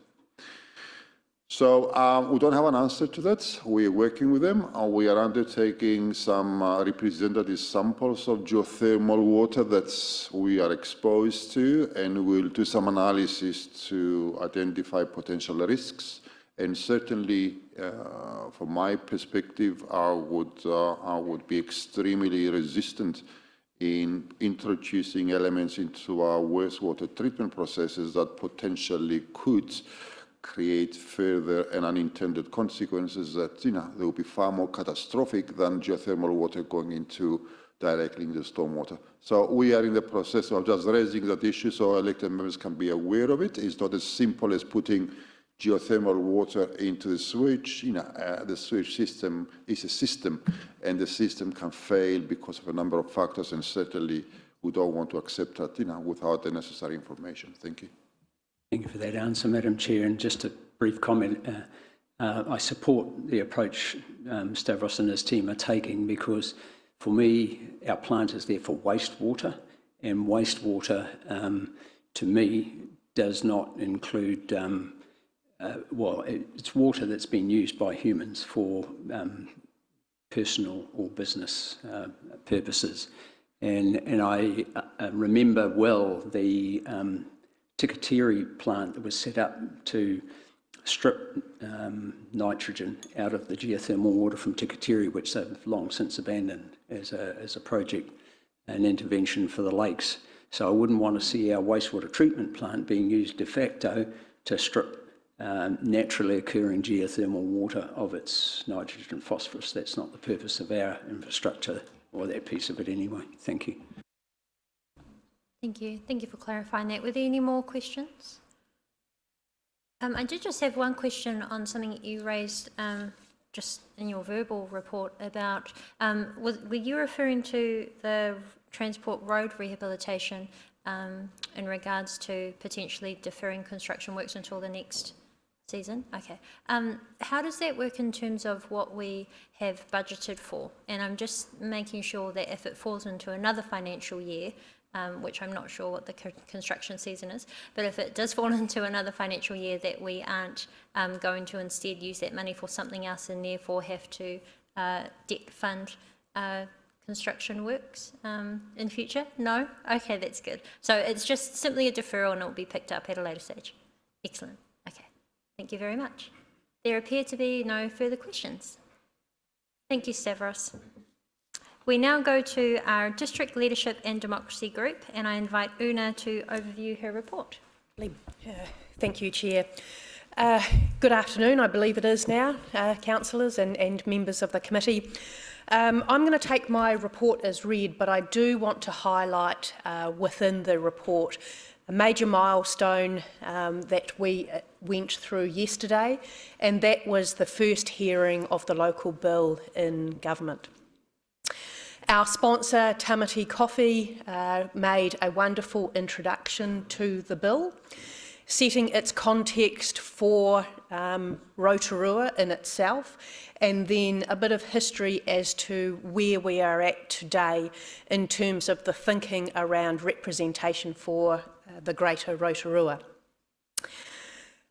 So we don't have an answer to that. We're working with them. We are undertaking some representative samples of geothermal water that we are exposed to, and we'll do some analysis to identify potential risks. And certainly, from my perspective, I would be extremely resistant in introducing elements into our wastewater treatment processes that potentially could create further and unintended consequences that, they will be far more catastrophic than geothermal water going directly into stormwater. So we are in the process of just raising that issue so elected members can be aware of it. It's not as simple as putting geothermal water into the sewage. The sewage system is a system, and the system can fail because of a number of factors, and certainly we don't want to accept that, without the necessary information. Thank you. Thank you for that answer, Madam Chair. And just a brief comment, I support the approach Stavros and his team are taking, because for me, our plant is there for wastewater, and wastewater, to me, does not include, it's water that's been used by humans for personal or business purposes. And I remember well the Tikateri plant that was set up to strip nitrogen out of the geothermal water from Tikateri, which they've long since abandoned as a project, an intervention for the lakes. So I wouldn't want to see our wastewater treatment plant being used de facto to strip naturally occurring geothermal water of its nitrogen and phosphorus. That's not the purpose of our infrastructure, or that piece of it anyway. Thank you. Thank you. Thank you for clarifying that. Were there any more questions? I did just have one question on something that you raised just in your verbal report about, were you referring to the transport road rehabilitation in regards to potentially deferring construction works until the next season? Okay. How does that work in terms of what we have budgeted for? And I'm just making sure that if it falls into another financial year, which I'm not sure what the construction season is, but if it does fall into another financial year, that we aren't going to instead use that money for something else and therefore have to debt fund construction works in future? No? Okay, that's good. So it's just simply a deferral and it will be picked up at a later stage. Excellent. Okay. Thank you very much. There appear to be no further questions. Thank you, Stavros. We now go to our District Leadership and Democracy Group, and I invite Una to overview her report. Thank you, Chair. Good afternoon, I believe it is now, councillors and members of the committee. I'm going to take my report as read, but I do want to highlight within the report a major milestone that we went through yesterday, and that was the first hearing of the local bill in government. Our sponsor, Tamati Coffee, made a wonderful introduction to the bill, setting its context for Rotorua in itself, and then a bit of history as to where we are at today in terms of the thinking around representation for the Greater Rotorua.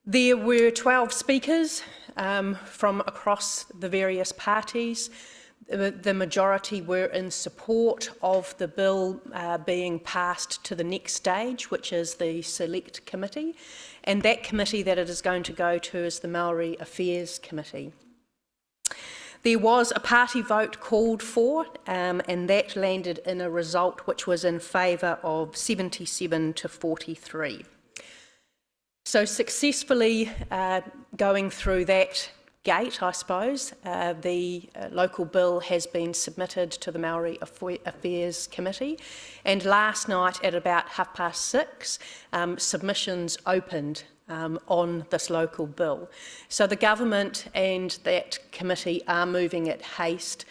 There were 12 speakers from across the various parties. The majority were in support of the bill being passed to the next stage, which is the Select Committee, and that committee that it is going to go to is the Maori Affairs Committee. There was a party vote called for, and that landed in a result which was in favour of 77 to 43. So successfully going through that gate, I suppose, the local bill has been submitted to the Maori Affairs Committee, and last night at about 6:30, submissions opened on this local bill. So the government and that committee are moving at haste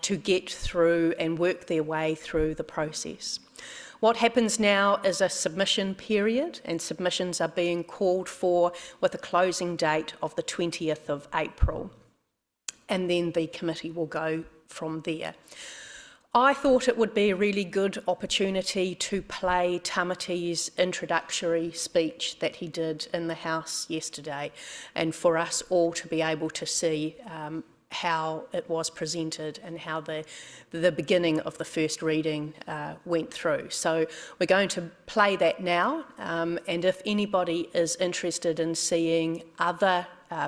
to get through and work their way through the process. What happens now is a submission period, and submissions are being called for with a closing date of the 20th of April. And then the committee will go from there. I thought it would be a really good opportunity to play Tamati's introductory speech that he did in the House yesterday, and for us all to be able to see how it was presented and how the beginning of the first reading went through. So we're going to play that now, and if anybody is interested in seeing other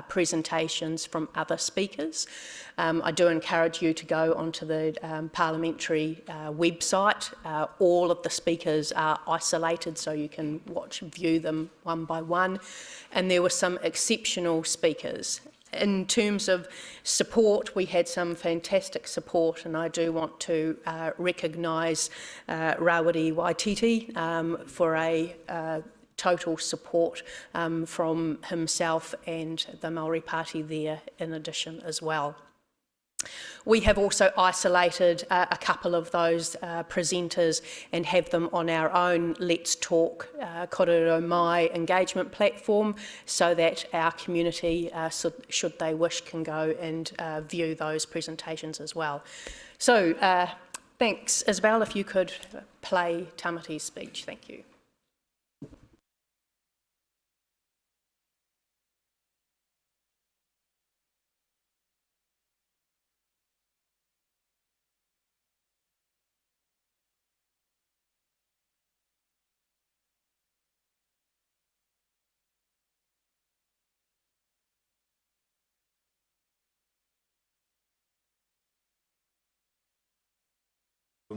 presentations from other speakers, I do encourage you to go onto the parliamentary website. All of the speakers are isolated, so you can view them one by one, and there were some exceptional speakers. In terms of support, we had some fantastic support, and I do want to recognise Rawiri Waititi for a total support from himself and the Māori Party there in addition as well. We have also isolated a couple of those presenters and have them on our own Let's Talk Korero Mai engagement platform, so that our community, should they wish, can go and view those presentations as well. So thanks. Isabel, if you could play Tamati's speech. Thank you.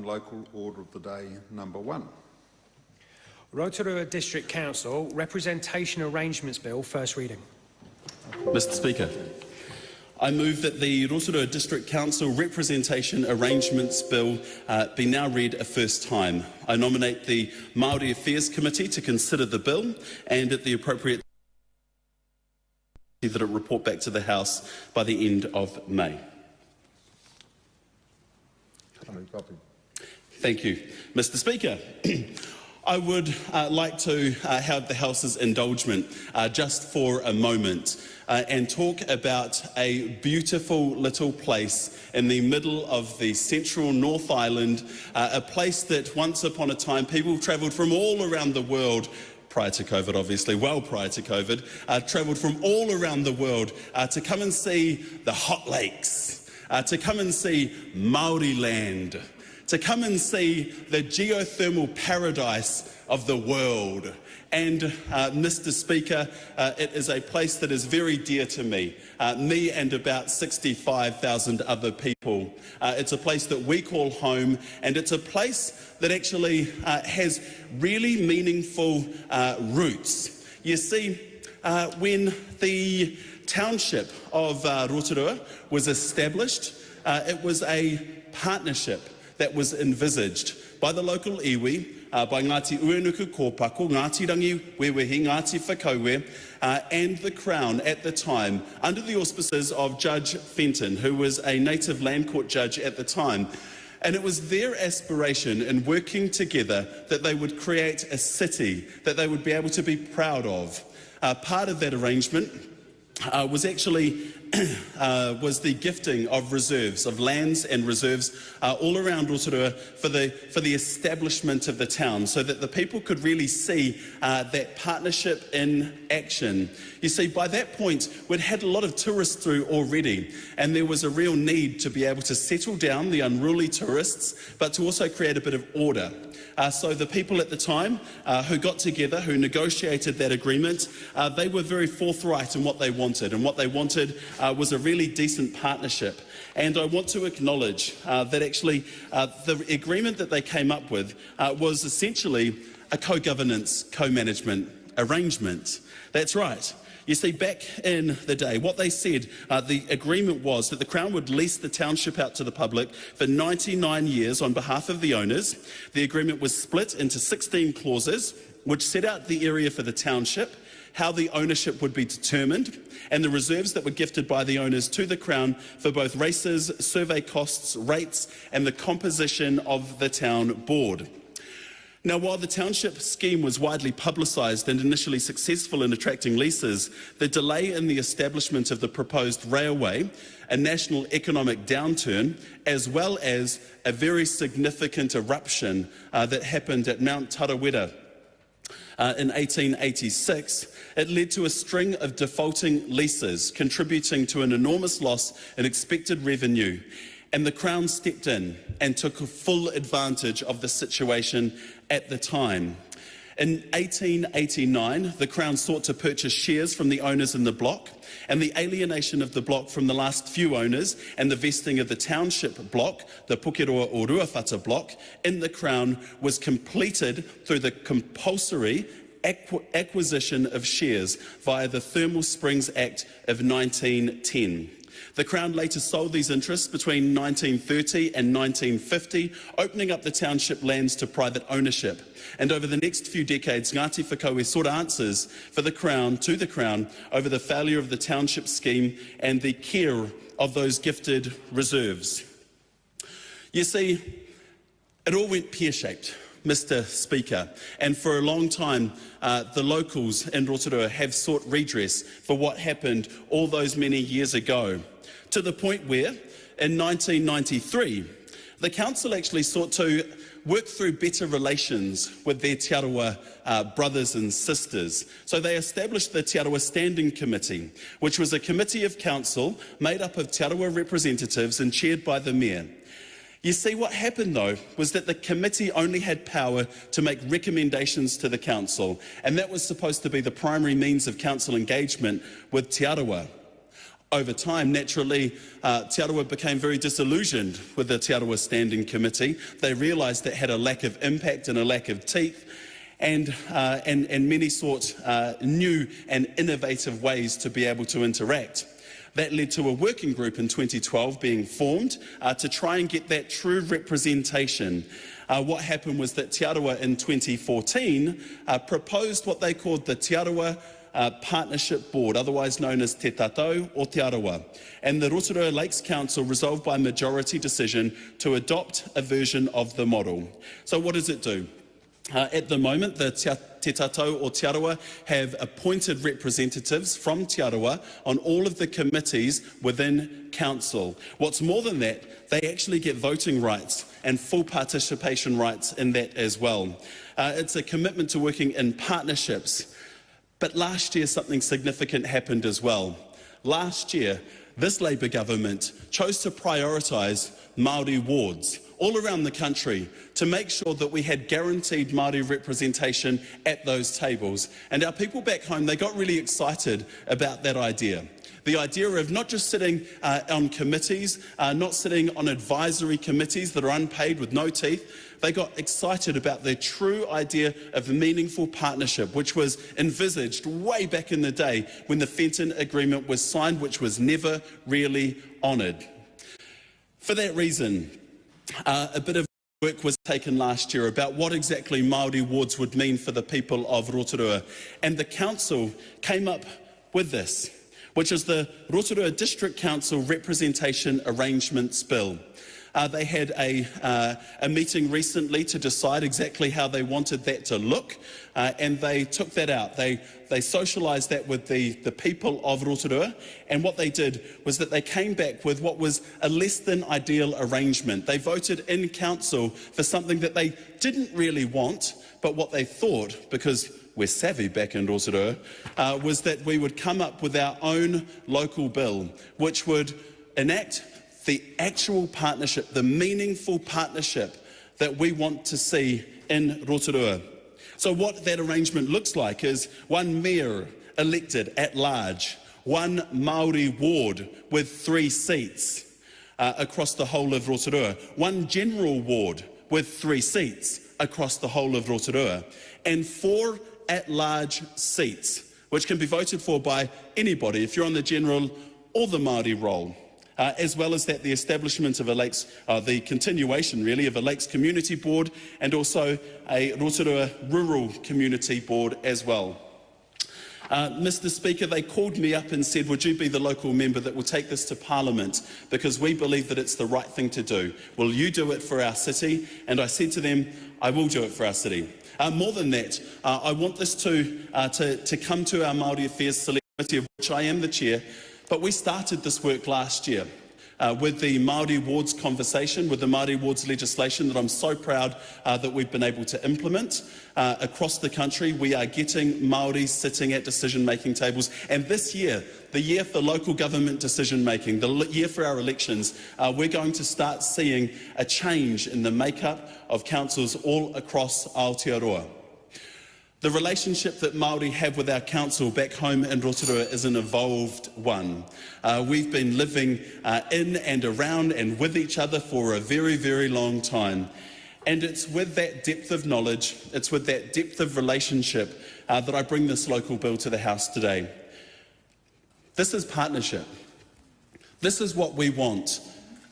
Local Order of the Day number 1. Rotorua District Council Representation Arrangements Bill, first reading. Mr Speaker, I move that the Rotorua District Council Representation Arrangements Bill be now read a first time. I nominate the Māori Affairs Committee to consider the bill and at the appropriate that it report back to the House by the end of May. Thank you. Mr Speaker, I would like to have the House's indulgence just for a moment and talk about a beautiful little place in the middle of the central North Island, a place that once upon a time people travelled from all around the world, prior to COVID obviously, well prior to COVID, travelled from all around the world to come and see the hot lakes, to come and see Māori land, to come and see the geothermal paradise of the world. And Mr Speaker, it is a place that is very dear to me and about 65,000 other people. It's a place that we call home, and it's a place that actually has really meaningful roots. You see, when the township of Rotorua was established, it was a partnership that was envisaged by the local iwi, by Ngāti Uenuku Kōpako, Ngāti Rangi Wewehi, Ngāti Whakauwe, and the Crown at the time, under the auspices of Judge Fenton, who was a native land court judge at the time. And it was their aspiration in working together that they would create a city that they would be able to be proud of. Part of that arrangement was actually was the gifting of reserves, of lands and reserves all around Rotorua for the establishment of the town, so that the people could really see that partnership in action. You see, by that point, we'd had a lot of tourists through already, and there was a real need to be able to settle down the unruly tourists, but to also create a bit of order. So the people at the time who got together, who negotiated that agreement, they were very forthright in what they wanted, and what they wanted was a really decent partnership. And I want to acknowledge that actually the agreement that they came up with was essentially a co-governance, co-management arrangement. That's right. You see, back in the day, what they said, the agreement was that the Crown would lease the township out to the public for 99 years on behalf of the owners. The agreement was split into 16 clauses, which set out the area for the township, how the ownership would be determined, and the reserves that were gifted by the owners to the Crown for both races, survey costs, rates, and the composition of the town board. Now, while the township scheme was widely publicised and initially successful in attracting leases, the delay in the establishment of the proposed railway, a national economic downturn, as well as a very significant eruption that happened at Mount Tarawera in 1886, it led to a string of defaulting leases, contributing to an enormous loss in expected revenue. And the Crown stepped in and took full advantage of the situation at the time. In 1889, the Crown sought to purchase shares from the owners in the block, and the alienation of the block from the last few owners and the vesting of the township block, the Pukeroa o Ruawhata block, in the Crown was completed through the compulsory acquisition of shares via the Thermal Springs Act of 1910. The Crown later sold these interests between 1930 and 1950, opening up the township lands to private ownership. And over the next few decades, Ngāti Whakaue sought answers for the Crown, over the failure of the township scheme and the care of those gifted reserves. You see, it all went pear-shaped, Mr. Speaker, and for a long time the locals in Rotorua have sought redress for what happened all those many years ago, to the point where, in 1993, the council actually sought to work through better relations with their Te Arawa brothers and sisters. So they established the Te Arawa Standing Committee, which was a committee of council made up of Te Arawa representatives and chaired by the Mayor. You see, what happened, though, was that the committee only had power to make recommendations to the council, and that was supposed to be the primary means of council engagement with Te Arawa. Over time, naturally, Te Arawa became very disillusioned with the Te Arawa Standing Committee. They realised it had a lack of impact and a lack of teeth, and many sought new and innovative ways to be able to interact. That led to a working group in 2012 being formed to try and get that true representation. What happened was that Te Arawa in 2014 proposed what they called the Te Arawa Partnership Board, otherwise known as Te Tatau o Te Arawa, and the Rotorua Lakes Council resolved by majority decision to adopt a version of the model. So what does it do? At the moment, the Te Tatau o Te Arawa have appointed representatives from Te Arawa on all of the committees within council. What's more than that, they actually get voting rights and full participation rights in that as well. It's a commitment to working in partnerships. But last year, something significant happened as well. Last year, this Labour government chose to prioritise Māori wards all around the country to make sure that we had guaranteed Māori representation at those tables. And our people back home, they got really excited about that idea. The idea of not just sitting on committees, not sitting on advisory committees that are unpaid with no teeth. They got excited about the true idea of meaningful partnership, which was envisaged way back in the day when the Fenton Agreement was signed, which was never really honoured. For that reason, a bit of work was taken last year about what exactly Māori wards would mean for the people of Rotorua, and the council came up with this, which is the Rotorua District Council Representation Arrangements Bill. They had a meeting recently to decide exactly how they wanted that to look, and they took that out. They socialised that with the people of Rotorua, and what they did was that they came back with what was a less than ideal arrangement. They voted in council for something that they didn't really want, but what they thought, because we're savvy back in Rotorua, was that we would come up with our own local bill, which would enact the actual partnership, the meaningful partnership that we want to see in Rotorua. So what that arrangement looks like is one mayor elected at large, one Māori ward with 3 seats across the whole of Rotorua, one general ward with 3 seats across the whole of Rotorua, and 4 at-large seats, which can be voted for by anybody if you're on the general or the Māori roll. As well as that, the establishment of the continuation really of a Lakes Community Board, and also a Rotorua Rural Community Board as well. Mr Speaker, they called me up and said, would you be the local member that will take this to Parliament because we believe that it's the right thing to do. Will you do it for our city? And I said to them, I will do it for our city. More than that, I want this to come to our Māori Affairs Select Committee, of which I am the chair, but we started this work last year. With the Māori Wards conversation, with the Māori Wards legislation that I'm so proud that we've been able to implement. Across the country, we are getting Māori sitting at decision-making tables. And this year, the year for local government decision-making, the year for our elections, we're going to start seeing a change in the makeup of councils all across Aotearoa. The relationship that Māori have with our council back home in Rotorua is an evolved one. We've been living in and around and with each other for a very, very long time. And it's with that depth of knowledge, it's with that depth of relationship that I bring this local bill to the House today. This is partnership. This is what we want.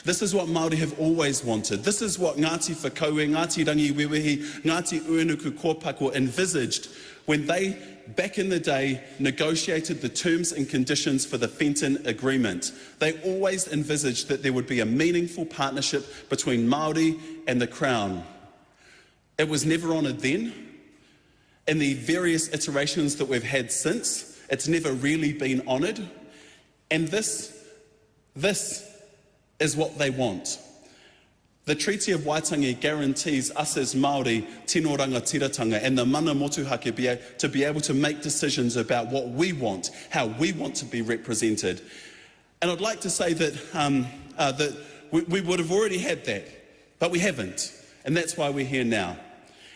This is what Māori have always wanted. This is what Ngāti Whakaue, Ngāti Rangiwewehi, Ngāti Uenuku Kōpako envisaged when they, back in the day, negotiated the terms and conditions for the Fenton Agreement. They always envisaged that there would be a meaningful partnership between Māori and the Crown. It was never honoured then. In the various iterations that we've had since, it's never really been honoured. And this is what they want. The Treaty of Waitangi guarantees us as Māori tino rangatiratanga and the mana motuhake to be able to make decisions about what we want, how we want to be represented. And I'd like to say that, we would have already had that, but we haven't. And that's why we're here now.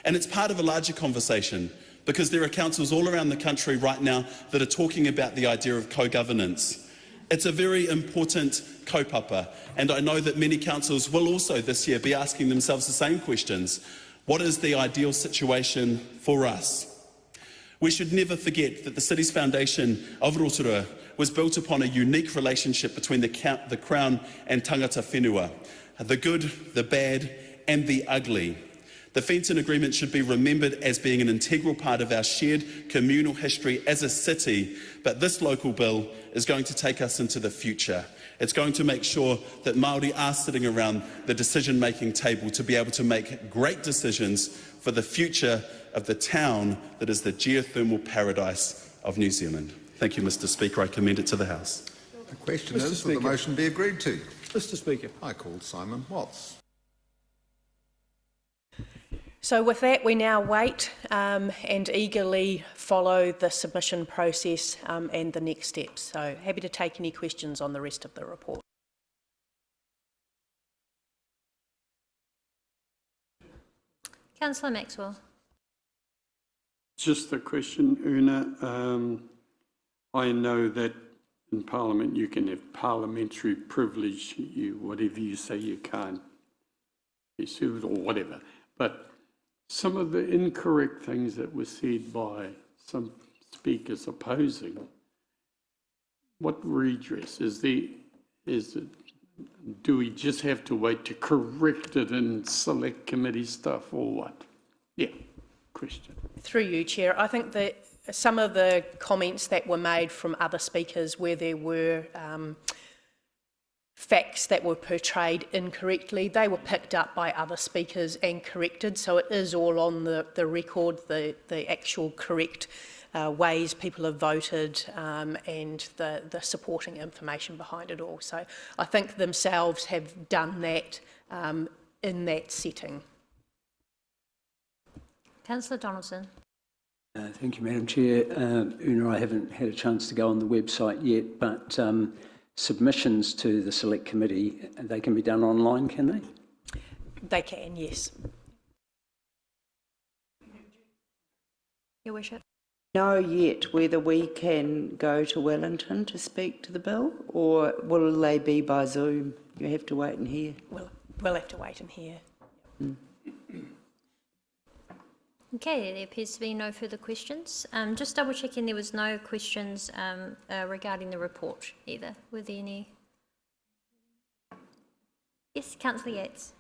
And it's part of a larger conversation because there are councils all around the country right now that are talking about the idea of co-governance. It's a very important kaupapa, and I know that many councils will also this year be asking themselves the same questions. What is the ideal situation for us? We should never forget that the city's foundation of Rotorua was built upon a unique relationship between the Crown and tangata whenua, the good, the bad and the ugly. The Fenton Agreement should be remembered as being an integral part of our shared communal history as a city, but this local bill is going to take us into the future. It's going to make sure that Māori are sitting around the decision-making table to be able to make great decisions for the future of the town that is the geothermal paradise of New Zealand. Thank you, Mr Speaker. I commend it to the House. The question is, will the motion be agreed to? Mr Speaker. I call Simon Watts. So with that, we now wait and eagerly follow the submission process and the next steps. So happy to take any questions on the rest of the report. Councillor Maxwell. Just a question, Una. I know that in Parliament you can have parliamentary privilege, whatever you say you can't be sued or whatever. But some of the incorrect things that were said by some speakers opposing, what redress is there? Do we just have to wait to correct it in select committee stuff or what? Yeah, question. Through you, Chair, I think that some of the comments that were made from other speakers where there were facts that were portrayed incorrectly, they were picked up by other speakers and corrected, so it is all on the record, the actual correct ways people have voted and the supporting information behind it all. So I think themselves have done that in that setting. Councillor Donaldson. Thank you, Madam Chair. Una, I haven't had a chance to go on the website yet, but submissions to the Select Committee, they can be done online, can they? They can, yes. Your Worship. Know yet whether we can go to Wellington to speak to the bill, or will they be by Zoom? You have to wait and hear. We'll have to wait and hear. Okay, there appears to be no further questions. Just double checking there was no questions regarding the report either. Were there any? Yes, Councillor Yates.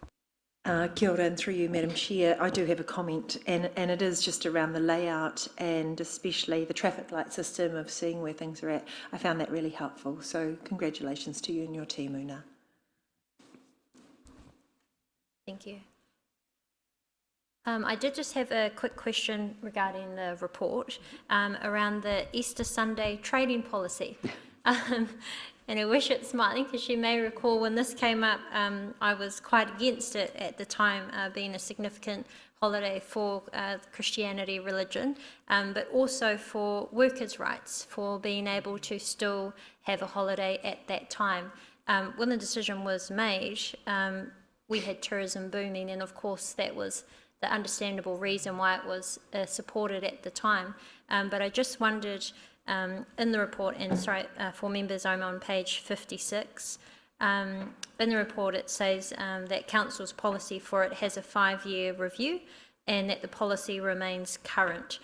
Kia ora, and through you, Madam Chair, I do have a comment, and it is just around the layout and especially the traffic light system of seeing where things are at. I found that really helpful, so congratulations to you and your team, Una. Thank you. I did just have a quick question regarding the report around the Easter Sunday trading policy. And I wish it's smiling because you may recall when this came up, I was quite against it at the time, being a significant holiday for Christianity religion, but also for workers' rights, for being able to still have a holiday at that time. When the decision was made, we had tourism booming, and of course that was the understandable reason why it was supported at the time. But I just wondered, in the report, and sorry, for members, I'm on page 56. In the report it says that Council's policy for it has a 5-year review and that the policy remains current.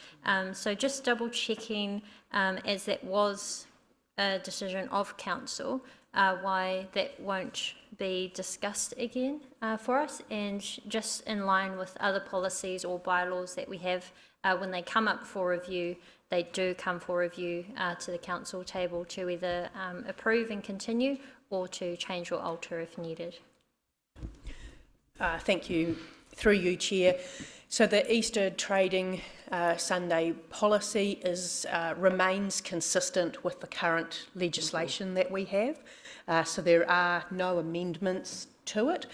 So just double checking, as that was a decision of Council, why that won't be discussed again for us, and just in line with other policies or bylaws that we have, when they come up for review, they do come for review to the Council table to either approve and continue or to change or alter if needed. Thank you. Through you, Chair. So the Easter trading Sunday policy remains consistent with the current legislation that we have. So there are no amendments to it.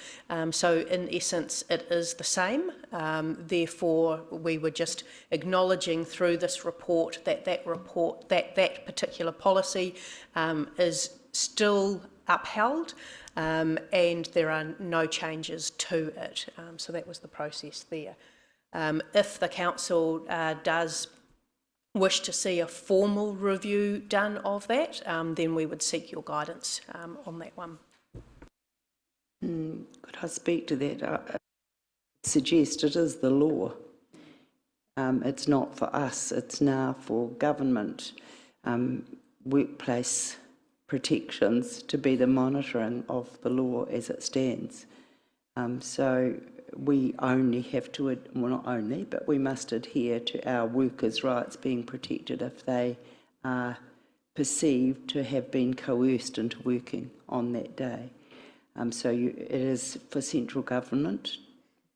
So in essence, it is the same. Therefore, we were just acknowledging through this report that particular policy is still upheld, and there are no changes to it. So that was the process there. If the Council does wish to see a formal review done of that, then we would seek your guidance on that one. Could I speak to that? I suggest it is the law. It's not for us, it's now for government workplace protections to be the monitoring of the law as it stands. So we only have to, well, not only, but we must adhere to our workers' rights being protected if they are perceived to have been coerced into working on that day. So it is for central government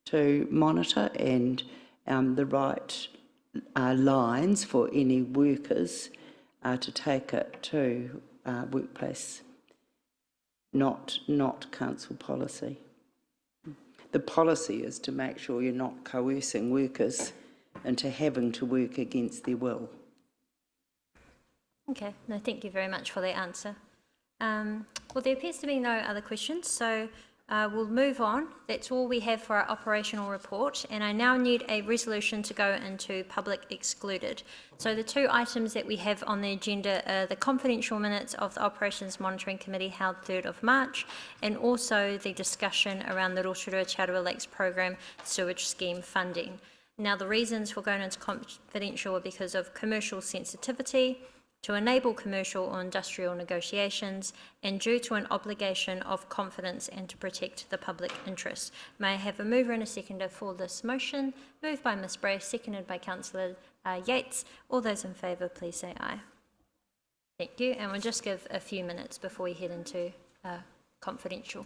to monitor, and the right lines for any workers to take it to workplace, not council policy. The policy is to make sure you're not coercing workers into having to work against their will. Okay, no, thank you very much for that answer. Well, there appears to be no other questions, so we'll move on. That's all we have for our operational report, and I now need a resolution to go into public excluded. So the two items that we have on the agenda are the confidential minutes of the Operations Monitoring Committee held 3rd of March, and also the discussion around the Rotorua Lakes Program sewage scheme funding. Now, the reasons for going into confidential are because of commercial sensitivity, to enable commercial or industrial negotiations, and due to an obligation of confidence and to protect the public interest. May I have a mover and a seconder for this motion? Moved by Ms Bray, seconded by Councillor Yates. All those in favour, please say aye. Thank you, and we'll just give a few minutes before we head into confidential.